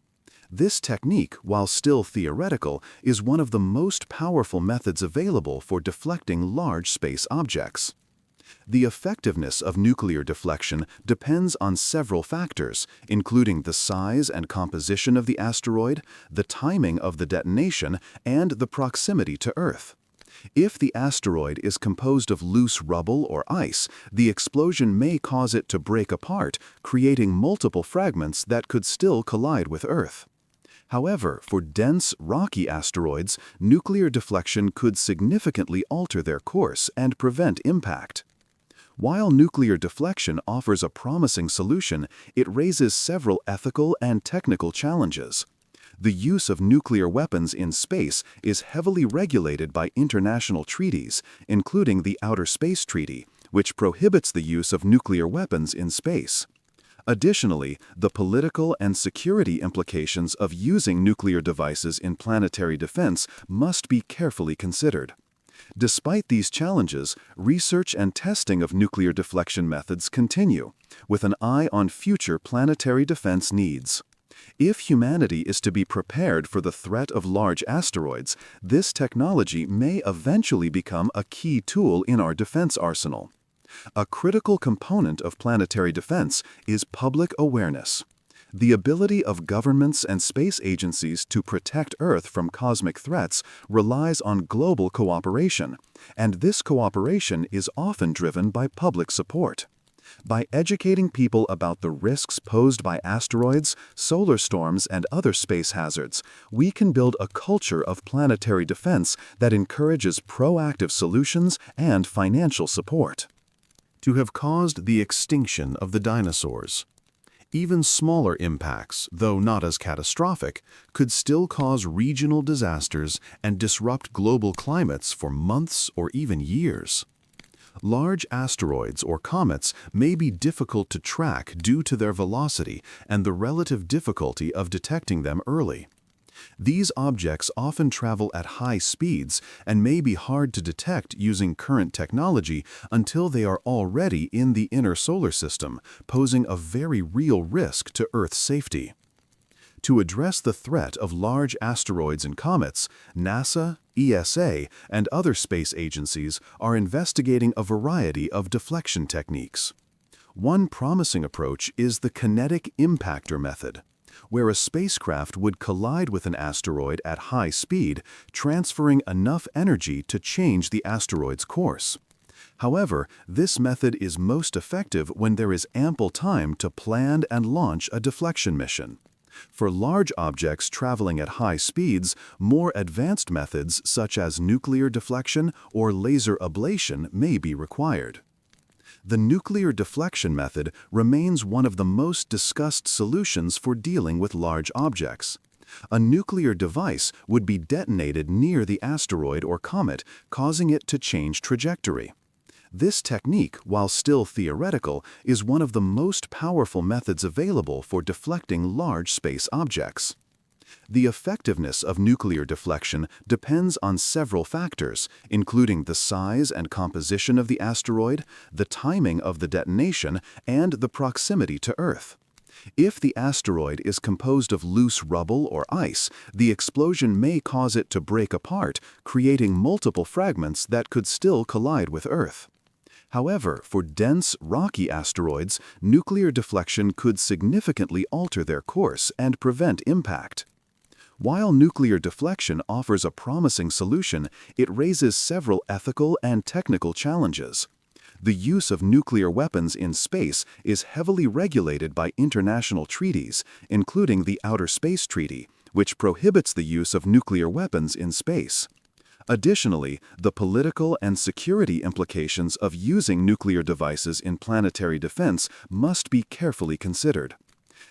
This technique, while still theoretical, is one of the most powerful methods available for deflecting large space objects. The effectiveness of nuclear deflection depends on several factors, including the size and composition of the asteroid, the timing of the detonation, and the proximity to Earth. If the asteroid is composed of loose rubble or ice, the explosion may cause it to break apart, creating multiple fragments that could still collide with Earth. However, for dense, rocky asteroids, nuclear deflection could significantly alter their course and prevent impact. While nuclear deflection offers a promising solution, it raises several ethical and technical challenges. The use of nuclear weapons in space is heavily regulated by international treaties, including the Outer Space Treaty, which prohibits the use of nuclear weapons in space. Additionally, the political and security implications of using nuclear devices in planetary defense must be carefully considered. Despite these challenges, research and testing of nuclear deflection methods continue, with an eye on future planetary defense needs. If humanity is to be prepared for the threat of large asteroids, this technology may eventually become a key tool in our defense arsenal. A critical component of planetary defense is public awareness. The ability of governments and space agencies to protect Earth from cosmic threats relies on global cooperation, and this cooperation is often driven by public support. By educating people about the risks posed by asteroids, solar storms, and other space hazards, we can build a culture of planetary defense that encourages proactive solutions and financial support. To have caused the extinction of the dinosaurs. Even smaller impacts, though not as catastrophic, could still cause regional disasters and disrupt global climates for months or even years. Large asteroids or comets may be difficult to track due to their velocity and the relative difficulty of detecting them early. These objects often travel at high speeds and may be hard to detect using current technology until they are already in the inner solar system, posing a very real risk to Earth's safety. To address the threat of large asteroids and comets, NASA, ESA, and other space agencies are investigating a variety of deflection techniques. One promising approach is the kinetic impactor method, where a spacecraft would collide with an asteroid at high speed, transferring enough energy to change the asteroid's course. However, this method is most effective when there is ample time to plan and launch a deflection mission. For large objects traveling at high speeds, more advanced methods such as nuclear deflection or laser ablation may be required. The nuclear deflection method remains one of the most discussed solutions for dealing with large objects. A nuclear device would be detonated near the asteroid or comet, causing it to change trajectory. This technique, while still theoretical, is one of the most powerful methods available for deflecting large space objects. The effectiveness of nuclear deflection depends on several factors, including the size and composition of the asteroid, the timing of the detonation, and the proximity to Earth. If the asteroid is composed of loose rubble or ice, the explosion may cause it to break apart, creating multiple fragments that could still collide with Earth. However, for dense, rocky asteroids, nuclear deflection could significantly alter their course and prevent impact. While nuclear deflection offers a promising solution, it raises several ethical and technical challenges. The use of nuclear weapons in space is heavily regulated by international treaties, including the Outer Space Treaty, which prohibits the use of nuclear weapons in space. Additionally, the political and security implications of using nuclear devices in planetary defense must be carefully considered.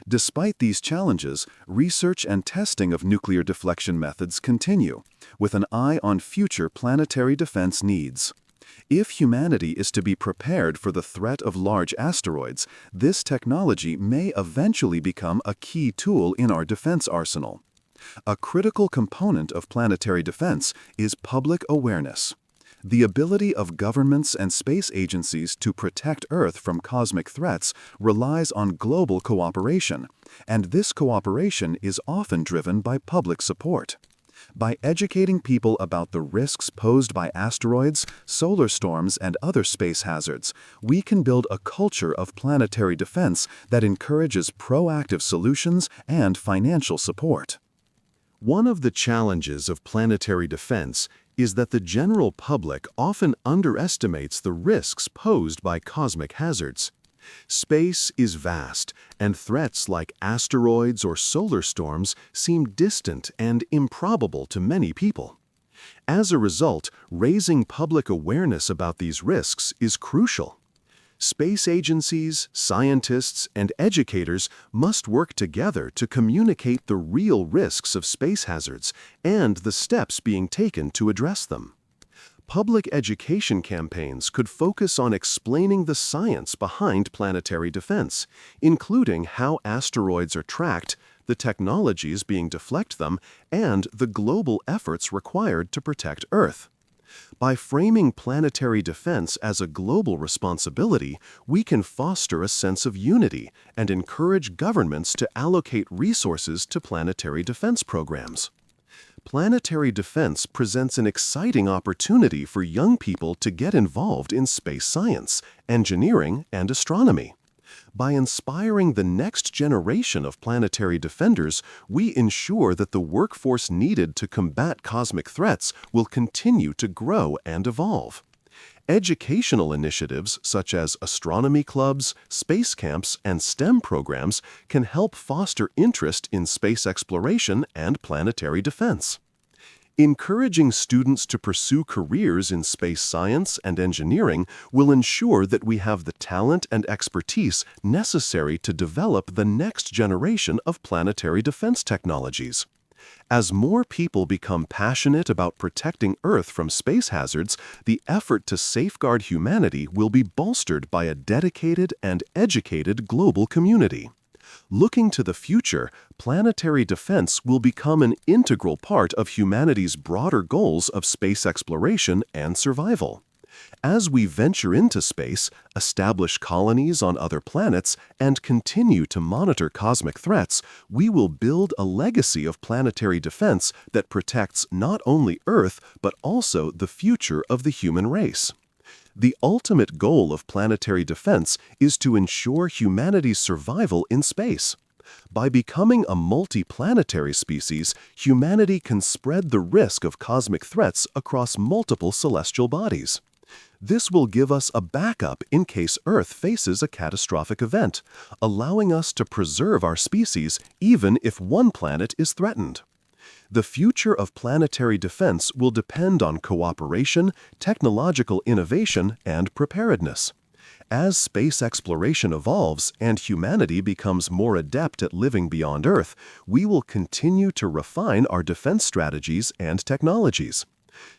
Despite these challenges, research and testing of nuclear deflection methods continue, with an eye on future planetary defense needs. If humanity is to be prepared for the threat of large asteroids, this technology may eventually become a key tool in our defense arsenal. A critical component of planetary defense is public awareness. The ability of governments and space agencies to protect Earth from cosmic threats relies on global cooperation, and this cooperation is often driven by public support. By educating people about the risks posed by asteroids, solar storms, and other space hazards, we can build a culture of planetary defense that encourages proactive solutions and financial support. One of the challenges of planetary defense is that the general public often underestimates the risks posed by cosmic hazards. Space is vast, and threats like asteroids or solar storms seem distant and improbable to many people. As a result, raising public awareness about these risks is crucial. Space agencies, scientists, and educators must work together to communicate the real risks of space hazards and the steps being taken to address them. Public education campaigns could focus on explaining the science behind planetary defense, including how asteroids are tracked, the technologies being to deflect them, and the global efforts required to protect Earth. By framing planetary defense as a global responsibility, we can foster a sense of unity and encourage governments to allocate resources to planetary defense programs. Planetary defense presents an exciting opportunity for young people to get involved in space science, engineering, and astronomy. By inspiring the next generation of planetary defenders, we ensure that the workforce needed to combat cosmic threats will continue to grow and evolve. Educational initiatives such as astronomy clubs, space camps, and STEM programs can help foster interest in space exploration and planetary defense. Encouraging students to pursue careers in space science and engineering will ensure that we have the talent and expertise necessary to develop the next generation of planetary defense technologies. As more people become passionate about protecting Earth from space hazards, the effort to safeguard humanity will be bolstered by a dedicated and educated global community. Looking to the future, planetary defense will become an integral part of humanity's broader goals of space exploration and survival. As we venture into space, establish colonies on other planets, and continue to monitor cosmic threats, we will build a legacy of planetary defense that protects not only Earth, but also the future of the human race. The ultimate goal of planetary defense is to ensure humanity's survival in space. By becoming a multi-planetary species, humanity can spread the risk of cosmic threats across multiple celestial bodies. This will give us a backup in case Earth faces a catastrophic event, allowing us to preserve our species even if one planet is threatened. The future of planetary defense will depend on cooperation, technological innovation, and preparedness. As space exploration evolves and humanity becomes more adept at living beyond Earth, we will continue to refine our defense strategies and technologies.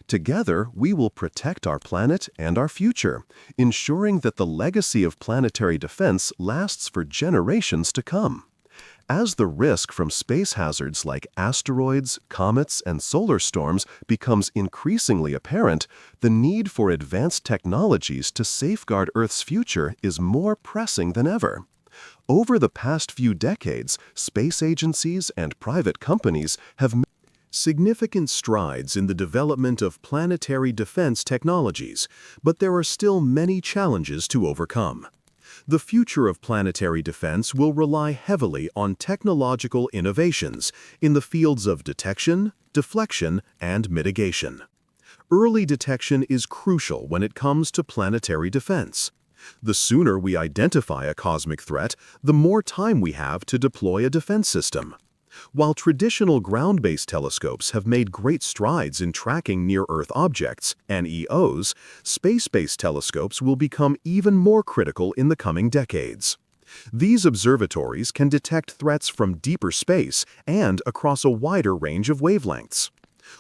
Together, we will protect our planet and our future, ensuring that the legacy of planetary defense lasts for generations to come. As the risk from space hazards like asteroids, comets, and solar storms becomes increasingly apparent, the need for advanced technologies to safeguard Earth's future is more pressing than ever. Over the past few decades, space agencies and private companies have made significant strides in the development of planetary defense technologies, but there are still many challenges to overcome. The future of planetary defense will rely heavily on technological innovations in the fields of detection, deflection, and mitigation. Early detection is crucial when it comes to planetary defense. The sooner we identify a cosmic threat, the more time we have to deploy a defense system. While traditional ground-based telescopes have made great strides in tracking near-Earth objects, NEOs, space-based telescopes will become even more critical in the coming decades. These observatories can detect threats from deeper space and across a wider range of wavelengths.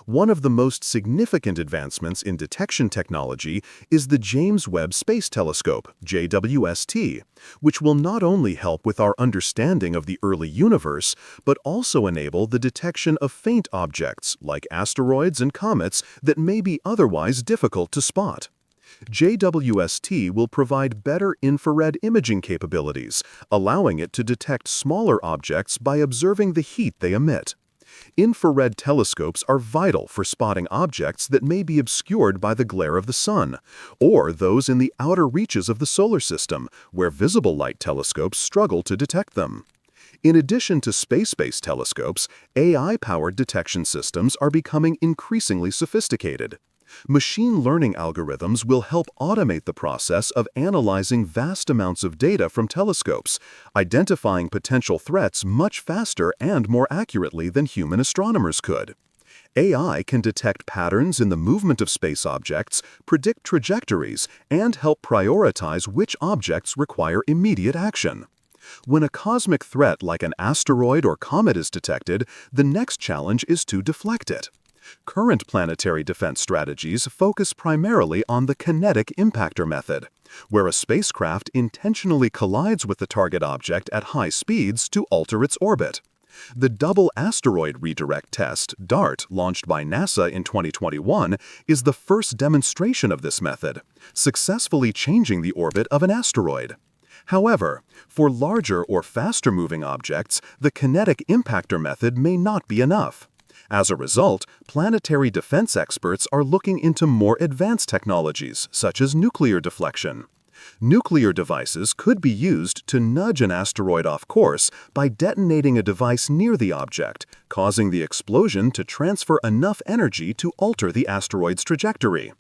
One of the most significant advancements in detection technology is the James Webb Space Telescope, JWST, which will not only help with our understanding of the early universe, but also enable the detection of faint objects like asteroids and comets that may be otherwise difficult to spot. JWST will provide better infrared imaging capabilities, allowing it to detect smaller objects by observing the heat they emit. Infrared telescopes are vital for spotting objects that may be obscured by the glare of the sun, or those in the outer reaches of the solar system, where visible light telescopes struggle to detect them. In addition to space-based telescopes, AI-powered detection systems are becoming increasingly sophisticated. Machine learning algorithms will help automate the process of analyzing vast amounts of data from telescopes, identifying potential threats much faster and more accurately than human astronomers could. AI can detect patterns in the movement of space objects, predict trajectories, and help prioritize which objects require immediate action. When a cosmic threat like an asteroid or comet is detected, the next challenge is to deflect it. Current planetary defense strategies focus primarily on the kinetic impactor method, where a spacecraft intentionally collides with the target object at high speeds to alter its orbit. The Double Asteroid Redirect Test, DART, launched by NASA in 2021, is the first demonstration of this method, successfully changing the orbit of an asteroid. However, for larger or faster-moving objects, the kinetic impactor method may not be enough. As a result, planetary defense experts are looking into more advanced technologies, such as nuclear deflection. Nuclear devices could be used to nudge an asteroid off course by detonating a device near the object, causing the explosion to transfer enough energy to alter the asteroid's trajectory.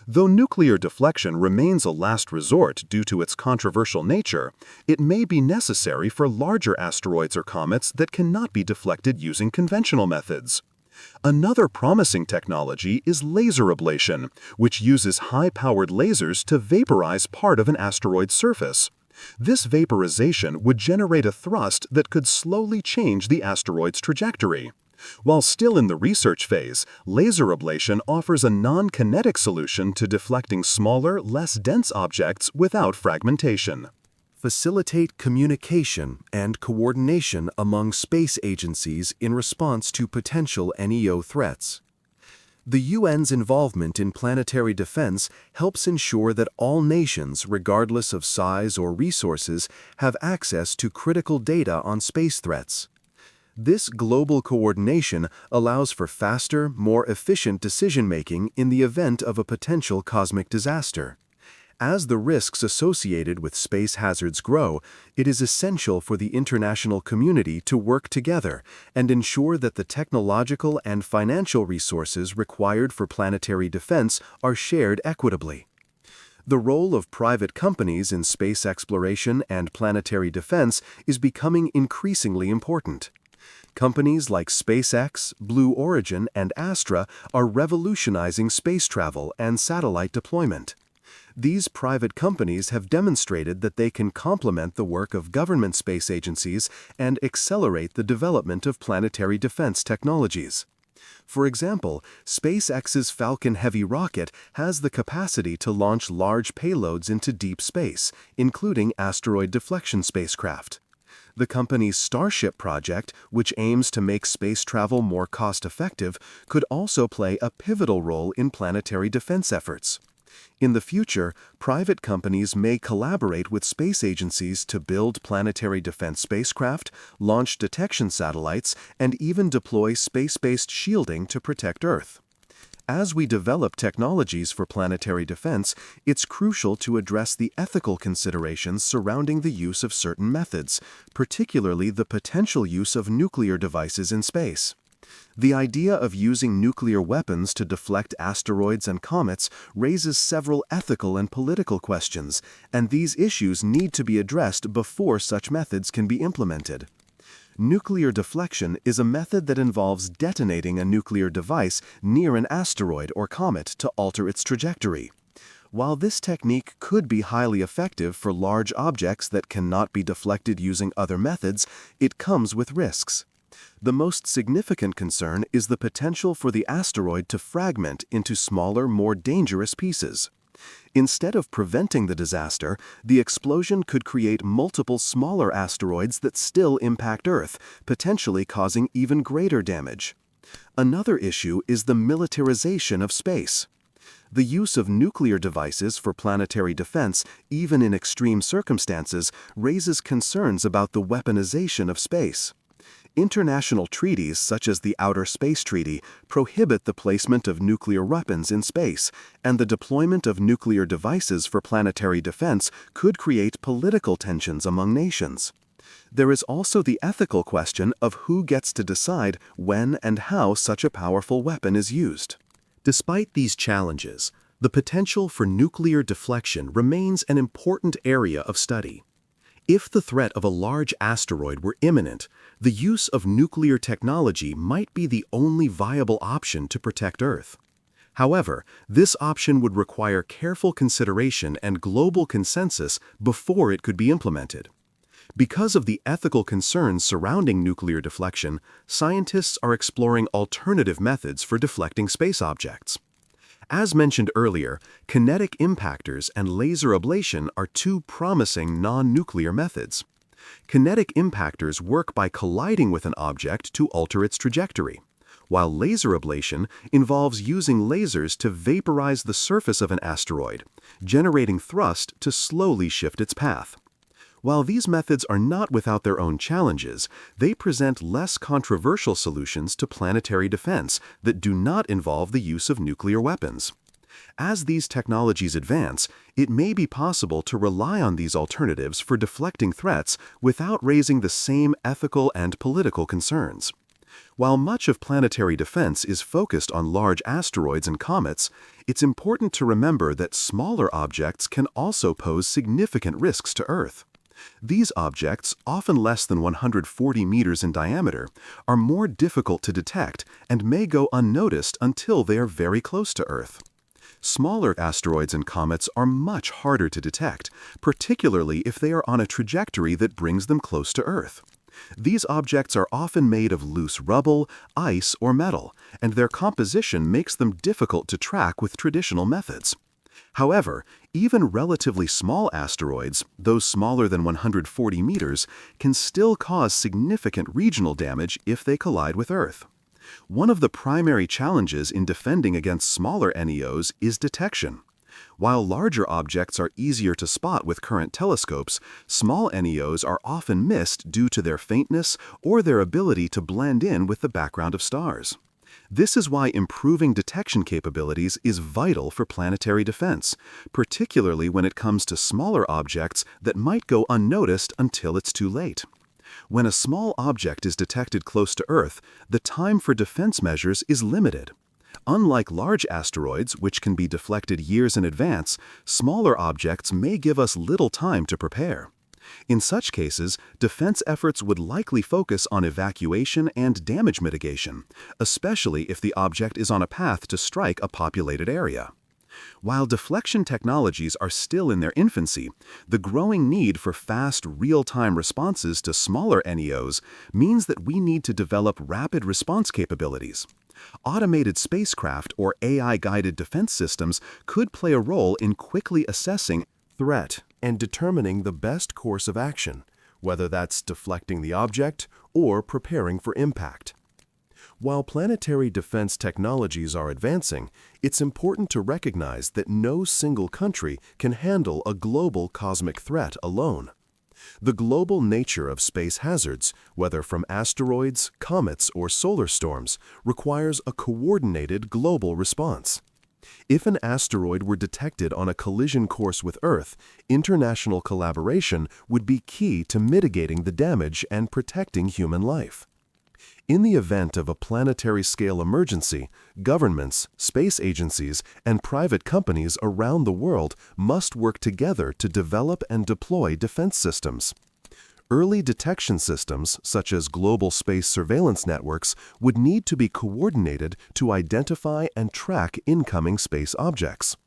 Though nuclear deflection remains a last resort due to its controversial nature, it may be necessary for larger asteroids or comets that cannot be deflected using conventional methods. Another promising technology is laser ablation, which uses high-powered lasers to vaporize part of an asteroid's surface. This vaporization would generate a thrust that could slowly change the asteroid's trajectory. While still in the research phase, laser ablation offers a non-kinetic solution to deflecting smaller, less dense objects without fragmentation. Facilitate communication and coordination among space agencies in response to potential NEO threats. The UN's involvement in planetary defense helps ensure that all nations, regardless of size or resources, have access to critical data on space threats. This global coordination allows for faster, more efficient decision-making in the event of a potential cosmic disaster. As the risks associated with space hazards grow, it is essential for the international community to work together and ensure that the technological and financial resources required for planetary defense are shared equitably. The role of private companies in space exploration and planetary defense is becoming increasingly important. Companies like SpaceX, Blue Origin, and Astra are revolutionizing space travel and satellite deployment. These private companies have demonstrated that they can complement the work of government space agencies and accelerate the development of planetary defense technologies. For example, SpaceX's Falcon Heavy rocket has the capacity to launch large payloads into deep space, including asteroid deflection spacecraft. The company's Starship project, which aims to make space travel more cost-effective, could also play a pivotal role in planetary defense efforts. In the future, private companies may collaborate with space agencies to build planetary defense spacecraft, launch detection satellites, and even deploy space-based shielding to protect Earth. As we develop technologies for planetary defense, it's crucial to address the ethical considerations surrounding the use of certain methods, particularly the potential use of nuclear devices in space. The idea of using nuclear weapons to deflect asteroids and comets raises several ethical and political questions, and these issues need to be addressed before such methods can be implemented. Nuclear deflection is a method that involves detonating a nuclear device near an asteroid or comet to alter its trajectory. While this technique could be highly effective for large objects that cannot be deflected using other methods, it comes with risks. The most significant concern is the potential for the asteroid to fragment into smaller, more dangerous pieces. Instead of preventing the disaster, the explosion could create multiple smaller asteroids that still impact Earth, potentially causing even greater damage. Another issue is the militarization of space. The use of nuclear devices for planetary defense, even in extreme circumstances, raises concerns about the weaponization of space. International treaties, such as the Outer Space Treaty, prohibit the placement of nuclear weapons in space, and the deployment of nuclear devices for planetary defense could create political tensions among nations. There is also the ethical question of who gets to decide when and how such a powerful weapon is used. Despite these challenges, the potential for nuclear deflection remains an important area of study. If the threat of a large asteroid were imminent, the use of nuclear technology might be the only viable option to protect Earth. However, this option would require careful consideration and global consensus before it could be implemented. Because of the ethical concerns surrounding nuclear deflection, scientists are exploring alternative methods for deflecting space objects. As mentioned earlier, kinetic impactors and laser ablation are two promising non-nuclear methods. Kinetic impactors work by colliding with an object to alter its trajectory, while laser ablation involves using lasers to vaporize the surface of an asteroid, generating thrust to slowly shift its path. While these methods are not without their own challenges, they present less controversial solutions to planetary defense that do not involve the use of nuclear weapons. As these technologies advance, it may be possible to rely on these alternatives for deflecting threats without raising the same ethical and political concerns. While much of planetary defense is focused on large asteroids and comets, it's important to remember that smaller objects can also pose significant risks to Earth. These objects, often less than 140 meters in diameter, are more difficult to detect and may go unnoticed until they are very close to Earth. Smaller asteroids and comets are much harder to detect, particularly if they are on a trajectory that brings them close to Earth. These objects are often made of loose rubble, ice, or metal, and their composition makes them difficult to track with traditional methods. However, even relatively small asteroids, those smaller than 140 meters, can still cause significant regional damage if they collide with Earth. One of the primary challenges in defending against smaller NEOs is detection. While larger objects are easier to spot with current telescopes, small NEOs are often missed due to their faintness or their ability to blend in with the background of stars. This is why improving detection capabilities is vital for planetary defense, particularly when it comes to smaller objects that might go unnoticed until it's too late. When a small object is detected close to Earth, the time for defense measures is limited. Unlike large asteroids, which can be deflected years in advance, smaller objects may give us little time to prepare. In such cases, defense efforts would likely focus on evacuation and damage mitigation, especially if the object is on a path to strike a populated area. While deflection technologies are still in their infancy, the growing need for fast, real-time responses to smaller NEOs means that we need to develop rapid response capabilities. Automated spacecraft or AI-guided defense systems could play a role in quickly assessing threat and determining the best course of action, whether that's deflecting the object or preparing for impact. While planetary defense technologies are advancing, it's important to recognize that no single country can handle a global cosmic threat alone. The global nature of space hazards, whether from asteroids, comets, or solar storms, requires a coordinated global response. If an asteroid were detected on a collision course with Earth, international collaboration would be key to mitigating the damage and protecting human life. In the event of a planetary-scale emergency, governments, space agencies, and private companies around the world must work together to develop and deploy defense systems. Early detection systems, such as global space surveillance networks, would need to be coordinated to identify and track incoming space objects.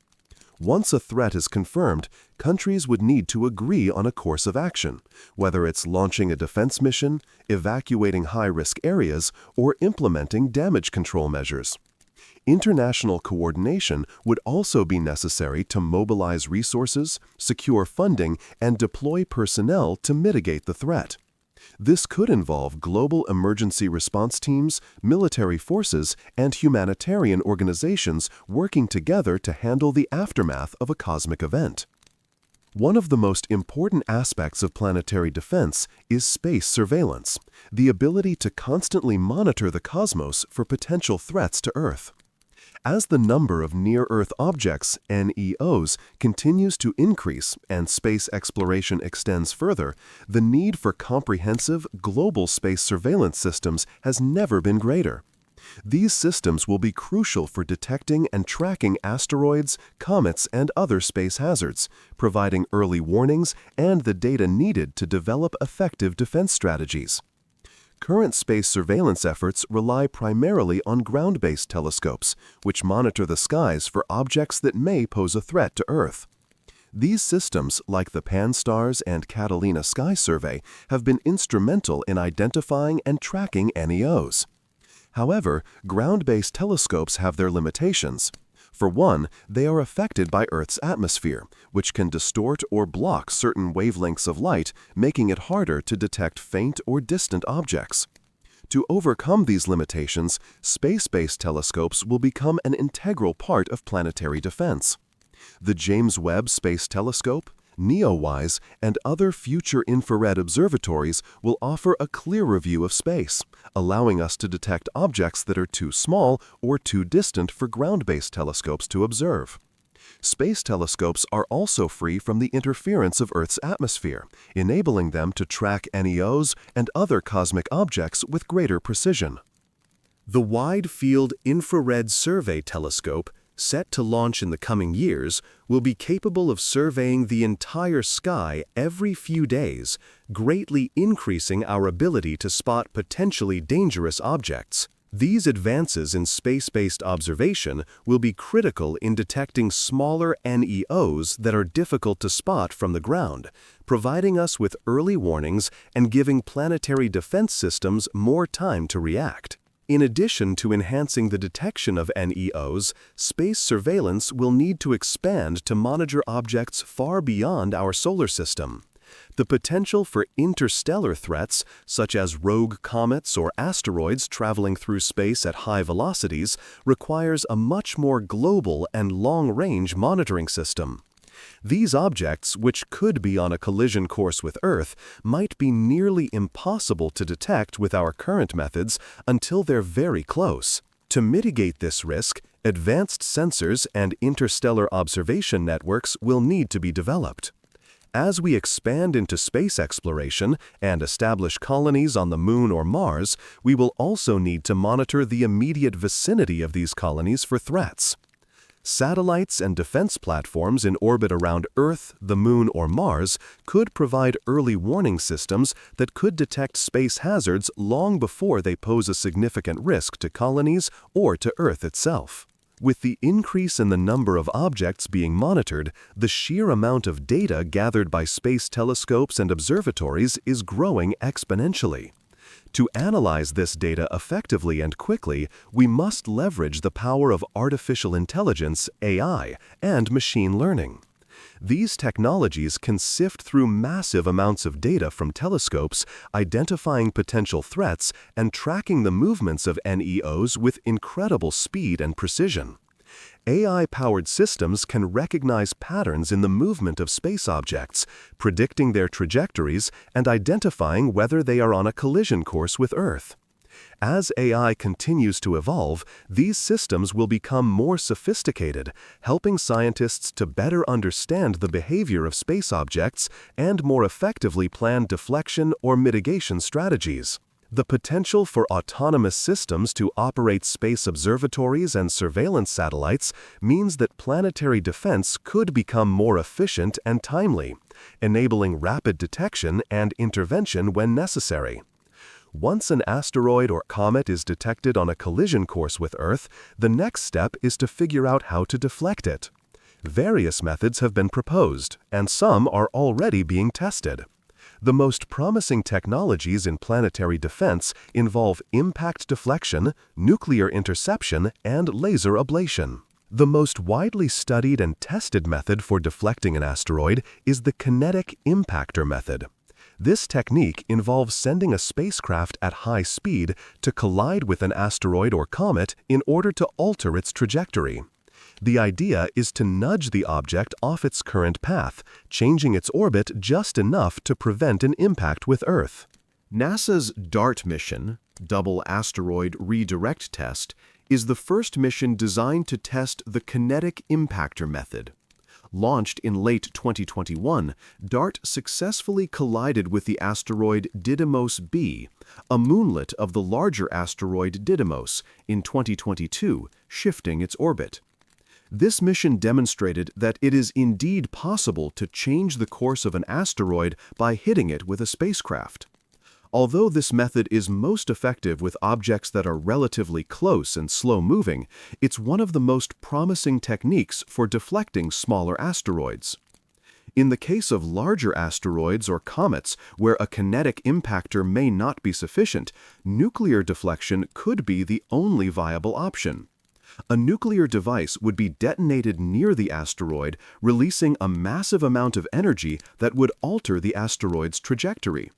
Once a threat is confirmed, countries would need to agree on a course of action, whether it's launching a defense mission, evacuating high-risk areas, or implementing damage control measures. International coordination would also be necessary to mobilize resources, secure funding, and deploy personnel to mitigate the threat. This could involve global emergency response teams, military forces, and humanitarian organizations working together to handle the aftermath of a cosmic event. One of the most important aspects of planetary defense is space surveillance, the ability to constantly monitor the cosmos for potential threats to Earth. As the number of near-Earth objects, NEOs, continues to increase and space exploration extends further, the need for comprehensive, global space surveillance systems has never been greater. These systems will be crucial for detecting and tracking asteroids, comets, and other space hazards, providing early warnings and the data needed to develop effective defense strategies. Current space surveillance efforts rely primarily on ground-based telescopes, which monitor the skies for objects that may pose a threat to Earth. These systems, like the Pan-STARRS and Catalina Sky Survey, have been instrumental in identifying and tracking NEOs. However, ground-based telescopes have their limitations. For one, they are affected by Earth's atmosphere, which can distort or block certain wavelengths of light, making it harder to detect faint or distant objects. To overcome these limitations, space-based telescopes will become an integral part of planetary defense. The James Webb Space Telescope, NEOWISE, and other future infrared observatories will offer a clearer view of space, allowing us to detect objects that are too small or too distant for ground-based telescopes to observe. Space telescopes are also free from the interference of Earth's atmosphere, enabling them to track NEOs and other cosmic objects with greater precision. The Wide Field Infrared Survey Telescope, set to launch in the coming years, will be capable of surveying the entire sky every few days, greatly increasing our ability to spot potentially dangerous objects. These advances in space-based observation will be critical in detecting smaller NEOs that are difficult to spot from the ground, providing us with early warnings and giving planetary defense systems more time to react. In addition to enhancing the detection of NEOs, space surveillance will need to expand to monitor objects far beyond our solar system. The potential for interstellar threats, such as rogue comets or asteroids traveling through space at high velocities, requires a much more global and long-range monitoring system. These objects, which could be on a collision course with Earth, might be nearly impossible to detect with our current methods until they're very close. To mitigate this risk, advanced sensors and interstellar observation networks will need to be developed. As we expand into space exploration and establish colonies on the Moon or Mars, we will also need to monitor the immediate vicinity of these colonies for threats. Satellites and defense platforms in orbit around Earth, the Moon, or Mars could provide early warning systems that could detect space hazards long before they pose a significant risk to colonies or to Earth itself. With the increase in the number of objects being monitored, the sheer amount of data gathered by space telescopes and observatories is growing exponentially. To analyze this data effectively and quickly, we must leverage the power of artificial intelligence, AI, and machine learning. These technologies can sift through massive amounts of data from telescopes, identifying potential threats and tracking the movements of NEOs with incredible speed and precision. AI-powered systems can recognize patterns in the movement of space objects, predicting their trajectories and identifying whether they are on a collision course with Earth. As AI continues to evolve, these systems will become more sophisticated, helping scientists to better understand the behavior of space objects and more effectively plan deflection or mitigation strategies. The potential for autonomous systems to operate space observatories and surveillance satellites means that planetary defense could become more efficient and timely, enabling rapid detection and intervention when necessary. Once an asteroid or comet is detected on a collision course with Earth, the next step is to figure out how to deflect it. Various methods have been proposed, and some are already being tested. The most promising technologies in planetary defense involve impact deflection, nuclear interception, and laser ablation. The most widely studied and tested method for deflecting an asteroid is the kinetic impactor method. This technique involves sending a spacecraft at high speed to collide with an asteroid or comet in order to alter its trajectory. The idea is to nudge the object off its current path, changing its orbit just enough to prevent an impact with Earth. NASA's DART mission, Double Asteroid Redirect Test, is the first mission designed to test the kinetic impactor method. Launched in late 2021, DART successfully collided with the asteroid Didymos B, a moonlet of the larger asteroid Didymos, in 2022, shifting its orbit. This mission demonstrated that it is indeed possible to change the course of an asteroid by hitting it with a spacecraft. Although this method is most effective with objects that are relatively close and slow-moving, it's one of the most promising techniques for deflecting smaller asteroids. In the case of larger asteroids or comets where a kinetic impactor may not be sufficient, nuclear deflection could be the only viable option. A nuclear device would be detonated near the asteroid, releasing a massive amount of energy that would alter the asteroid's trajectory.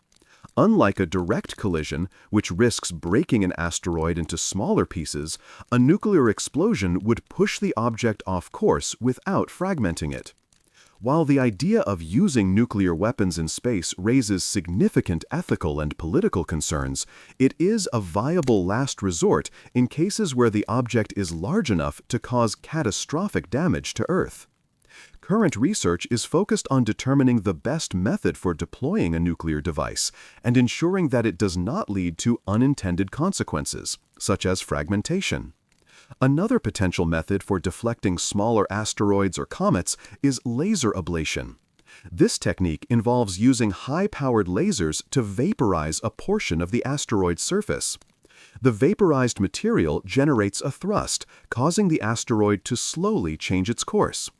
Unlike a direct collision, which risks breaking an asteroid into smaller pieces, a nuclear explosion would push the object off course without fragmenting it. While the idea of using nuclear weapons in space raises significant ethical and political concerns, it is a viable last resort in cases where the object is large enough to cause catastrophic damage to Earth. Current research is focused on determining the best method for deploying a nuclear device and ensuring that it does not lead to unintended consequences, such as fragmentation. Another potential method for deflecting smaller asteroids or comets is laser ablation. This technique involves using high-powered lasers to vaporize a portion of the asteroid's surface. The vaporized material generates a thrust, causing the asteroid to slowly change its course.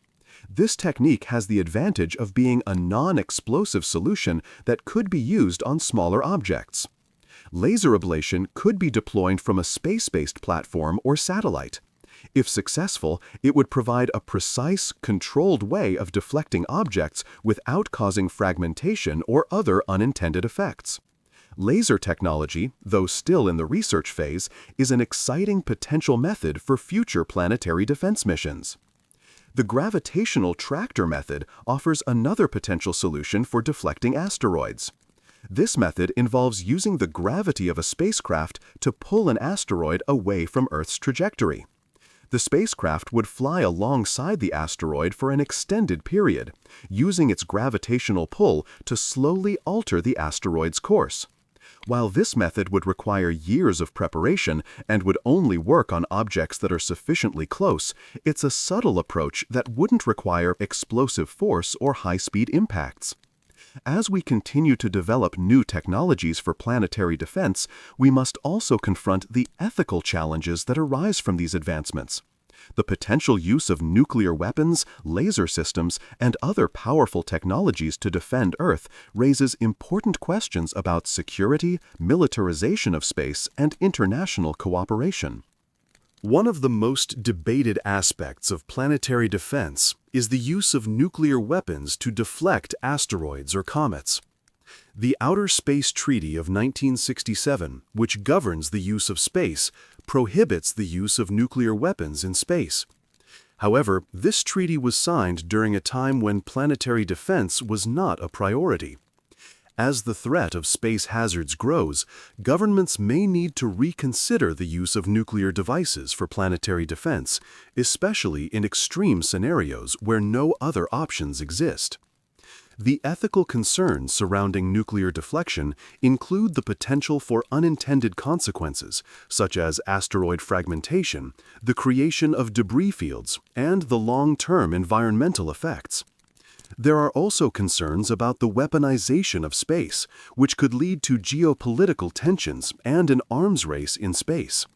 This technique has the advantage of being a non-explosive solution that could be used on smaller objects. Laser ablation could be deployed from a space-based platform or satellite. If successful, it would provide a precise, controlled way of deflecting objects without causing fragmentation or other unintended effects. Laser technology, though still in the research phase, is an exciting potential method for future planetary defense missions. The gravitational tractor method offers another potential solution for deflecting asteroids. This method involves using the gravity of a spacecraft to pull an asteroid away from Earth's trajectory. The spacecraft would fly alongside the asteroid for an extended period, using its gravitational pull to slowly alter the asteroid's course. While this method would require years of preparation and would only work on objects that are sufficiently close, it's a subtle approach that wouldn't require explosive force or high-speed impacts. As we continue to develop new technologies for planetary defense, we must also confront the ethical challenges that arise from these advancements. The potential use of nuclear weapons, laser systems, and other powerful technologies to defend Earth raises important questions about security, militarization of space, and international cooperation. One of the most debated aspects of planetary defense is the use of nuclear weapons to deflect asteroids or comets. The Outer Space Treaty of 1967, which governs the use of space, prohibits the use of nuclear weapons in space. However, this treaty was signed during a time when planetary defense was not a priority. As the threat of space hazards grows, governments may need to reconsider the use of nuclear devices for planetary defense, especially in extreme scenarios where no other options exist. The ethical concerns surrounding nuclear deflection include the potential for unintended consequences, such as asteroid fragmentation, the creation of debris fields, and the long-term environmental effects. There are also concerns about the weaponization of space, which could lead to geopolitical tensions and an arms race in space.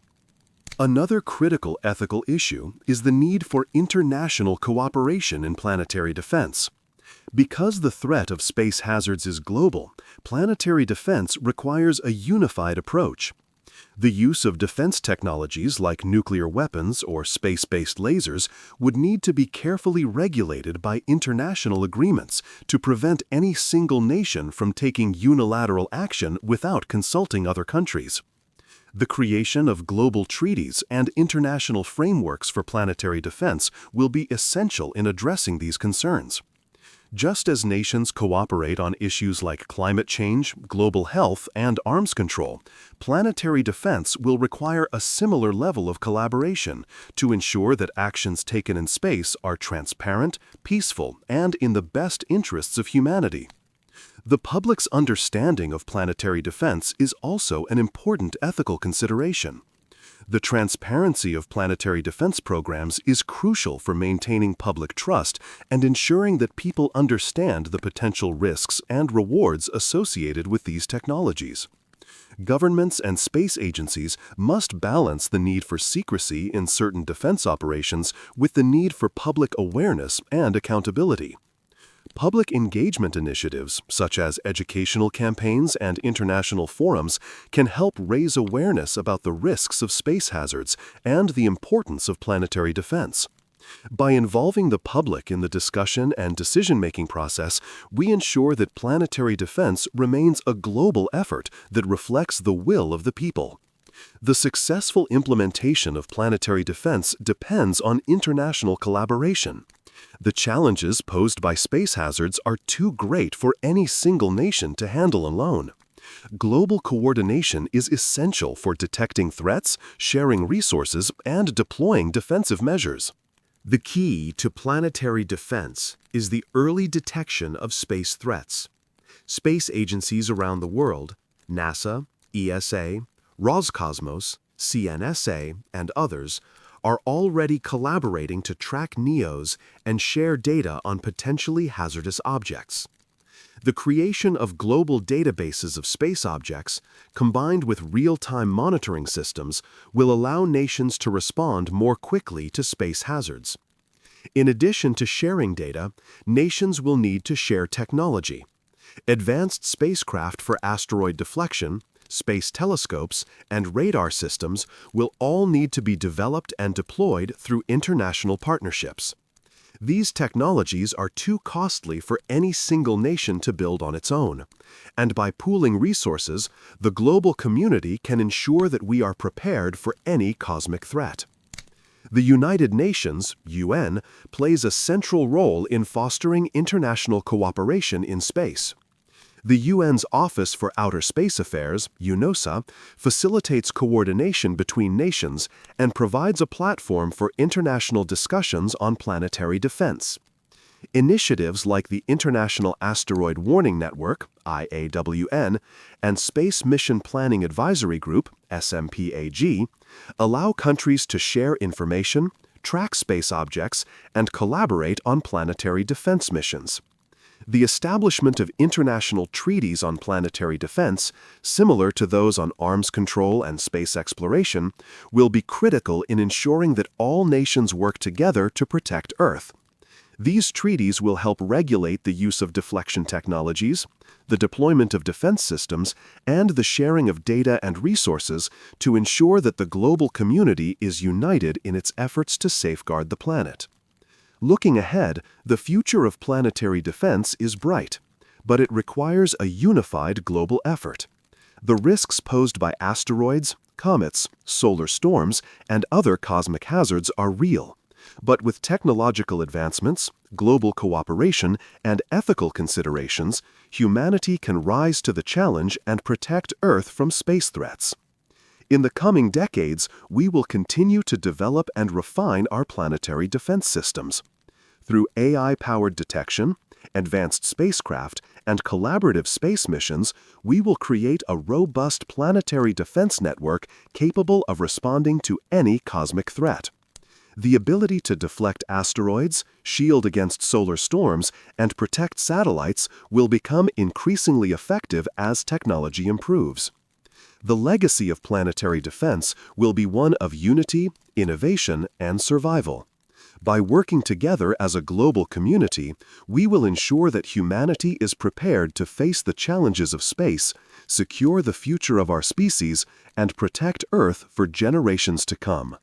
Another critical ethical issue is the need for international cooperation in planetary defense. Because the threat of space hazards is global, planetary defense requires a unified approach. The use of defense technologies like nuclear weapons or space-based lasers would need to be carefully regulated by international agreements to prevent any single nation from taking unilateral action without consulting other countries. The creation of global treaties and international frameworks for planetary defense will be essential in addressing these concerns. Just as nations cooperate on issues like climate change, global health, and arms control, planetary defense will require a similar level of collaboration to ensure that actions taken in space are transparent, peaceful, and in the best interests of humanity. The public's understanding of planetary defense is also an important ethical consideration. The transparency of planetary defense programs is crucial for maintaining public trust and ensuring that people understand the potential risks and rewards associated with these technologies. Governments and space agencies must balance the need for secrecy in certain defense operations with the need for public awareness and accountability. Public engagement initiatives, such as educational campaigns and international forums, can help raise awareness about the risks of space hazards and the importance of planetary defense. By involving the public in the discussion and decision-making process, we ensure that planetary defense remains a global effort that reflects the will of the people. The successful implementation of planetary defense depends on international collaboration. The challenges posed by space hazards are too great for any single nation to handle alone. Global coordination is essential for detecting threats, sharing resources, and deploying defensive measures. The key to planetary defense is the early detection of space threats. Space agencies around the world, NASA, ESA, Roscosmos, CNSA, and others, are already collaborating to track NEOs and share data on potentially hazardous objects. The creation of global databases of space objects, combined with real-time monitoring systems, will allow nations to respond more quickly to space hazards. In addition to sharing data, nations will need to share technology. Advanced spacecraft for asteroid deflection, space telescopes, and radar systems will all need to be developed and deployed through international partnerships. These technologies are too costly for any single nation to build on its own, and by pooling resources, the global community can ensure that we are prepared for any cosmic threat. The United Nations, UN, plays a central role in fostering international cooperation in space. The UN's Office for Outer Space Affairs, UNOSA, facilitates coordination between nations and provides a platform for international discussions on planetary defense. Initiatives like the International Asteroid Warning Network, IAWN, and Space Mission Planning Advisory Group, SMPAG, allow countries to share information, track space objects, and collaborate on planetary defense missions. The establishment of international treaties on planetary defense, similar to those on arms control and space exploration, will be critical in ensuring that all nations work together to protect Earth. These treaties will help regulate the use of deflection technologies, the deployment of defense systems, and the sharing of data and resources to ensure that the global community is united in its efforts to safeguard the planet. Looking ahead, the future of planetary defense is bright, but it requires a unified global effort. The risks posed by asteroids, comets, solar storms, and other cosmic hazards are real. But with technological advancements, global cooperation, and ethical considerations, humanity can rise to the challenge and protect Earth from space threats. In the coming decades, we will continue to develop and refine our planetary defense systems. Through AI-powered detection, advanced spacecraft, and collaborative space missions, we will create a robust planetary defense network capable of responding to any cosmic threat. The ability to deflect asteroids, shield against solar storms, and protect satellites will become increasingly effective as technology improves. The legacy of planetary defense will be one of unity, innovation, and survival. By working together as a global community, we will ensure that humanity is prepared to face the challenges of space, secure the future of our species, and protect Earth for generations to come.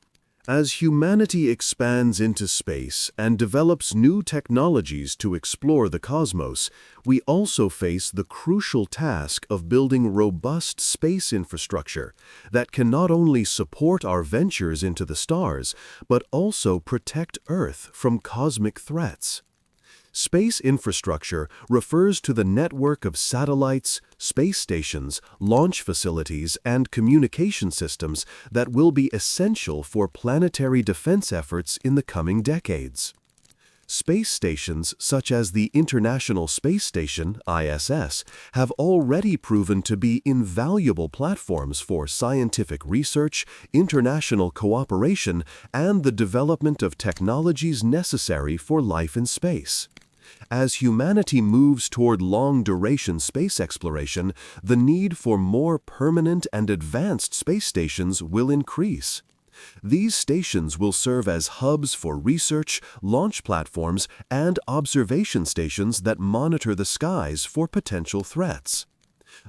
As humanity expands into space and develops new technologies to explore the cosmos, we also face the crucial task of building robust space infrastructure that can not only support our ventures into the stars, but also protect Earth from cosmic threats. Space infrastructure refers to the network of satellites, space stations, launch facilities, and communication systems that will be essential for planetary defense efforts in the coming decades. Space stations such as the International Space Station, ISS, have already proven to be invaluable platforms for scientific research, international cooperation, and the development of technologies necessary for life in space. As humanity moves toward long-duration space exploration, the need for more permanent and advanced space stations will increase. These stations will serve as hubs for research, launch platforms, and observation stations that monitor the skies for potential threats.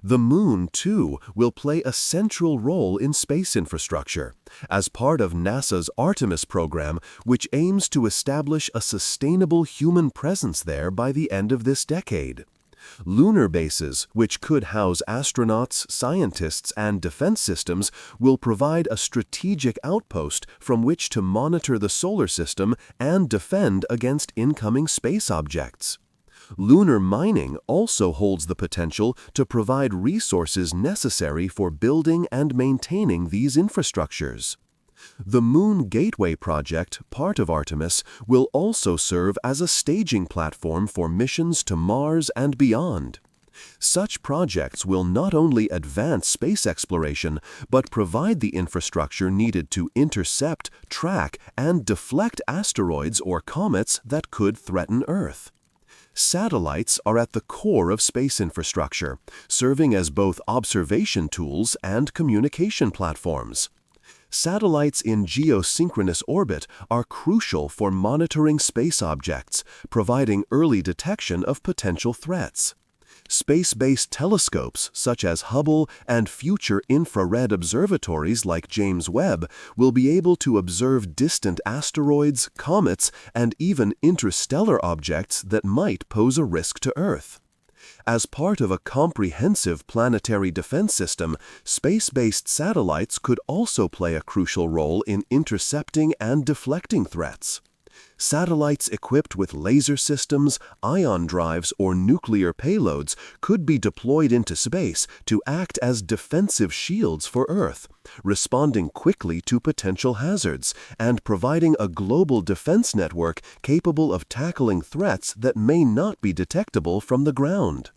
The Moon, too, will play a central role in space infrastructure, as part of NASA's Artemis program, which aims to establish a sustainable human presence there by the end of this decade. Lunar bases, which could house astronauts, scientists, and defense systems, will provide a strategic outpost from which to monitor the solar system and defend against incoming space objects. Lunar mining also holds the potential to provide resources necessary for building and maintaining these infrastructures. The Moon Gateway project, part of Artemis, will also serve as a staging platform for missions to Mars and beyond. Such projects will not only advance space exploration, but provide the infrastructure needed to intercept, track, and deflect asteroids or comets that could threaten Earth. Satellites are at the core of space infrastructure, serving as both observation tools and communication platforms. Satellites in geosynchronous orbit are crucial for monitoring space objects, providing early detection of potential threats. Space-based telescopes such as Hubble and future infrared observatories like James Webb will be able to observe distant asteroids, comets, and even interstellar objects that might pose a risk to Earth. As part of a comprehensive planetary defense system, space-based satellites could also play a crucial role in intercepting and deflecting threats. Satellites equipped with laser systems, ion drives, or nuclear payloads could be deployed into space to act as defensive shields for Earth, responding quickly to potential hazards and providing a global defense network capable of tackling threats that may not be detectable from the ground.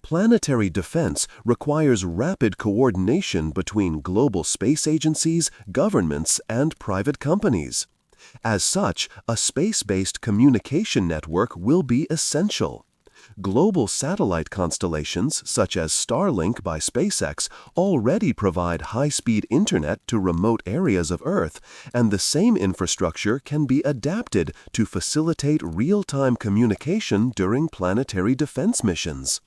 Planetary defense requires rapid coordination between global space agencies, governments, and private companies. As such, a space-based communication network will be essential. Global satellite constellations such as Starlink by SpaceX already provide high-speed internet to remote areas of Earth, and the same infrastructure can be adapted to facilitate real-time communication during planetary defense missions.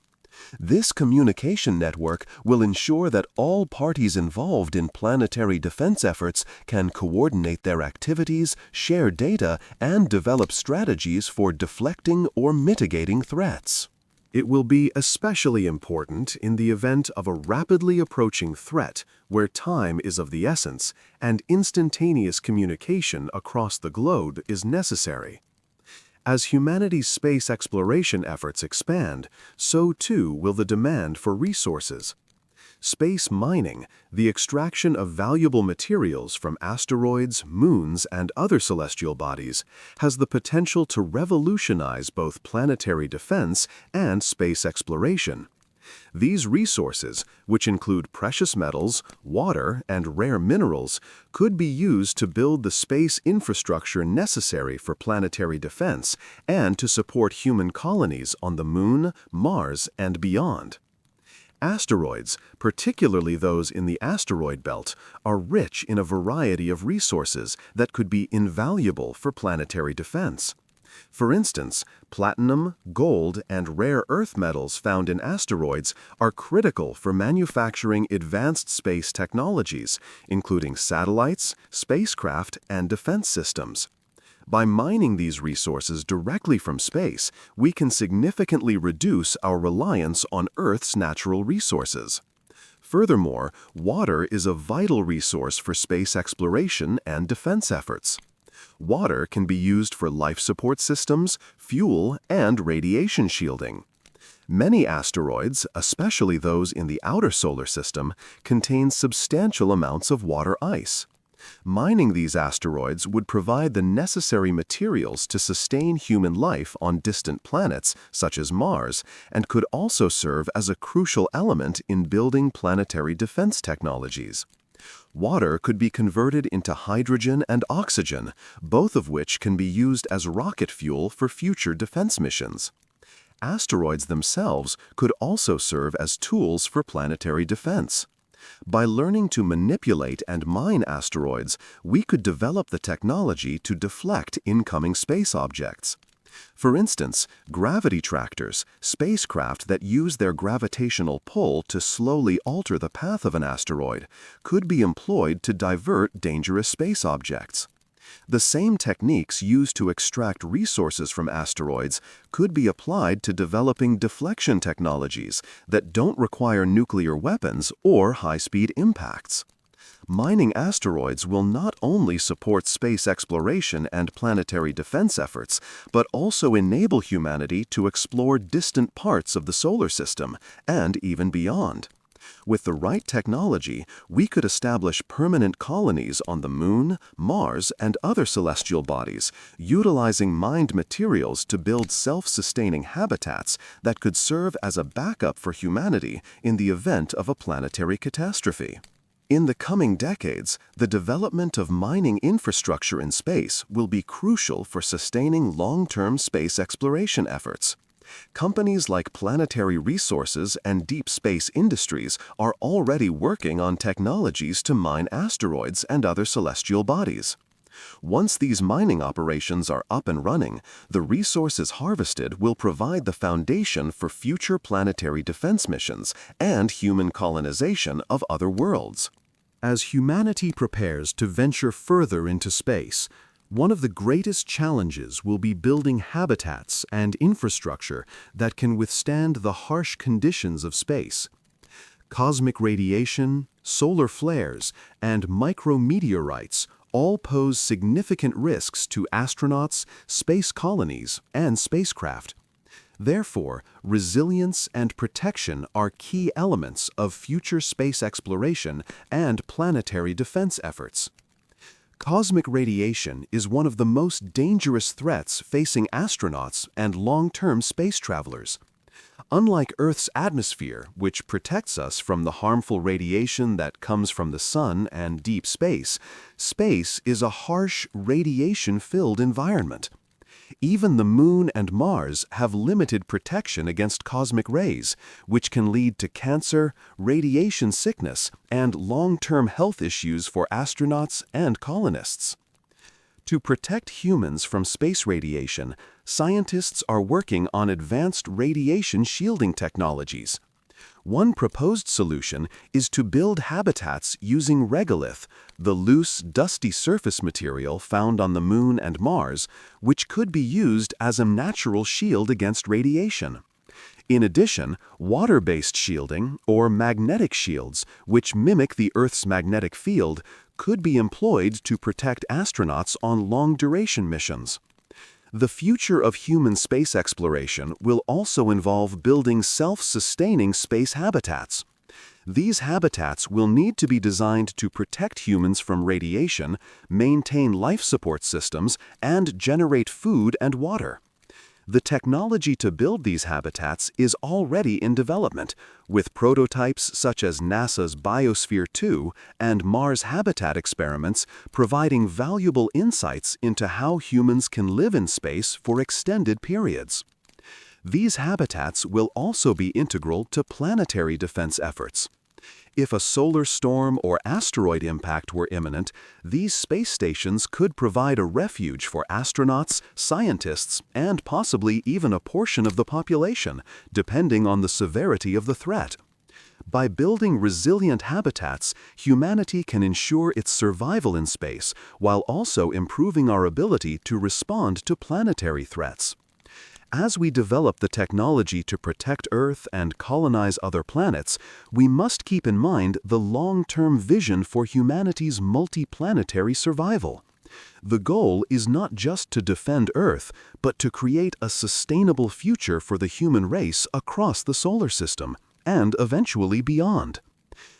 This communication network will ensure that all parties involved in planetary defense efforts can coordinate their activities, share data, and develop strategies for deflecting or mitigating threats. It will be especially important in the event of a rapidly approaching threat where time is of the essence and instantaneous communication across the globe is necessary. As humanity's space exploration efforts expand, so too will the demand for resources. Space mining, the extraction of valuable materials from asteroids, moons, and other celestial bodies, has the potential to revolutionize both planetary defense and space exploration. These resources, which include precious metals, water, and rare minerals, could be used to build the space infrastructure necessary for planetary defense and to support human colonies on the Moon, Mars, and beyond. Asteroids, particularly those in the asteroid belt, are rich in a variety of resources that could be invaluable for planetary defense. For instance, platinum, gold, and rare earth metals found in asteroids are critical for manufacturing advanced space technologies, including satellites, spacecraft, and defense systems. By mining these resources directly from space, we can significantly reduce our reliance on Earth's natural resources. Furthermore, water is a vital resource for space exploration and defense efforts. Water can be used for life support systems, fuel, and radiation shielding. Many asteroids, especially those in the outer solar system, contain substantial amounts of water ice. Mining these asteroids would provide the necessary materials to sustain human life on distant planets, such as Mars, and could also serve as a crucial element in building planetary defense technologies. Water could be converted into hydrogen and oxygen, both of which can be used as rocket fuel for future defense missions. Asteroids themselves could also serve as tools for planetary defense. By learning to manipulate and mine asteroids, we could develop the technology to deflect incoming space objects. For instance, gravity tractors, spacecraft that use their gravitational pull to slowly alter the path of an asteroid, could be employed to divert dangerous space objects. The same techniques used to extract resources from asteroids could be applied to developing deflection technologies that don't require nuclear weapons or high-speed impacts. Mining asteroids will not only support space exploration and planetary defense efforts, but also enable humanity to explore distant parts of the solar system and even beyond. With the right technology, we could establish permanent colonies on the Moon, Mars, and other celestial bodies, utilizing mined materials to build self-sustaining habitats that could serve as a backup for humanity in the event of a planetary catastrophe. In the coming decades, the development of mining infrastructure in space will be crucial for sustaining long-term space exploration efforts. Companies like Planetary Resources and Deep Space Industries are already working on technologies to mine asteroids and other celestial bodies. Once these mining operations are up and running, the resources harvested will provide the foundation for future planetary defense missions and human colonization of other worlds. As humanity prepares to venture further into space, one of the greatest challenges will be building habitats and infrastructure that can withstand the harsh conditions of space. Cosmic radiation, solar flares, and micrometeorites all pose significant risks to astronauts, space colonies, and spacecraft. Therefore, resilience and protection are key elements of future space exploration and planetary defense efforts. Cosmic radiation is one of the most dangerous threats facing astronauts and long-term space travelers. Unlike Earth's atmosphere, which protects us from the harmful radiation that comes from the sun and deep space, space is a harsh, radiation-filled environment. Even the Moon and Mars have limited protection against cosmic rays, which can lead to cancer, radiation sickness, and long-term health issues for astronauts and colonists. To protect humans from space radiation, scientists are working on advanced radiation shielding technologies. One proposed solution is to build habitats using regolith, the loose, dusty surface material found on the Moon and Mars, which could be used as a natural shield against radiation. In addition, water-based shielding, or magnetic shields, which mimic the Earth's magnetic field, could be employed to protect astronauts on long-duration missions. The future of human space exploration will also involve building self-sustaining space habitats. These habitats will need to be designed to protect humans from radiation, maintain life support systems, and generate food and water. The technology to build these habitats is already in development, with prototypes such as NASA's Biosphere 2 and Mars Habitat experiments providing valuable insights into how humans can live in space for extended periods. These habitats will also be integral to planetary defense efforts. If a solar storm or asteroid impact were imminent, these space stations could provide a refuge for astronauts, scientists, and possibly even a portion of the population, depending on the severity of the threat. By building resilient habitats, humanity can ensure its survival in space while also improving our ability to respond to planetary threats. As we develop the technology to protect Earth and colonize other planets, we must keep in mind the long-term vision for humanity's multi-planetary survival. The goal is not just to defend Earth, but to create a sustainable future for the human race across the solar system, and eventually beyond.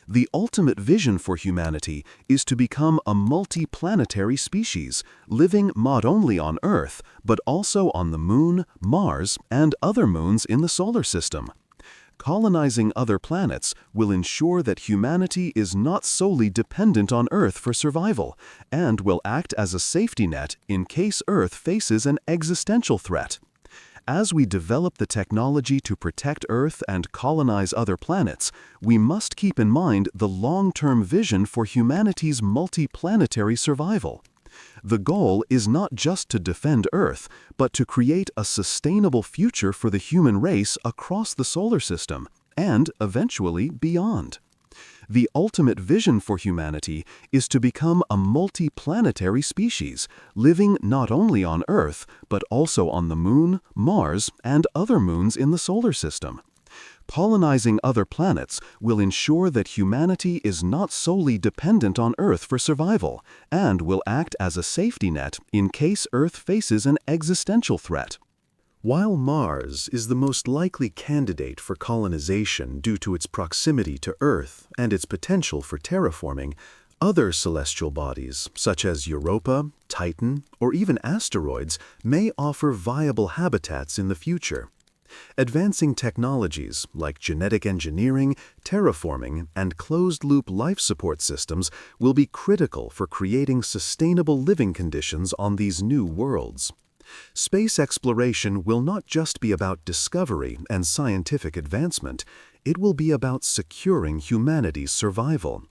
The ultimate vision for humanity is to become a multi-planetary species, living not only on Earth, but also on the Moon, Mars, and other moons in the solar system. Colonizing other planets will ensure that humanity is not solely dependent on Earth for survival, and will act as a safety net in case Earth faces an existential threat. As we develop the technology to protect Earth and colonize other planets, we must keep in mind the long-term vision for humanity's multi-planetary survival. The goal is not just to defend Earth, but to create a sustainable future for the human race across the solar system, and eventually beyond. The ultimate vision for humanity is to become a multi-planetary species, living not only on Earth, but also on the Moon, Mars, and other moons in the solar system. Colonizing other planets will ensure that humanity is not solely dependent on Earth for survival, and will act as a safety net in case Earth faces an existential threat. While Mars is the most likely candidate for colonization due to its proximity to Earth and its potential for terraforming, other celestial bodies, such as Europa, Titan, or even asteroids, may offer viable habitats in the future. Advancing technologies like genetic engineering, terraforming, and closed-loop life support systems will be critical for creating sustainable living conditions on these new worlds. Space exploration will not just be about discovery and scientific advancement, it will be about securing humanity's survival.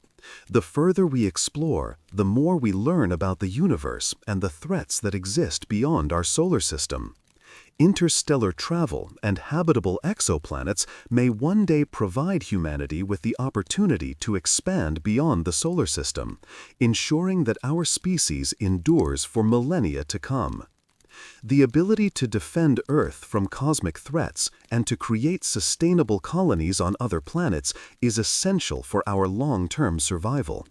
The further we explore, the more we learn about the universe and the threats that exist beyond our solar system. Interstellar travel and habitable exoplanets may one day provide humanity with the opportunity to expand beyond the solar system, ensuring that our species endures for millennia to come. The ability to defend Earth from cosmic threats and to create sustainable colonies on other planets is essential for our long-term survival.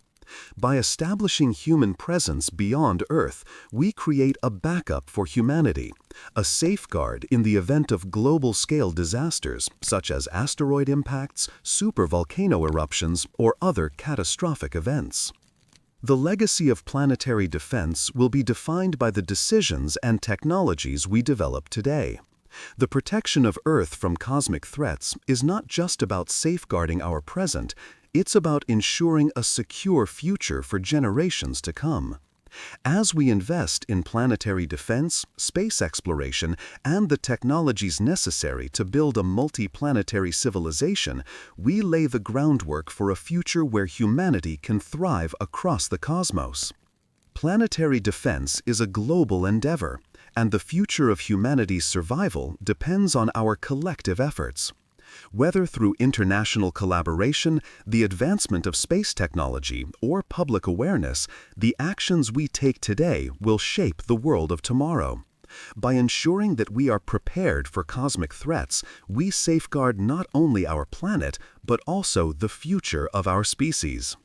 By establishing human presence beyond Earth, we create a backup for humanity, a safeguard in the event of global-scale disasters such as asteroid impacts, supervolcano eruptions, or other catastrophic events. The legacy of planetary defense will be defined by the decisions and technologies we develop today. The protection of Earth from cosmic threats is not just about safeguarding our present, it's about ensuring a secure future for generations to come. As we invest in planetary defense, space exploration, and the technologies necessary to build a multi-planetary civilization, we lay the groundwork for a future where humanity can thrive across the cosmos. Planetary defense is a global endeavor, and the future of humanity's survival depends on our collective efforts. Whether through international collaboration, the advancement of space technology, or public awareness, the actions we take today will shape the world of tomorrow. By ensuring that we are prepared for cosmic threats, we safeguard not only our planet, but also the future of our species.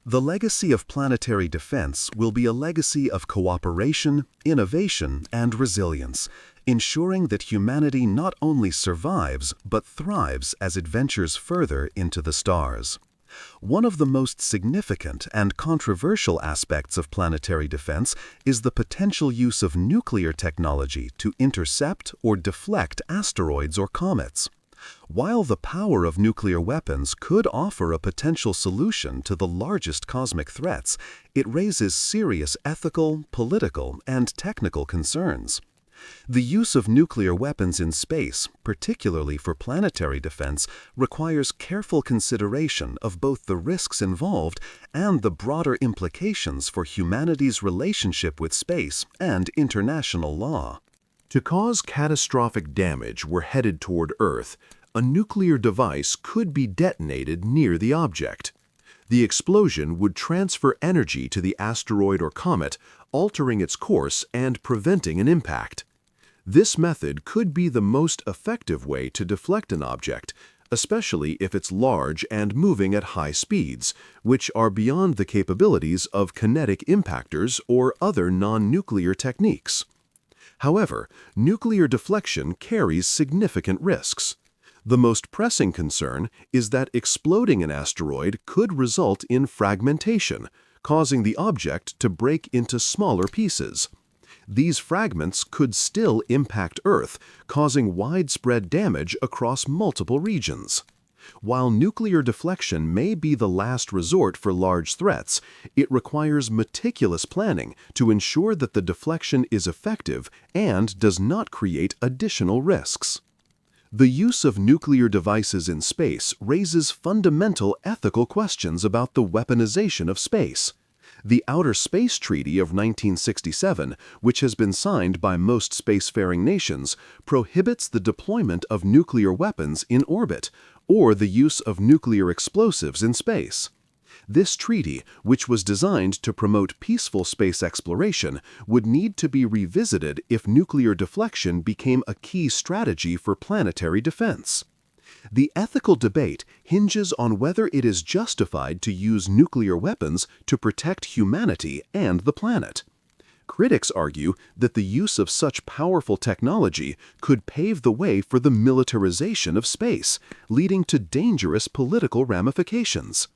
The legacy of planetary defense will be a legacy of cooperation, innovation, and resilience, ensuring that humanity not only survives but thrives as it ventures further into the stars. One of the most significant and controversial aspects of planetary defense is the potential use of nuclear technology to intercept or deflect asteroids or comets. While the power of nuclear weapons could offer a potential solution to the largest cosmic threats, it raises serious ethical, political, and technical concerns. The use of nuclear weapons in space, particularly for planetary defense, requires careful consideration of both the risks involved and the broader implications for humanity's relationship with space and international law. To cause catastrophic damage were headed toward Earth, a nuclear device could be detonated near the object. The explosion would transfer energy to the asteroid or comet, altering its course and preventing an impact. This method could be the most effective way to deflect an object, especially if it's large and moving at high speeds, which are beyond the capabilities of kinetic impactors or other non-nuclear techniques. However, nuclear deflection carries significant risks. The most pressing concern is that exploding an asteroid could result in fragmentation, causing the object to break into smaller pieces. These fragments could still impact Earth, causing widespread damage across multiple regions. While nuclear deflection may be the last resort for large threats, it requires meticulous planning to ensure that the deflection is effective and does not create additional risks. The use of nuclear devices in space raises fundamental ethical questions about the weaponization of space. The Outer Space Treaty of 1967, which has been signed by most spacefaring nations, prohibits the deployment of nuclear weapons in orbit or the use of nuclear explosives in space. This treaty, which was designed to promote peaceful space exploration, would need to be revisited if nuclear deflection became a key strategy for planetary defense. The ethical debate hinges on whether it is justified to use nuclear weapons to protect humanity and the planet. Critics argue that the use of such powerful technology could pave the way for the militarization of space, leading to dangerous political ramifications.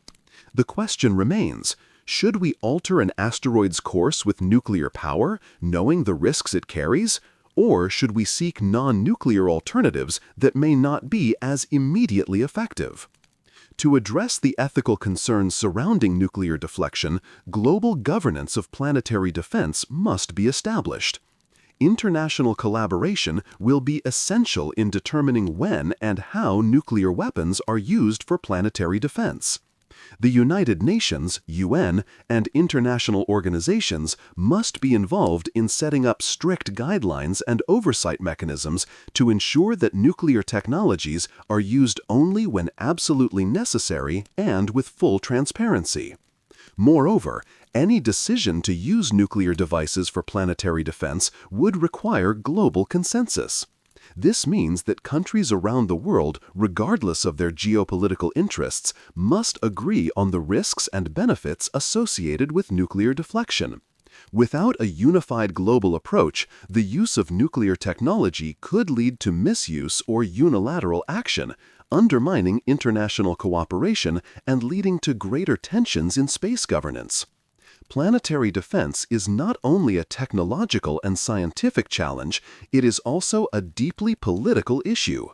The question remains, should we alter an asteroid's course with nuclear power, knowing the risks it carries? Or should we seek non-nuclear alternatives that may not be as immediately effective? To address the ethical concerns surrounding nuclear deflection, global governance of planetary defense must be established. International collaboration will be essential in determining when and how nuclear weapons are used for planetary defense. The United Nations, UN, and international organizations must be involved in setting up strict guidelines and oversight mechanisms to ensure that nuclear technologies are used only when absolutely necessary and with full transparency. Moreover, any decision to use nuclear devices for planetary defense would require global consensus. This means that countries around the world, regardless of their geopolitical interests, must agree on the risks and benefits associated with nuclear deflection. Without a unified global approach, the use of nuclear technology could lead to misuse or unilateral action, undermining international cooperation and leading to greater tensions in space governance. Planetary defense is not only a technological and scientific challenge, it is also a deeply political issue.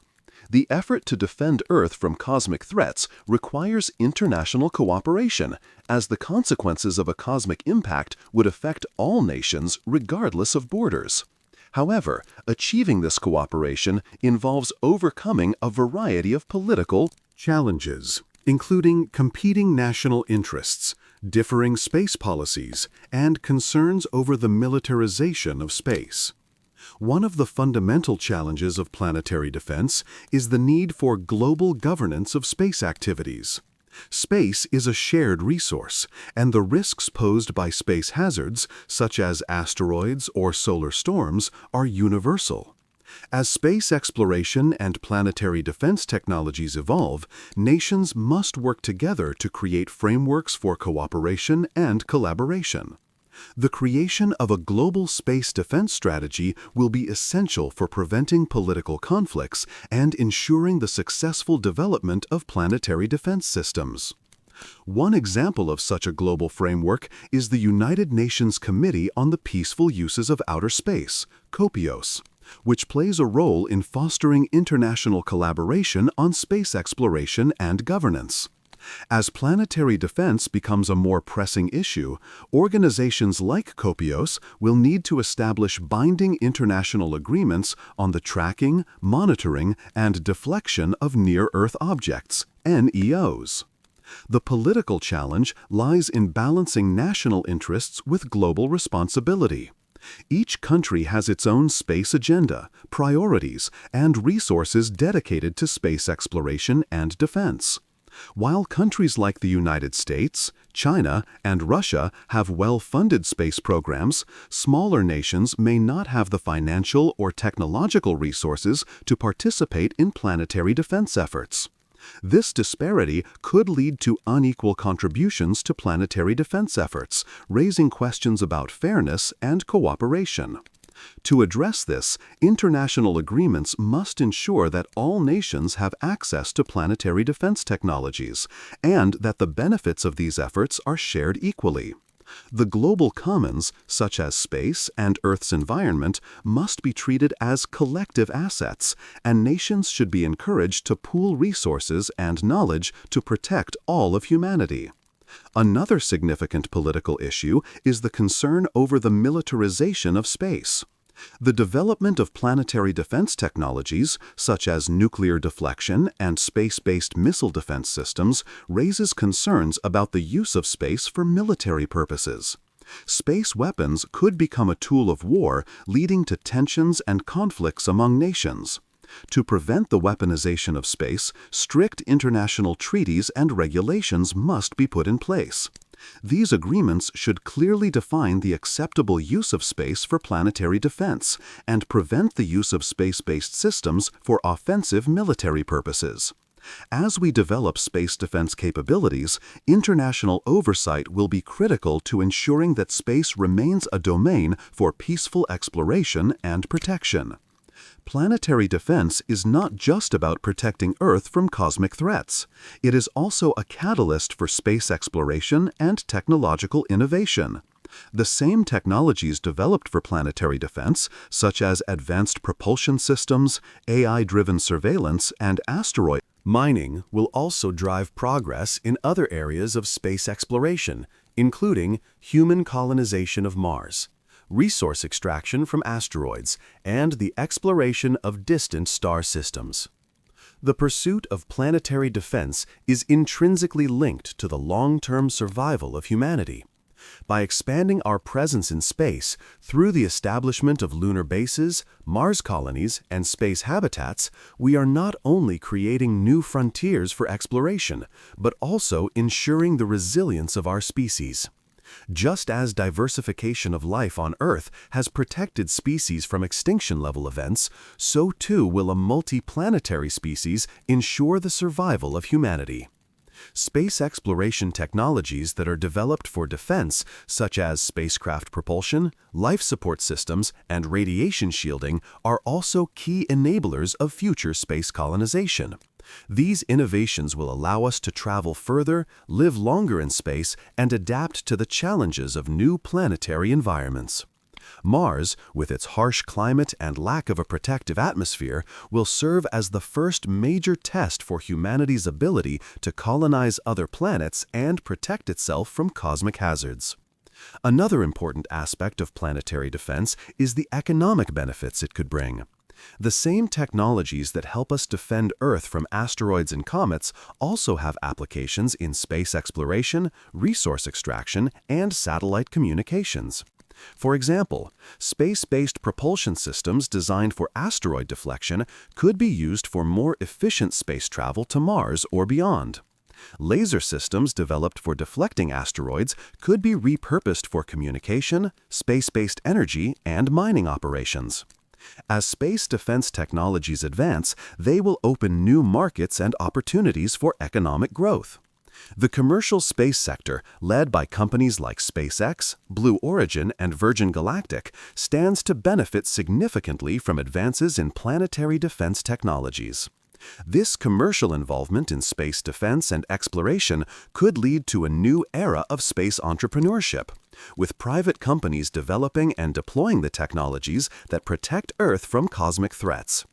The effort to defend Earth from cosmic threats requires international cooperation, as the consequences of a cosmic impact would affect all nations regardless of borders. However, achieving this cooperation involves overcoming a variety of political challenges, including competing national interests, differing space policies, and concerns over the militarization of space. One of the fundamental challenges of planetary defense is the need for global governance of space activities. Space is a shared resource, and the risks posed by space hazards, such as asteroids or solar storms, are universal. As space exploration and planetary defense technologies evolve, nations must work together to create frameworks for cooperation and collaboration. The creation of a global space defense strategy will be essential for preventing political conflicts and ensuring the successful development of planetary defense systems. One example of such a global framework is the United Nations Committee on the Peaceful Uses of Outer Space, COPIOS, which plays a role in fostering international collaboration on space exploration and governance. As planetary defense becomes a more pressing issue, organizations like COPIOS will need to establish binding international agreements on the tracking, monitoring, and deflection of near-Earth objects, NEOs. The political challenge lies in balancing national interests with global responsibility. Each country has its own space agenda, priorities, and resources dedicated to space exploration and defense. While countries like the United States, China, and Russia have well-funded space programs, smaller nations may not have the financial or technological resources to participate in planetary defense efforts. This disparity could lead to unequal contributions to planetary defense efforts, raising questions about fairness and cooperation. To address this, international agreements must ensure that all nations have access to planetary defense technologies, and that the benefits of these efforts are shared equally. The global commons, such as space and Earth's environment, must be treated as collective assets, and nations should be encouraged to pool resources and knowledge to protect all of humanity. Another significant political issue is the concern over the militarization of space. The development of planetary defense technologies, such as nuclear deflection and space-based missile defense systems, raises concerns about the use of space for military purposes. Space weapons could become a tool of war, leading to tensions and conflicts among nations. To prevent the weaponization of space, strict international treaties and regulations must be put in place. These agreements should clearly define the acceptable use of space for planetary defense and prevent the use of space-based systems for offensive military purposes. As we develop space defense capabilities, international oversight will be critical to ensuring that space remains a domain for peaceful exploration and protection. Planetary defense is not just about protecting Earth from cosmic threats. It is also a catalyst for space exploration and technological innovation. The same technologies developed for planetary defense, such as advanced propulsion systems, AI-driven surveillance, and asteroid mining, will also drive progress in other areas of space exploration, including human colonization of Mars, resource extraction from asteroids, and the exploration of distant star systems. The pursuit of planetary defense is intrinsically linked to the long-term survival of humanity. By expanding our presence in space through the establishment of lunar bases, Mars colonies, and space habitats, we are not only creating new frontiers for exploration, but also ensuring the resilience of our species. Just as diversification of life on Earth has protected species from extinction-level events, so too will a multi-planetary species ensure the survival of humanity. Space exploration technologies that are developed for defense, such as spacecraft propulsion, life support systems, and radiation shielding, are also key enablers of future space colonization. These innovations will allow us to travel further, live longer in space, and adapt to the challenges of new planetary environments. Mars, with its harsh climate and lack of a protective atmosphere, will serve as the first major test for humanity's ability to colonize other planets and protect itself from cosmic hazards. Another important aspect of planetary defense is the economic benefits it could bring. The same technologies that help us defend Earth from asteroids and comets also have applications in space exploration, resource extraction, and satellite communications. For example, space-based propulsion systems designed for asteroid deflection could be used for more efficient space travel to Mars or beyond. Laser systems developed for deflecting asteroids could be repurposed for communication, space-based energy, and mining operations. As space defense technologies advance, they will open new markets and opportunities for economic growth. The commercial space sector, led by companies like SpaceX, Blue Origin, and Virgin Galactic, stands to benefit significantly from advances in planetary defense technologies. This commercial involvement in space defense and exploration could lead to a new era of space entrepreneurship, with private companies developing and deploying the technologies that protect Earth from cosmic threats.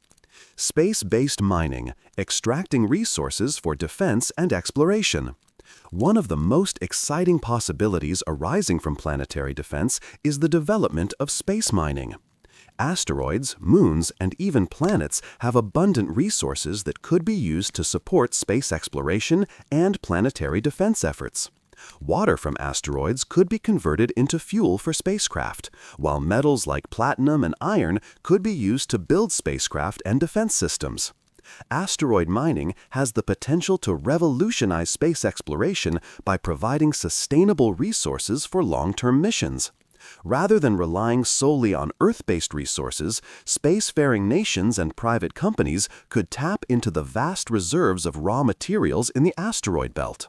Space-based mining, extracting resources for defense and exploration. One of the most exciting possibilities arising from planetary defense is the development of space mining. Asteroids, moons, and even planets have abundant resources that could be used to support space exploration and planetary defense efforts. Water from asteroids could be converted into fuel for spacecraft, while metals like platinum and iron could be used to build spacecraft and defense systems. Asteroid mining has the potential to revolutionize space exploration by providing sustainable resources for long-term missions. Rather than relying solely on Earth-based resources, spacefaring nations and private companies could tap into the vast reserves of raw materials in the asteroid belt.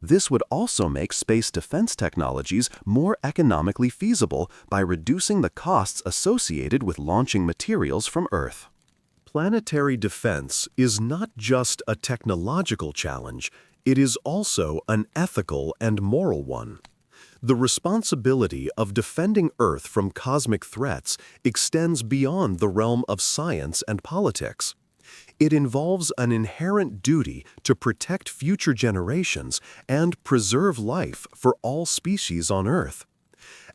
This would also make space defense technologies more economically feasible by reducing the costs associated with launching materials from Earth. Planetary defense is not just a technological challenge, it is also an ethical and moral one. The responsibility of defending Earth from cosmic threats extends beyond the realm of science and politics. It involves an inherent duty to protect future generations and preserve life for all species on Earth.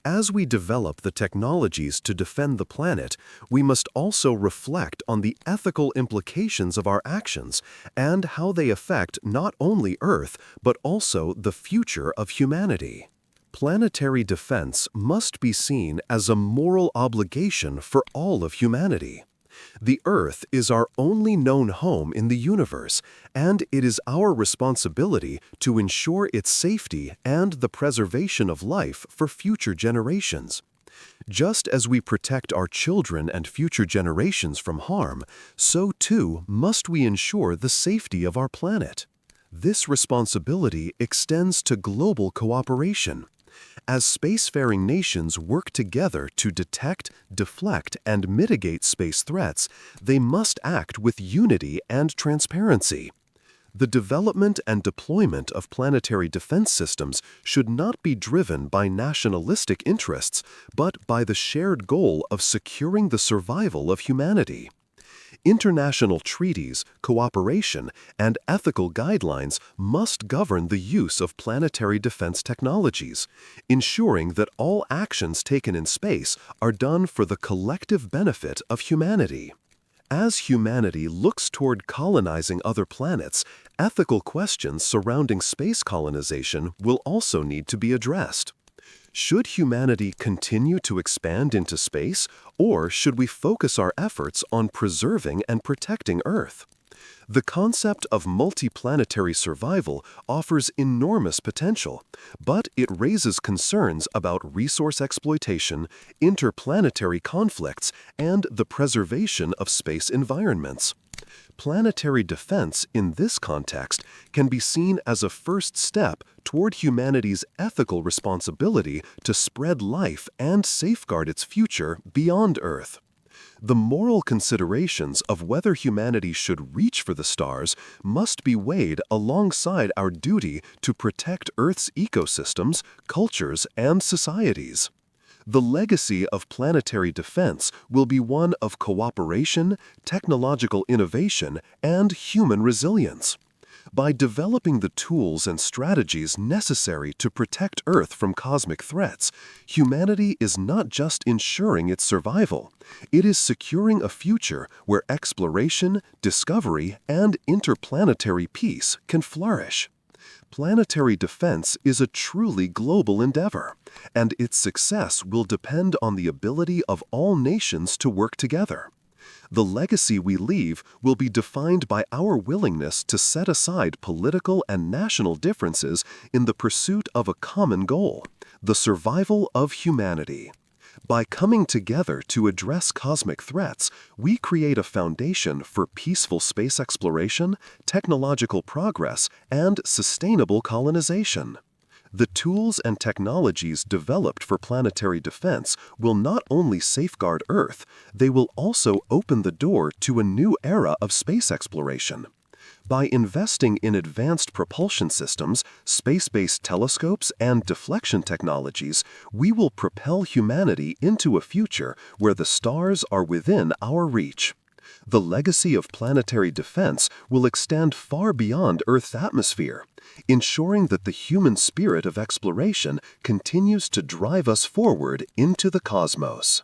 As we develop the technologies to defend the planet, we must also reflect on the ethical implications of our actions and how they affect not only Earth, but also the future of humanity. Planetary defense must be seen as a moral obligation for all of humanity. The Earth is our only known home in the universe, and it is our responsibility to ensure its safety and the preservation of life for future generations. Just as we protect our children and future generations from harm, so too must we ensure the safety of our planet. This responsibility extends to global cooperation. As spacefaring nations work together to detect, deflect, and mitigate space threats, they must act with unity and transparency. The development and deployment of planetary defense systems should not be driven by nationalistic interests, but by the shared goal of securing the survival of humanity. International treaties, cooperation, and ethical guidelines must govern the use of planetary defense technologies, ensuring that all actions taken in space are done for the collective benefit of humanity. As humanity looks toward colonizing other planets, ethical questions surrounding space colonization will also need to be addressed. Should humanity continue to expand into space, or should we focus our efforts on preserving and protecting Earth? The concept of multiplanetary survival offers enormous potential, but it raises concerns about resource exploitation, interplanetary conflicts, and the preservation of space environments. Planetary defense in this context can be seen as a first step toward humanity's ethical responsibility to spread life and safeguard its future beyond Earth. The moral considerations of whether humanity should reach for the stars must be weighed alongside our duty to protect Earth's ecosystems, cultures, and societies. The legacy of planetary defense will be one of cooperation, technological innovation, and human resilience. By developing the tools and strategies necessary to protect Earth from cosmic threats, humanity is not just ensuring its survival, it is securing a future where exploration, discovery, and interplanetary peace can flourish. Planetary defense is a truly global endeavor, and its success will depend on the ability of all nations to work together. The legacy we leave will be defined by our willingness to set aside political and national differences in the pursuit of a common goal, the survival of humanity. By coming together to address cosmic threats, we create a foundation for peaceful space exploration, technological progress, and sustainable colonization. The tools and technologies developed for planetary defense will not only safeguard Earth, they will also open the door to a new era of space exploration. By investing in advanced propulsion systems, space-based telescopes, and deflection technologies, we will propel humanity into a future where the stars are within our reach. The legacy of planetary defense will extend far beyond Earth's atmosphere, ensuring that the human spirit of exploration continues to drive us forward into the cosmos.